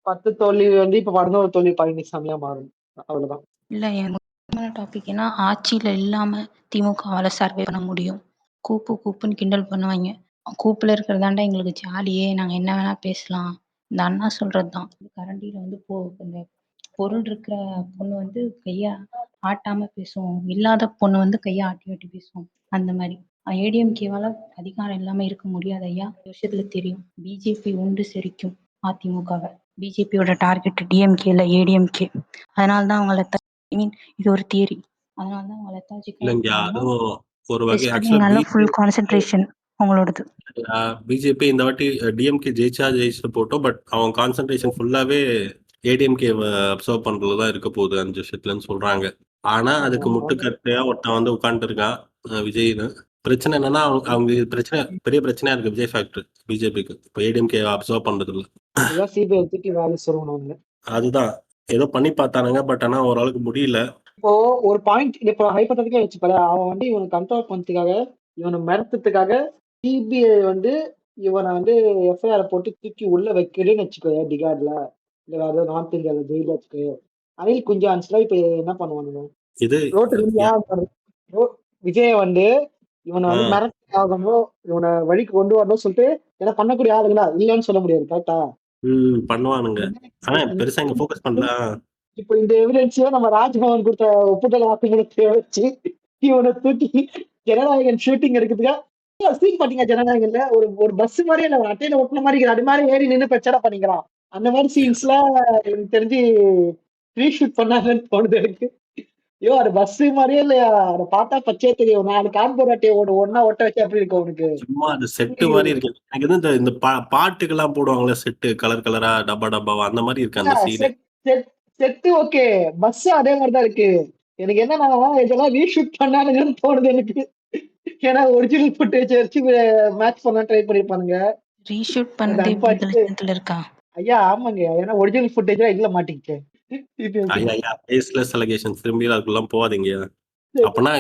10 தோல்வி வந்து இப்ப 11 தோல்வி பழனிசாமியா மாறும். அவ்வளவுதான். இல்ல, எனக்கு டாபிக் என்ன, ஆட்சியில இல்லாம திமுகவால சர்வே பண்ண முடியும். கூப்புன்னு கிண்டல் பண்ணுவாங்க. கூப்புல இருக்கிறதாண்டா எங்களுக்கு ஜாலியே, நாங்க என்ன வேணா பேசலாம். இந்த அண்ணா சொல்றதுதான். கரண்டியில வந்து இந்த பொருள் இருக்கிற பொண்ணு வந்து கைய ஆட்டாம பேசுவோம், இல்லாத பொண்ணு வந்து கைய ஆட்டி பேசுவோம். அந்த மாதிரி ஏடிஎம்கேவால அதிகாரம் இல்லாம இருக்க முடியாது ஐயா. விஷயத்துல தெரியும். பிஜேபி உண்டு செரிக்கும் அதிமுகவை. பிஜேபியோட டார்கெட் டிஎம்கே இல்ல ஏடிஎம்கே. அதனாலதான் அவங்கள இது ஒரு தியரி. அதனாலதான் அவங்கள ஃபுல் கான்சென்ட்ரேஷன் அவங்களோடது. பிஜேபி இந்த வாட்டி டிஎம்கே ஜெயிச்சா போட்டோம். பட் அவங்க கான்சென்ட்ரேஷன் ஃபுல்லாவே ஏடிஎம்கே அப்சர்வ் பண்றதுதான் இருக்க போகுது 5 வருஷத்துலன்னு சொல்றாங்க. ஆனா அதுக்கு முட்டுக்கட்டையா ஒருத்தன் வந்து உட்காந்துட்டு இருக்கான், விஜய்னு. பிரச்சனை என்னன்னா அவங்க பெரிய பிரச்சனையா இருக்கு விஜய் ஃபேக்டர் பிஜேபிக்கு. இப்போ ஏடிஎம்கே அப்சர்வ் பண்றது இல்ல. அதுதான் ஏதோ பண்ணி பார்த்தானுங்க. பட் ஆனா ஓரளவுக்கு முடியல. இப்போ ஒரு பாயிண்ட் இப்போ ஹைபோதட்டிக்கலா வச்சுக்கல, அவன் வந்து இவனை கண்ட்ரோல் பண்றதுக்காக, இவனை மிரட்டுறதுக்காக சிபிஐ வந்து இவனை வந்து எஃப்ஐஆர் போட்டு தூக்கி உள்ள வைக்கிறேன்னு வச்சுக்கோ டிகார்ட்ல, இல்ல வேற நார்த் இந்தியாவில் ஜெயில வச்சுக்கோ. அனில் குஞ்சான்ஸ்ல இப்ப என்ன பண்ணுவானுங்க, இது விஜய வந்து இவனை வந்து மிரட்டி ஆகணும், இவனை வழிக்கு கொண்டு வரணும்னு சொல்லிட்டு ஏன்னா பண்ணக்கூடிய ஆளுங்களா இல்லைன்னு சொல்ல முடியாது. கரெக்டா? பண்ணுவானுங்க. ஆனா பெருசா இங்க ஃபோக்கஸ் பண்ணல. இப்போ இந்த எவிடன்ஸையோ நம்ம ராஜ்பவன் கொடுத்த ஒப்புதல் வாக்குமூலத்தை வச்சு இவனை தூக்கி ஜனநாயகன் ஷூட்டிங் எடுக்கிறதுக்கா சீன் பாத்தீங்க ஜனநாயகன்ல ஒரு ஒரு பஸ் மாதிரி இல்ல ஒரு அட்டையில ஒட்டின மாதிரி அது மாதிரி ஏறி நின்று பிரச்சார பண்ணிக்கிறான். அந்த மாதிரி சீன்ஸ்லாம் எனக்கு தெரிஞ்சு ரீஷூட் பண்ணாங்கன்னு தோணுது எனக்கு. ஐயோ அது பஸ் மாதிரியே இல்லையா? அதை பார்த்தா பச்சையே தெரியும். 4 கார்போர்ட் அட்டையை ஒன்னா ஒட்ட வச்சு அப்படி இருக்கு உனக்கு. சும்மா அது செட்டு மாதிரி இருக்கு. எனக்கு வந்து இந்த பாட்டுக்கெல்லாம் போடுவாங்களே செட்டு கலர் கலரா டப்பா டப்பாவா அந்த மாதிரி இருக்கு அந்த சீன். செட்டு ஓகே, பஸ் அதே மாதிரிதான் இருக்கு. எனக்கு என்னன்னா இதெல்லாம் ரீஷூட் பண்ணானுங்கன்னு தோணுது எனக்கு. ஏன்னா ஒரிஜினல் ஃபுட்டேஜ் வச்சு மேட்ச் பண்ண ட்ரை பண்ணிருப்பானுங்க. ரீஷூட் பண்ணதே இந்த லட்சத்துல இருக்கா? ஐயா ஆமாங்க, ஏன்னா ஒரிஜினல் ஃபுட்டேஜ் இல்ல மாட்டீங்க. ஐயா பேஸ்லெஸ் அலிகேஷன்ஸ் திரும்பி அதுக்குள்ள போவாதீங்க. அப்பனா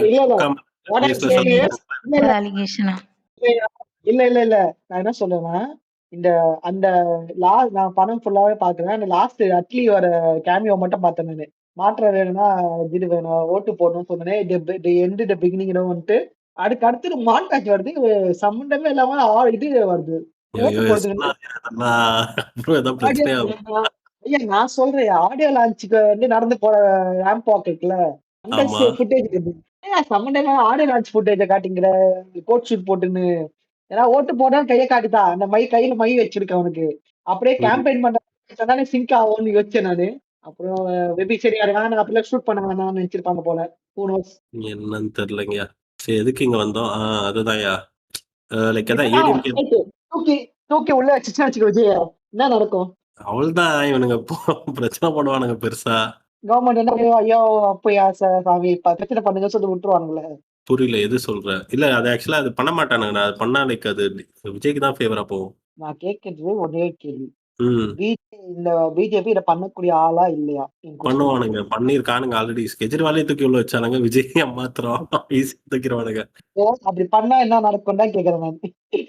இல்ல நான் என்ன சொல்றேன்னா இந்த அந்த நான் படம் ஃபுல்லாவே பாக்குறேன். அந்த லாஸ்ட் அட்லி வர கேமியோ மட்டும் பார்த்தேன் நானு. மாற்றம் வேணும்னா இது வேணும், ஓட்டு போடணும்னு சொன்னேன். எண்டு த பிகினிங் வந்துட்டு அதுக்கு அடுத்து மான்டாஜ் வருது, சம்பந்தமே இல்லாம இது வருது. ஐயா நான் சொல்றேன் ஆடியோ லான்ச்சுக்கு வந்து நடந்து போற ரேம்ப் வாக் இருக்குல்ல, அந்த ஃபுட்டேஜ் சம்பந்தமே ஆடியோ லான்ச் ஃபுட்டேஜ காட்டிங்கிற கோட் ஷூட் போட்டுன்னு. ஏன்னா ஓட்டு போட கையை காட்டுதான், அந்த கையில மை வச்சிருக்கேன் அவனுக்கு. அப்படியே கேம்பெயின் பண்ண சிங்க் ஆகும்னு யோசிச்சேன் நானு. அப்புறம் வெபி சரி வேணாம் அப்படிலாம் ஷூட் பண்ண வேணாம்னு நினைச்சிருப்பாங்க போல. என்னன்னு தெரியலங்க. சரி எதுக்கு இங்க வந்தோம்? அதுதான்யா தூக்கி உள்ள வச்சுச்சுன்னு வச்சுக்கோ விஜய், என்ன நடக்கும்? அவள்தான் இவனுங்க பிரச்சனை பண்ணுவானுங்க பெருசா. கவர்மெண்ட் என்ன ஐயோ அப்பயா சாமி பிரச்சனை பண்ணுங்க சொல்லி விட்டுருவானுங்களே. புரியல எது சொல்ற? இல்ல அது ஆக்சுவலா அது பண்ண மாட்டானுங்க. நான் பண்ணா லைக் அது விஜய்க்கு தான் ஃபேவரா போகும். நான் கேட்கறது ஒரே கேள்வி, இந்த பிஜேபி இத பண்ணக்கூடிய ஆளா இல்லையா? பண்ணுவானுங்க, பண்ணிருக்கானுங்க ஆல்ரெடி. கெஜ்ரிவாலே தூக்கி உள்ள வச்சானுங்க, விஜய் மாத்திரம் ஈஸி தூக்கிடுவானுங்க. அப்படி பண்ணா என்ன நடக்கும் தான் கேக்குறேன் நான்.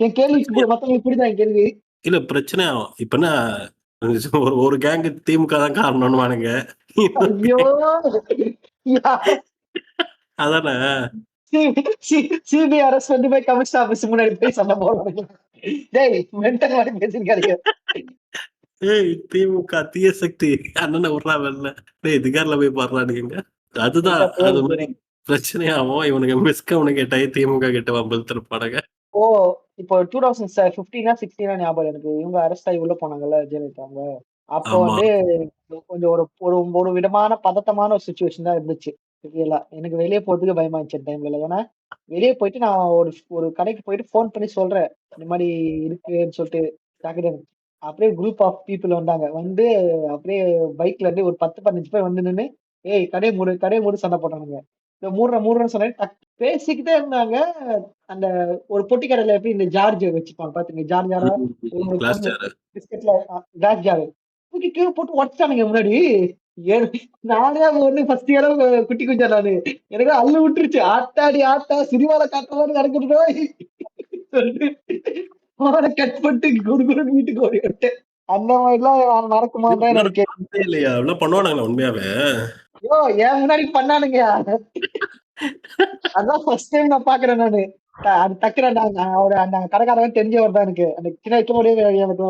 என் கேள்வி மத்தவங்களுக்கு புரியுதா என் கேள்வி? இல்ல பிரச்சனை இப்ப என்ன ஒரு கேங்கு திமுக தான் காரணம்னுவானுங்க. அதானே சிபிஐ அரசு வந்து போய் கமிஷனர் ஆபீஸ் முன்னாடி போய் சண்டை போடுவாங்க. டேய் மென்டல் மாதிரி பேசிருக்காரு. ஏய் திமுக தீய சக்தி அண்ணனை விட்றா வெளில, டேய் திகார்ல போய் பாடுறானுங்க. அதுதான் அது மாதிரி பிரச்சனையாவும் இவனுக்கு மிஸ்கவனு கேட்டாயே திமுக கிட்ட வம்பிழுத்திருப்பானுங்க. ஓ இப்போ 2015-16 ஞாபகம் எனக்கு, இவங்க அரெஸ்ட் ஆகி உள்ள போனாங்கல்ல ஜெயலலிதா. அப்போ வந்து கொஞ்சம் ஒரு விதமான பதட்டமான ஒரு சுச்சுவேஷன் தான் இருந்துச்சு. எனக்கு வெளியே போறதுக்கு பயமா இருந்துச்சு டைம்ல. ஏன்னா வெளியே போயிட்டு நான் ஒரு கடைக்கு போயிட்டு போன் பண்ணி சொல்றேன் இந்த மாதிரி இருக்குன்னு சொல்லிட்டு. அப்படியே குரூப் ஆஃப் பீப்புள் வந்தாங்க. வந்து அப்படியே பைக்ல இருந்து ஒரு 10-15 பேர் வந்து நின்று ஏய் கடையை மூடு சண்டை போட்டானுங்க. இந்த மூடுறேன்னு சொன்னேன். பேசிக்கிட்டே இருந்தாங்க. அந்த ஒரு பொட்டி கடையில எப்படி இந்த ஜார்ஜ் வச்சுப்பாங்க பாத்துங்க, ஜார்ஜாரா பிஸ்கெட்ல கிளாஸ் ஜார் தூக்கி கீழே போட்டு உடச்சானுங்க முன்னாடி. நானே ஒண்ணு ஃபர்ஸ்ட் இயரும் குட்டி குஞ்சா நானு, எனக்கு அள்ளு விட்டுருச்சு. ஆட்டா சினிமால காட்டுற மாதிரி நடக்குது. கட் பண்ணிட்டு குடுகுடுன்னு வீட்டுக்கு ஓடி விட்டேன். அந்த மாதிரிலாம் நடக்குமான்னு எனக்கு இல்லையா? எவ்வளவு பண்ணுவானுங்களா உண்மையாவே? ஐயோ என் முன்னாடி பண்ணானுங்க. அதான் ஃபர்ஸ்ட் டைம் நான் பாக்குறேன் நானு. அது டக்குனு அந்த கடைக்காரன் தெரிஞ்சவர் தான் எனக்கு. அந்த சின்ன வைக்க முடியாது எனக்கு.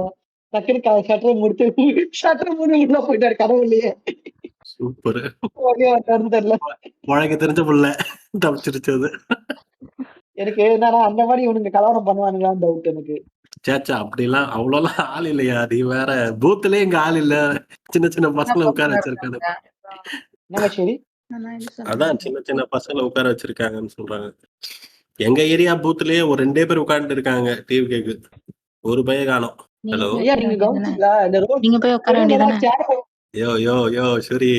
டக்குனு ஷட்டரை மூடி உள்ள போயிட்டாரு கடவுள்லயே. சூப்பர். தெரியல உனக்கு தெரிஞ்ச புள்ள தப்பிச்சிருச்சது. எனக்கு என்னன்னா அந்த மாதிரி இவனுங்க கலவரம் பண்ணுவானுங்களான்னு டவுட் எனக்கு. சேச்சா அப்படிலாம் அவ்வளோலாம் ஆள் இல்லையா? நீ வேற பூத்துலயே இங்க ஆள் இல்ல, சின்ன சின்ன பசங்களை உட்கார வச்சிருக்காங்க. சரி அதான் சின்ன பசங்களை உட்கார வச்சிருக்காங்கன்னு சொல்றாங்க. எங்க ஏரியா பூத்துலயே ஒரு 2 பேர் உட்கார்ந்து இருக்காங்க டிவி கேக்கு. ஒரு பய காணோம். ஹலோ நீங்க போய் உட்கார வேண்டியதானே? யோ சரி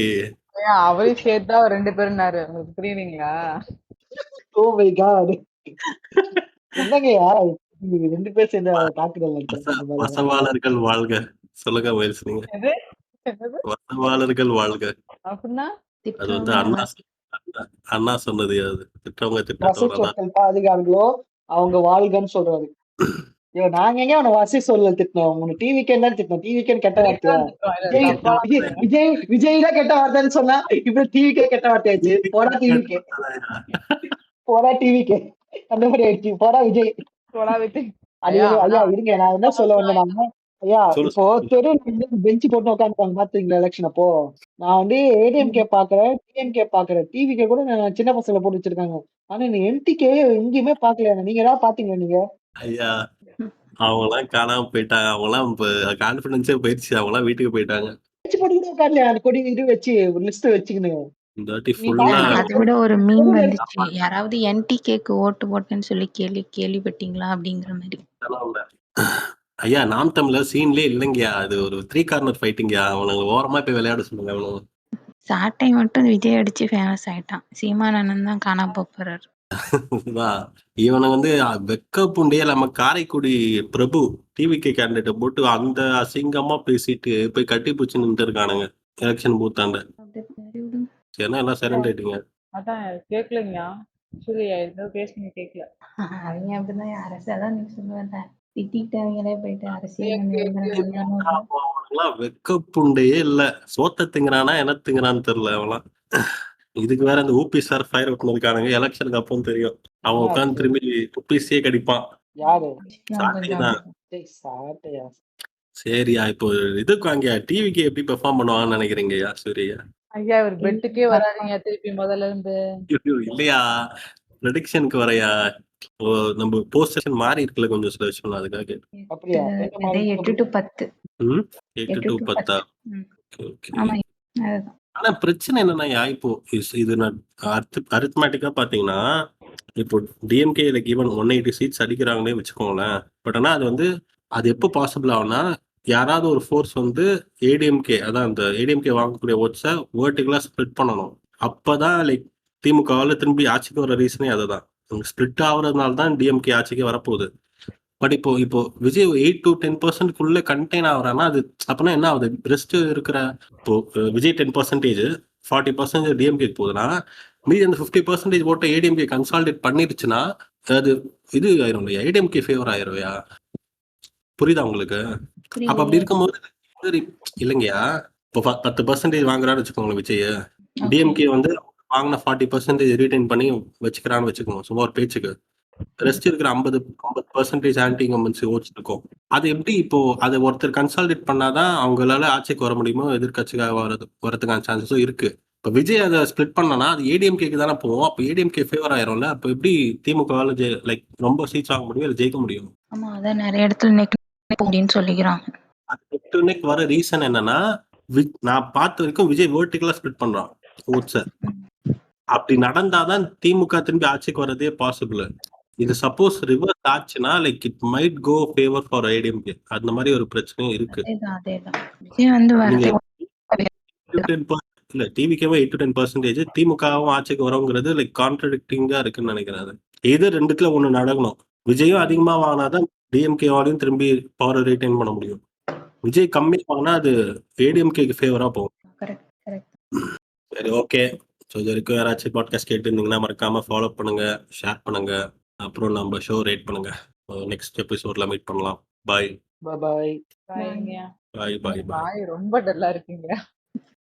அவரையும் சேர்த்தா 2 பேருன்னாரு, உங்களுக்கு புரியுதுங்களா? ஓ மை காட், என்னங்கயா 2 பேர் சேர்ந்து தாக்குதல். வசவாளர்கள் வாழ்க சொல்லுங்க வயசு. நீங்க வசவாளர்கள் வாழ்க அப்படின்னா அது வந்து அண்ணா சொன்னது. அது திட்டவங்க பாதுகாங்களோ அவங்க வாழ்கன்னு சொல்றாரு. நாங்க எங்க அவனை வசி சொல்ல திட்டினோம், உங்க டிவிக்கேன்னு தான் திட்டினோம். டிவிக்கேன்னு கெட்ட வார்த்தையா? விஜய் தான் கெட்ட வார்த்தைன்னு சொன்னா இப்ப டிவிக்கே கெட்ட வார்த்தையாச்சு. போடா டிவிக்கே அந்த மாதிரி ஆயிடுச்சு. போடா விஜய். போடா விஜய். ஐயா இருங்க, நான் என்ன சொல்ல வந்தேன்னா ஐயா சொல்லு இப்போ தெருவில் பெஞ்ச் போட்டு உட்காந்துப்பாங்க பாத்தீங்களா எலெக்ஷன் அப்போ. நான் வந்து ஏடிஎம்கே பாக்குறேன், டிஎம்கே பாக்குறேன், டிவிகே கூட நான் சின்ன பசங்களை போட்டு வச்சிருக்காங்க. ஆனா நீ என்டிகே எங்கேயுமே பாக்கல. நீங்க ஏதாவது பாத்தீங்களா நீங்க? ஐயா அவங்களாம் காணாம போயிட்டாங்க. அவங்களாம் இப்ப கான்பிடன்ஸே போயிடுச்சு. அவங்களாம் வீட்டுக்கு போயிட்டாங்க. பெஞ்ச் போட்டு கூட உட்காரலையா அந்த கொடி இது வச்சு ஒரு லிஸ்ட் வச்சுக்கின்னு? இந்த வாட்டி நீ ஃபுல்லா பாத்தீங்களா? அதை விட ஒரு மீம் தெருவுல வந்துச்சு, யாராவது என்டிகேக்கு ஓட்டு போட்டேன்னு சொல்லி கேள்விப்பட்டீங்களா அப்படிங்கிற மாதிரி. இதெல்லாம் இல்ல. ஐயா நாம் தமிழர் சீன்லயே இல்லைங்கயா. அது ஒரு 3 கார்னர் ஃபைட்டிங்கயா. அவனுங்க ஓரமா போய் விளையாட சொல்லுங்க. அவனுங்க சாட்டை மட்டும் விஜய் அடிச்சு ஃபேமஸ் ஆயிட்டான். சீமான் அண்ணன் தான் காணாம போறாரு. இவனை வந்து வெக்க புண்டிய நம்ம காரைக்குடி பிரபு டிவிகே கேண்டிடேட் போட்டு அந்த அசிங்கமா பேசிட்டு போய் கட்டி பூச்சி நின்று இருக்கானுங்க எலெக்ஷன் பூத்தாண்ட. ஏன்னா எல்லாம் சரண்டர் ஆயிட்டீங்க. அதான் கேட்கலைங்க. சூர்யா ஏதோ பேசுனீங்க கேட்கல. அவங்க அப்படிதான் அரசியல் நீ சொல்லுவேன் திட்டாங்களே போயிட்டு அரசியல் அவனுங்களாம் வெக்க புண்டையே இல்ல. சோத்த திங்கிறானா என்ன திங்கிறான்னு தெரியல அவன்லாம். இதுக்கு வேற அந்த ஊபி சார் ஃபயர் அவுட் இருக்கானுங்க. எலெக்ஷனுக்கு அப்புறம் தெரியும். அவன் உட்காந்து திரும்பி ஊபிசியே கடிப்பான். யாரு? சாட்டைதான். டேய் சாட்டையா? சரியா இப்போ இதுக்கு வாங்க டிவிக்கு எப்படி பெர்ஃபார்ம் பண்ணுவாங்கன்னு நினைக்கிறீங்கய்யா சூர்யா? ஐயா இவர் பெட்டுக்கே வராதீங்க திருப்பி முதல்ல இருந்து. இல்லையா ப்ரெடிக்ஷனுக்கு வரையா? நம்ம போஸ்ட் செஷன் மாறி இருக்குல்ல கொஞ்சம் சில விஷயம் அதுக்காக கேட்டேன். அப்படியா? என்ன மாதிரி? 8 to 10. 8 to 10. ஓகே. ஆமா அதுதான். ஆனா பிரச்சனை என்னன்னா இப்போ இது நான் அரித்மேட்டிக்கா பாத்தீங்கன்னா இப்போ டிஎம்கே லைக் ஈவன் 180 சீட்ஸ் அடிக்கிறாங்கன்னே வச்சுக்கோங்களேன். பட் ஆனா அது வந்து அது எப்போ பாசிபிள் ஆகும்னா யாராவது ஒரு ஃபோர்ஸ் வந்து ஏடிஎம்கே அதான் அந்த ஏடிஎம்கே வாங்கக்கூடிய ஓட்ஸை வேர்ட்டிகலா ஸ்ப்ளிட் பண்ணணும். அப்பதான் லைக் திமுகவால திரும்பி ஆட்சிக்கு வர ரீசனே அதுதான். ஸ்ப்ளிட் ஆகுறதுனால தான் டிஎம்கே ஆட்சிக்கு வரப்போகுது. பட் இப்போ விஜய் 8 to 10% கண்டெயின் ஆகுறான்னா அது அப்படின்னா என்ன ஆகுது? ரெஸ்ட் இருக்கிற இப்போ விஜய் 10%, 40% டிஎம்கே போகுதுன்னா மீதி அந்த 50% ஓட்ட ஏடிஎம்கே கன்சாலிடேட் பண்ணிருச்சுன்னா அது இது ஆயிரும் இல்லையா? ஏடிஎம்கே ஃபேவர் ஆயிருவையா? புரியுதா உங்களுக்கு? அப்ப அப்படி இருக்கும்போது இல்லைங்கயா இப்போ 10% வாங்குறான்னு வச்சுக்கோங்க விஜய். டிஎம்கே வந்து வாங்கின 40% ரீடைன் பண்ணி வச்சுக்கிறான்னு வச்சுக்கோங்க சும்மா ஒரு பேச்சுக்கு. ரெஸ்ட் இருக்கிற 50% ஆன்டி இன்கம்பன்சி ஓட்ஸ் இருக்கும். அது எப்படி இப்போ அதை ஒருத்தர் கன்சாலிடேட் பண்ணாதான் அவங்களால ஆட்சிக்கு வர முடியுமோ எதிர்கட்சிக்காக வரதுக்கான சான்சஸும் இருக்கு. இப்ப விஜய் அதை ஸ்பிளிட் பண்ணனா அது ஏடிஎம்கேக்கு தானே போவோம். அப்ப ஏடிஎம்கே ஃபேவர் ஆயிரும்ல. அப்ப எப்படி திமுகவால லைக் ரொம்ப சீட்ஸ் வாங்க முடியும் இல்லை ஜெயிக்க முடியும்? ஆமா அதான் நிறைய இடத்துல அப்படின்னு சொல்லிக்கிறாங்க. அது வர ரீசன் என்னன்னா நான் பார்த்த வரைக்கும் விஜய் வேர்ட்டிகலா ஸ்பிளிட் பண்றான் ஓட்ஸை. அப்படி நடந்தாதான் திமுக திரும்பி ஆட்சிக்கு வரதே பாசிபிள். இது சப்போஸ் ரிவர்ஸ் ஆச்சுன்னா like it might go favour for ADMK. அந்த மாதிரி ஒரு பிரச்சனையும் இருக்கு. இல்ல டிவிக்கே 8 to 10%, திமுகவும் ஆட்சிக்கு வரவங்கிறது லைக் கான்ட்ரடிக்டிங்கா இருக்குன்னு நினைக்கிறேன். இது ரெண்டுத்துல ஒண்ணு நடக்கணும். விஜயும் அதிகமா வாங்கினாதான் டிஎம்கேவாலையும் திரும்பி பவர் ரீடைன் பண்ண முடியும். விஜய் கம்மி வாங்கினா அது ஏடிஎம்கேக்கு ஃபேவரா போகும். சரி ஓகே. ஸோ இது வரைக்கும் யாராச்சும் பாட்காஸ்ட் கேட்டு இருந்தீங்கன்னா மறக்காம ஃபாலோ பண்ணுங்க, ஷேர் பண்ணுங்க, அப்புறம் நம்ம ஷோ ரேட் பண்ணுங்க. நெக்ஸ்ட் எபிசோட்ல மீட் பண்ணலாம். பாய் பாய். பாய்ங்க. பாய் பாய் பாய். பாய் ரொம்ப டல்லா இருக்கீங்க.